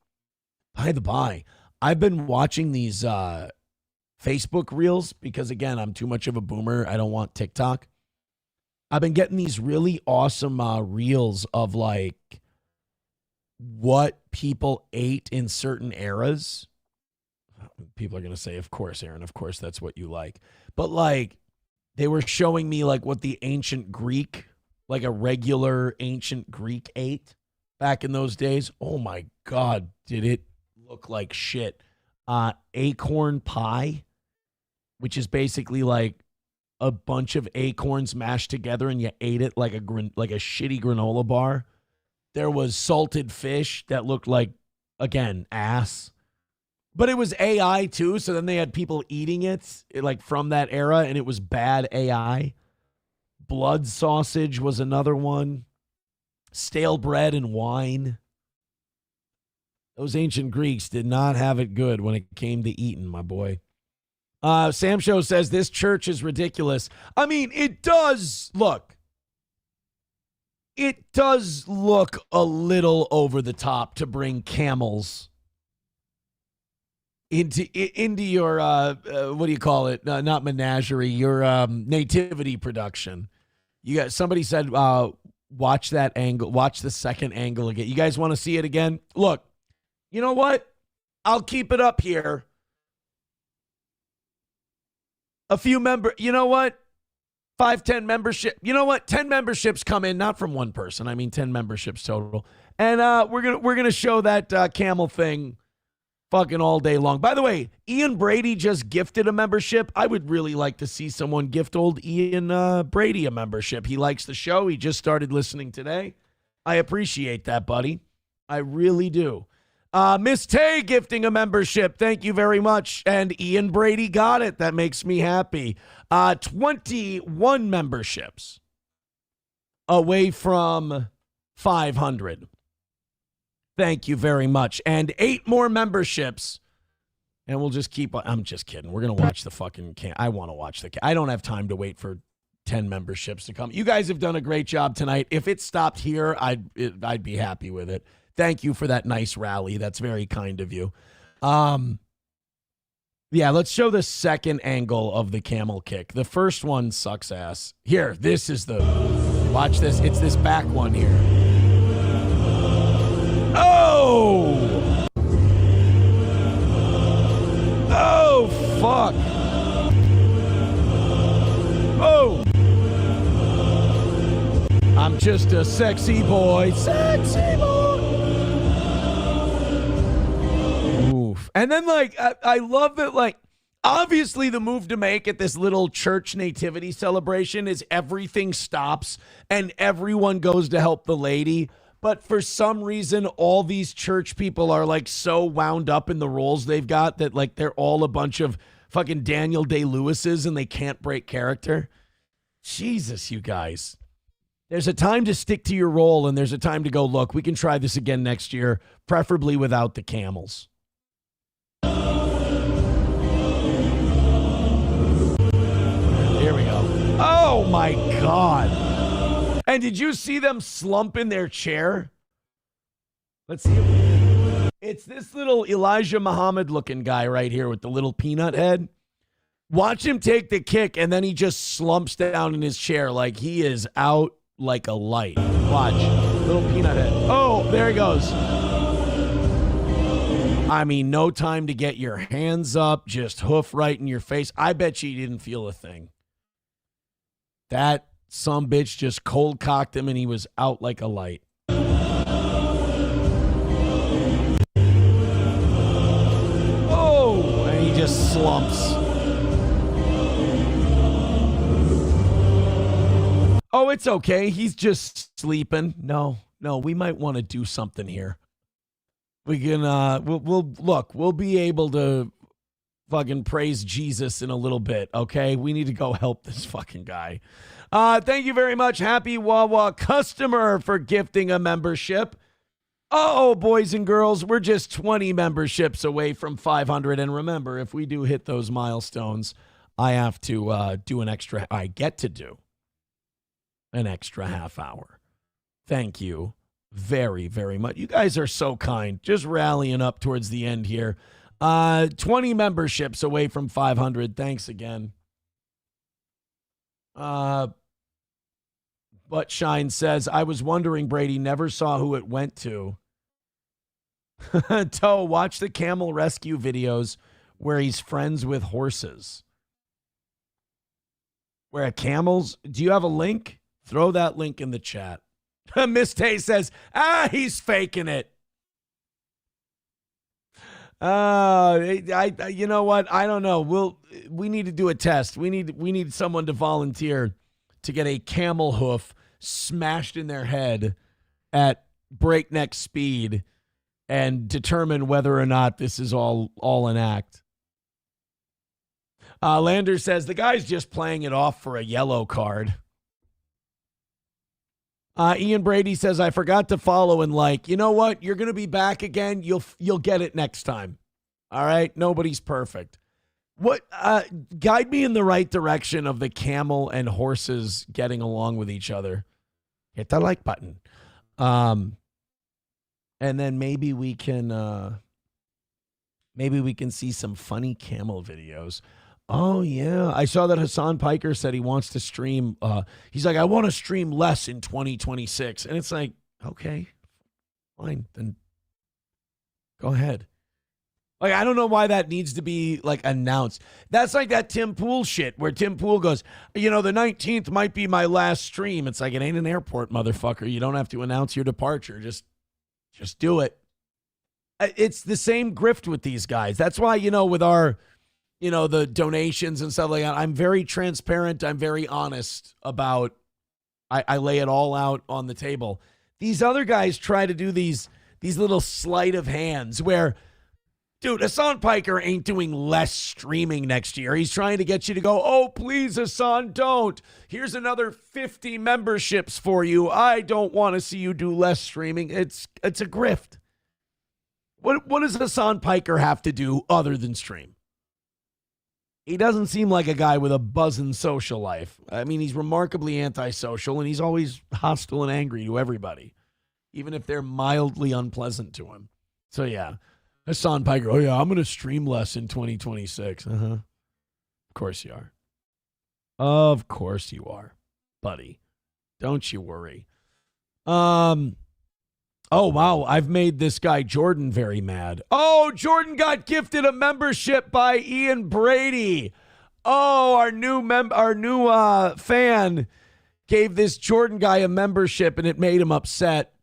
By the by, I've been watching these Facebook reels because, again, I'm too much of a boomer. I don't want TikTok. I've been getting these really awesome reels of, like, what people ate in certain eras. People are going to say, of course, Aaron, of course, that's what you like. But, like, they were showing me, like, what the ancient Greek, like a regular ancient Greek ate back in those days. Oh, my God, did it look like shit. Acorn pie, which is basically like a bunch of acorns mashed together and you ate it like a shitty granola bar. There was salted fish that looked like, again, ass. But it was AI too, so then they had people eating it like from that era, and it was bad AI. Blood sausage was another one. Stale bread and wine. Those ancient Greeks did not have it good when it came to eating, my boy. Sam Show says this church is ridiculous. I mean, it does look. It does look a little over the top to bring camels into your what do you call it? Not menagerie, your nativity production. You got somebody said watch that angle, watch the second angle again. You guys want to see it again? Look, you know what? I'll keep it up here. A few you know what? 5, 10 membership. You know what? 10 memberships come in, not from one person. I mean 10 memberships total. And we're gonna show that camel thing fucking all day long. By the way, Ian Brady just gifted a membership. I would really like to see someone gift old Ian Brady a membership. He likes the show. He just started listening today. I appreciate that, buddy. I really do. Miss Tay gifting a membership. Thank you very much. And Ian Brady got it. That makes me happy. 21 memberships away from 500. Thank you very much. And 8 more memberships. And we'll just keep on. I'm just kidding. We're going to watch the fucking I want to watch I don't have time to wait for 10 memberships to come. You guys have done a great job tonight. If it stopped here, I'd be happy with it. Thank you for that nice rally. That's very kind of you. Yeah, let's show the second angle of the camel kick. The first one sucks ass. Here, this is watch this. It's this back one here. Oh! Oh, fuck. Oh! I'm just a sexy boy. Sexy boy! Oof. And then, like, I love that, like, obviously the move to make at this little church nativity celebration is everything stops and everyone goes to help the lady. But for some reason, all these church people are, like, so wound up in the roles they've got that, like, they're all a bunch of fucking Daniel Day-Lewis's and they can't break character. Jesus, you guys. There's a time to stick to your role and there's a time to go, look, we can try this again next year, preferably without the camels. Here we go. Oh, my God. And did you see them slump in their chair? Let's see. It's this little Elijah Muhammad looking guy right here with the little peanut head. Watch him take the kick, and then he just slumps down in his chair like he is out like a light. Watch. Little peanut head. Oh, there he goes. I mean, no time to get your hands up, just hoof right in your face. I bet you didn't feel a thing. That sumbitch just cold cocked him, and he was out like a light. Oh, and he just slumps. Oh, it's okay. He's just sleeping. No, we might want to do something here. We can, we'll be able to fucking praise Jesus in a little bit, okay? We need to go help this fucking guy. Thank you very much, Happy Wawa customer, for gifting a membership. Oh, boys and girls, we're just 20 memberships away from 500. And remember, if we do hit those milestones, I have to I get to do an extra half hour. Thank you very, very much. You guys are so kind. Just rallying up towards the end here. 20 memberships away from 500. Thanks again. But Shine says, I was wondering, Brady never saw who it went to. Toe, watch the camel rescue videos where he's friends with horses. Where camels, do you have a link? Throw that link in the chat. Miss Tay says, he's faking it. You know what? I don't know. We need to do a test. We need someone to volunteer to get a camel hoof smashed in their head at breakneck speed and determine whether or not this is all an act. Lander says the guy's just playing it off for a yellow card. Ian Brady says, I forgot to follow and like. You know what? You're going to be back again. You'll get it next time. All right? Nobody's perfect. What guide me in the right direction of the camel and horses getting along with each other. Hit the like button. And then maybe we can see some funny camel videos. Oh, yeah. I saw that Hassan Piker said he wants to stream. He's like, I want to stream less in 2026. And it's like, okay, fine. Then go ahead. Like, I don't know why that needs to be, like, announced. That's like that Tim Pool shit where Tim Pool goes, the 19th might be my last stream. It's like, it ain't an airport, motherfucker. You don't have to announce your departure. Just do it. It's the same grift with these guys. That's why, with our... the donations and stuff like that. I'm very transparent. I'm very honest about, I lay it all out on the table. These other guys try to do these little sleight of hands where, dude, Hassan Piker ain't doing less streaming next year. He's trying to get you to go, oh, please, Hassan, don't. Here's another 50 memberships for you. I don't want to see you do less streaming. It's a grift. What does Hassan Piker have to do other than stream? He doesn't seem like a guy with a buzzing social life. I mean, he's remarkably antisocial, and he's always hostile and angry to everybody, even if they're mildly unpleasant to him. So, yeah, Hassan Piker, oh, yeah, I'm going to stream less in 2026. Of course you are. Of course you are, buddy. Don't you worry. Oh, wow, I've made this guy Jordan very mad. Oh, Jordan got gifted a membership by Ian Brady. Oh, our new fan gave this Jordan guy a membership, and it made him upset.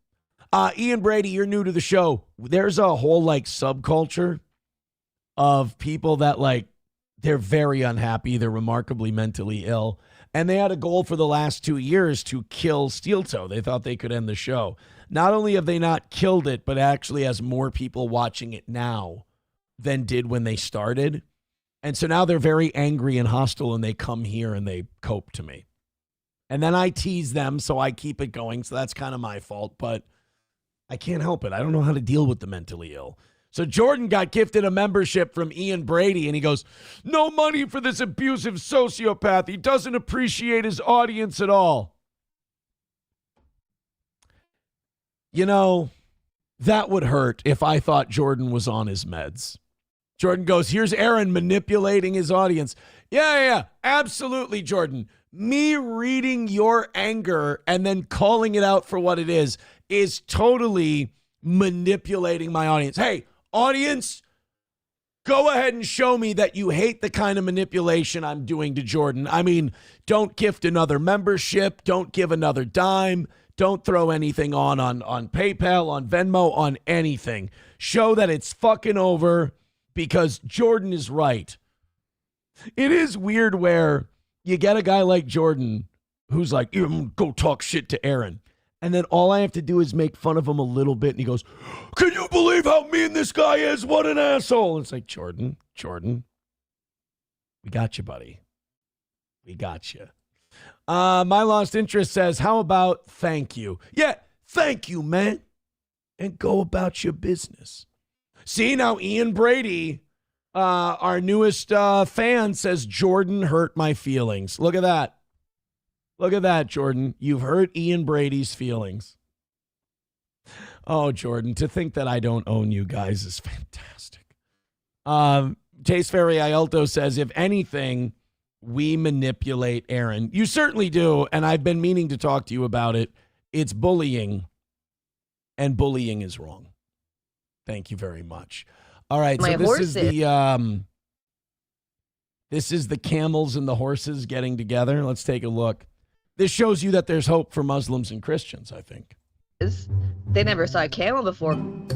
Ian Brady, you're new to the show. There's a whole, subculture of people that, they're very unhappy. They're remarkably mentally ill. And they had a goal for the last 2 years to kill Steel Toe. They thought they could end the show. Not only have they not killed it, but actually has more people watching it now than did when they started. And so now they're very angry and hostile, and they come here and they cope to me. And then I tease them, so I keep it going. So that's kind of my fault, but I can't help it. I don't know how to deal with the mentally ill. So Jordan got gifted a membership from Ian Brady, and he goes, no money for this abusive sociopath. He doesn't appreciate his audience at all. That would hurt if I thought Jordan was on his meds. Jordan goes, here's Aaron manipulating his audience. Yeah. Absolutely, Jordan. Me reading your anger and then calling it out for what it is totally manipulating my audience. Hey, audience, go ahead and show me that you hate the kind of manipulation I'm doing to Jordan. I mean, don't gift another membership. Don't give another dime. Don't throw anything on PayPal, on Venmo, on anything. Show that it's fucking over because Jordan is right. It is weird where you get a guy like Jordan who's like, I'm going to go talk shit to Aaron. And then all I have to do is make fun of him a little bit. And he goes, can you believe how mean this guy is? What an asshole. And it's like, Jordan, we got you, buddy. We got you. My Lost Interest says, how about thank you? Yeah, thank you, man. And go about your business. See, now Ian Brady, our newest fan, says, Jordan hurt my feelings. Look at that. Look at that, Jordan. You've hurt Ian Brady's feelings. Oh, Jordan, to think that I don't own you guys is fantastic. Taste Fairy Ialto says, if anything, we manipulate Aaron. You certainly do, and I've been meaning to talk to you about it. It's bullying, and bullying is wrong. Thank you very much. All right, so this is the camels and the horses getting together. Let's take a look. This shows you that there's hope for Muslims and Christians, I think. They never saw a camel before.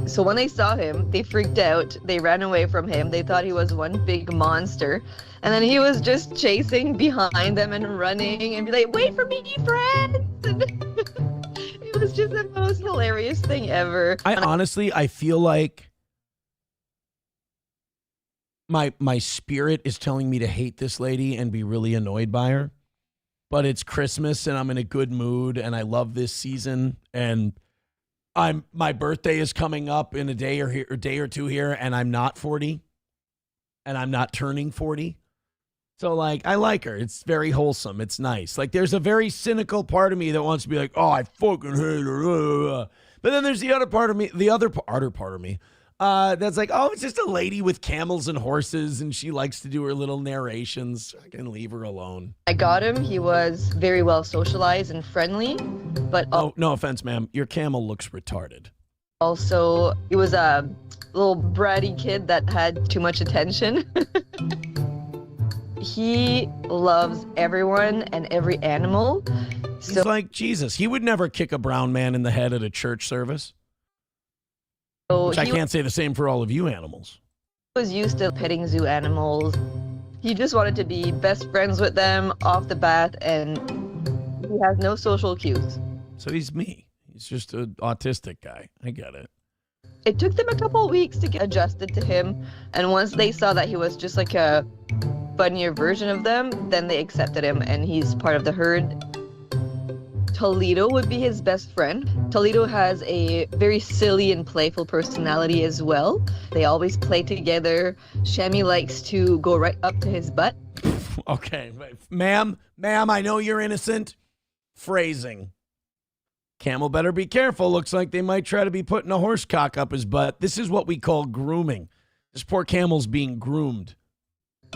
So when they saw him, they freaked out. They ran away from him. They thought he was one big monster. And then he was just chasing behind them and running and be like, wait for me, friends. It was just the most hilarious thing ever. I feel like my spirit is telling me to hate this lady and be really annoyed by her. But it's Christmas and I'm in a good mood and I love this season and my birthday is coming up in a day or two here and I'm not 40 and I'm not turning 40. So like I like her. It's very wholesome. It's nice. Like there's a very cynical part of me that wants to be like, oh, I fucking hate her. But then there's the other part of me, that's like, oh, it's just a lady with camels and horses and she likes to do her little narrations. I can leave her alone. I got him. He was very well socialized and friendly, but oh, no offense, ma'am. Your camel looks retarded. Also, he was a little bratty kid that had too much attention. He loves everyone and every animal. He's like Jesus. He would never kick a brown man in the head at a church service. Which I can't say the same for all of you animals. He was used to petting zoo animals. He just wanted to be best friends with them off the bat, and he has no social cues. So he's me. He's just an autistic guy. I get it. It took them a couple of weeks to get adjusted to him, and once they saw that he was just like a funnier version of them, then they accepted him, and he's part of the herd. Toledo would be his best friend. Toledo has a very silly and playful personality as well. They always play together. Shammy likes to go right up to his butt. Okay, ma'am, I know you're innocent. Phrasing. Camel better be careful. Looks like they might try to be putting a horse cock up his butt. This is what we call grooming. This poor camel's being groomed.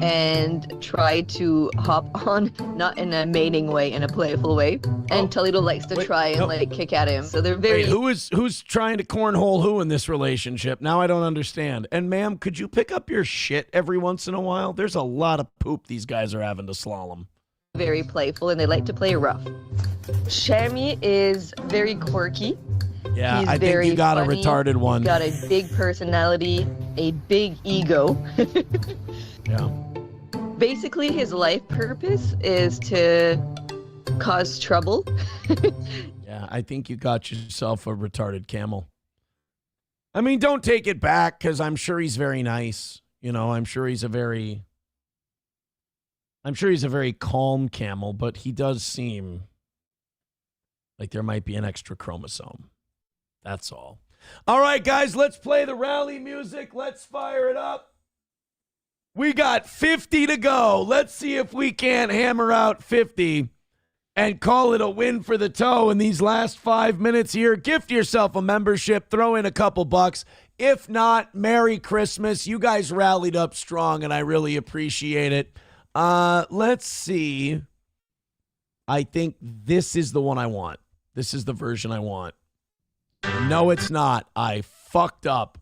And try to hop on, not in a mating way, in a playful way. And Toledo likes to try and kick at him. So they're very. Wait, who's trying to cornhole who in this relationship? Now I don't understand. And ma'am, could you pick up your shit every once in a while? There's a lot of poop these guys are having to slalom. Very playful, and they like to play rough. Shammy is very quirky. Yeah, He's I think you got funny. a retarded one. He's got a big personality, a big ego. Yeah. Basically, his life purpose is to cause trouble. Yeah, I think you got yourself a retarded camel. I mean, don't take it back because I'm sure he's very nice. You know, I'm sure he's a very calm camel, but he does seem like there might be an extra chromosome. That's all. All right, guys, let's play the rally music. Let's fire it up. We got 50 to go. Let's see if we can't hammer out 50 and call it a win for the toe in these last 5 minutes here. Gift yourself a membership. Throw in a couple bucks. If not, Merry Christmas. You guys rallied up strong, and I really appreciate it. Let's see. I think this is the one I want. This is the version I want. No, it's not. I fucked up.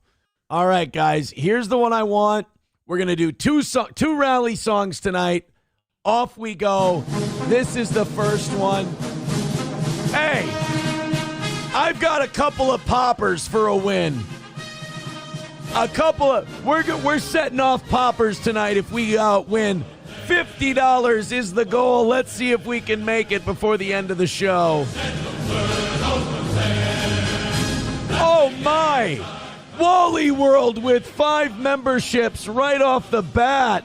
All right, guys. Here's the one I want. We're going to do two rally songs tonight. Off we go. This is the first one. Hey, I've got a couple of poppers for a win. We're setting off poppers tonight if we win. $50 is the goal. Let's see if we can make it before the end of the show. Oh my! Wally World with 5 memberships right off the bat.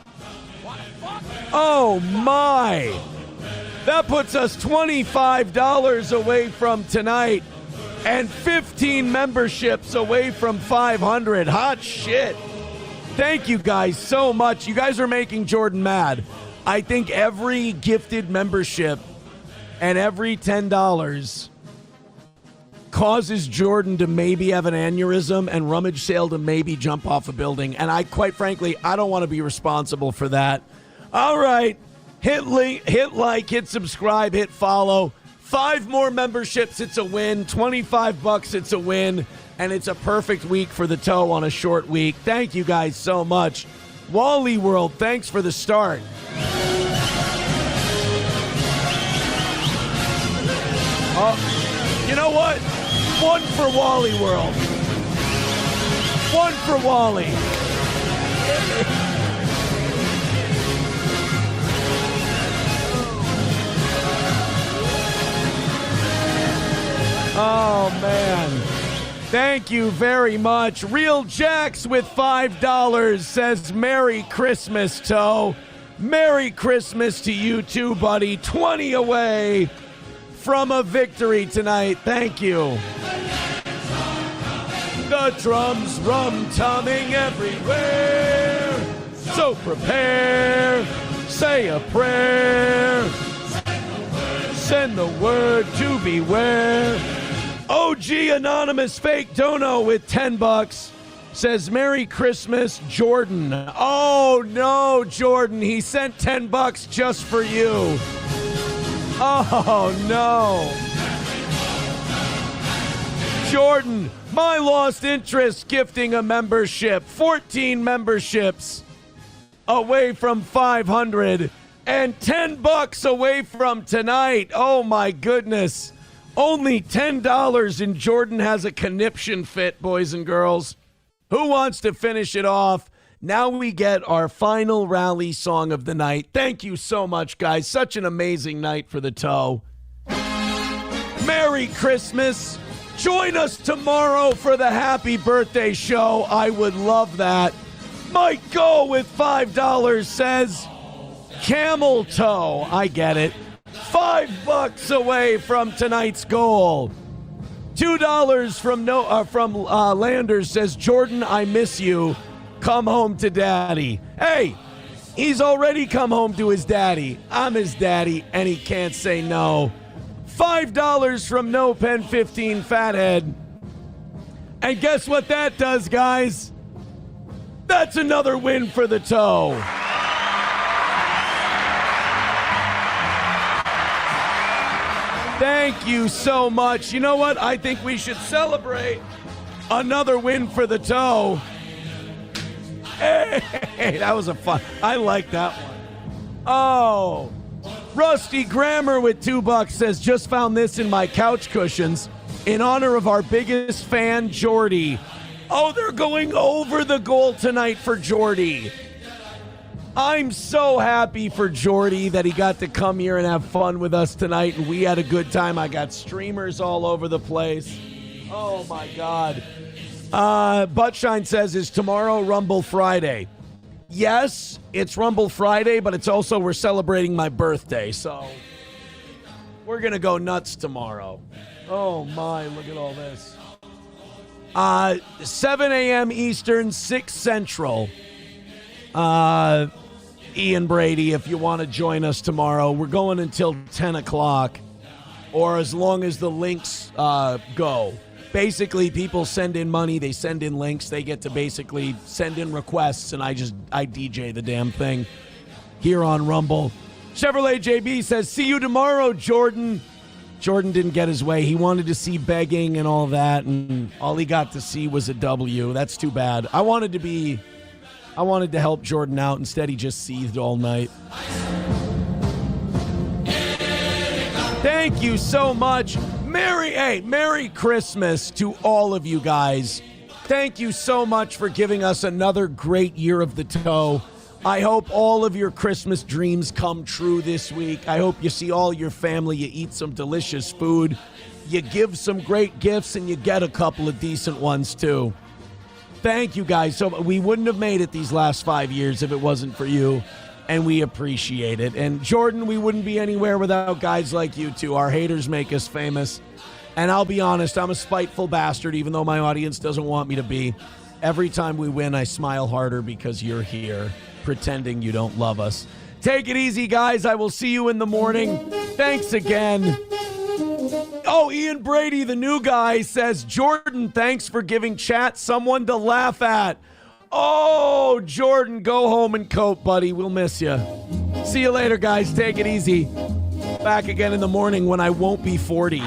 Oh my! That puts us $25 away from tonight and 15 memberships away from 500. Hot shit. Thank you guys so much. You guys are making Jordan mad. I think every gifted membership and every $10 causes Jordan to maybe have an aneurysm and rummage sale to maybe jump off a building. And I, quite frankly, I don't want to be responsible for that. All right. Hit like, hit subscribe, hit follow. 5 more memberships, it's a win. $25, it's a win. And it's a perfect week for the toe on a short week. Thank you guys so much. Wally World, thanks for the start. Oh, you know what? 1 for Wally World. 1 for Wally. Oh, man. Thank you very much. Real Jax with $5 says, Merry Christmas, Toe. Merry Christmas to you too, buddy. 20 away from a victory tonight. Thank you. The drums rum-tumming everywhere. So prepare. Say a prayer. Send the word to beware. OG Anonymous Fake Dono with $10 says, Merry Christmas, Jordan. Oh, no, Jordan. He sent $10 just for you. Oh, no. Jordan, my lost interest gifting a membership. 14 memberships away from 500 and $10 away from tonight. Oh, my goodness. Only $10 and Jordan has a conniption fit, boys and girls. Who wants to finish it off? Now we get our final rally song of the night. Thank you so much, guys. Such an amazing night for the toe. Merry Christmas. Join us tomorrow for the happy birthday show. I would love that. Mike Go with $5 says, Camel Toe. I get it. $5 away from tonight's goal. $2 from Landers says, Jordan, I miss you. Come home to daddy. Hey, he's already come home to his daddy. I'm his daddy, and he can't say no. $5 from No Pen 15 Fathead. And guess what that does, guys? That's another win for the toe. Thank you so much. You know what? I think we should celebrate another win for the toe. Hey, that was a fun. I like that one. Oh, Rusty Grammar with $2 says, just found this in my couch cushions in honor of our biggest fan, Jordy. Oh, they're going over the goal tonight for Jordy. I'm so happy for Jordy that he got to come here and have fun with us tonight, and we had a good time. I got streamers all over the place. Oh, my God. Buttshine says, is tomorrow Rumble Friday? Yes, it's Rumble Friday, but it's also we're celebrating my birthday, so we're going to go nuts tomorrow. Oh, my, look at all this. 7 a.m. Eastern, 6 Central. Ian Brady, if you want to join us tomorrow, we're going until 10 o'clock, or as long as the links go. Basically, people send in money, they send in links, they get to basically send in requests, and I DJ the damn thing. here on Rumble. Chevrolet JB says, see you tomorrow, Jordan. Jordan didn't get his way. He wanted to see begging and all that, and all he got to see was a W. That's too bad. I wanted to help Jordan out. Instead, he just seethed all night. Thank you so much. Merry Christmas to all of you guys. Thank you so much for giving us another great year of the toe. I hope all of your Christmas dreams come true this week. I hope you see all your family, you eat some delicious food, you give some great gifts, and you get a couple of decent ones too. Thank you guys. So we wouldn't have made it these last 5 years if it wasn't for you, and we appreciate it. And Jordan, we wouldn't be anywhere without guys like you two. Our haters make us famous. And I'll be honest, I'm a spiteful bastard, even though my audience doesn't want me to be. Every time we win, I smile harder because you're here, pretending you don't love us. Take it easy, guys. I will see you in the morning. Thanks again. Oh, Ian Brady, the new guy, says, Jordan, thanks for giving chat someone to laugh at. Oh, Jordan, go home and cope, buddy. We'll miss you. See you later, guys. Take it easy. Back again in the morning when I won't be 40.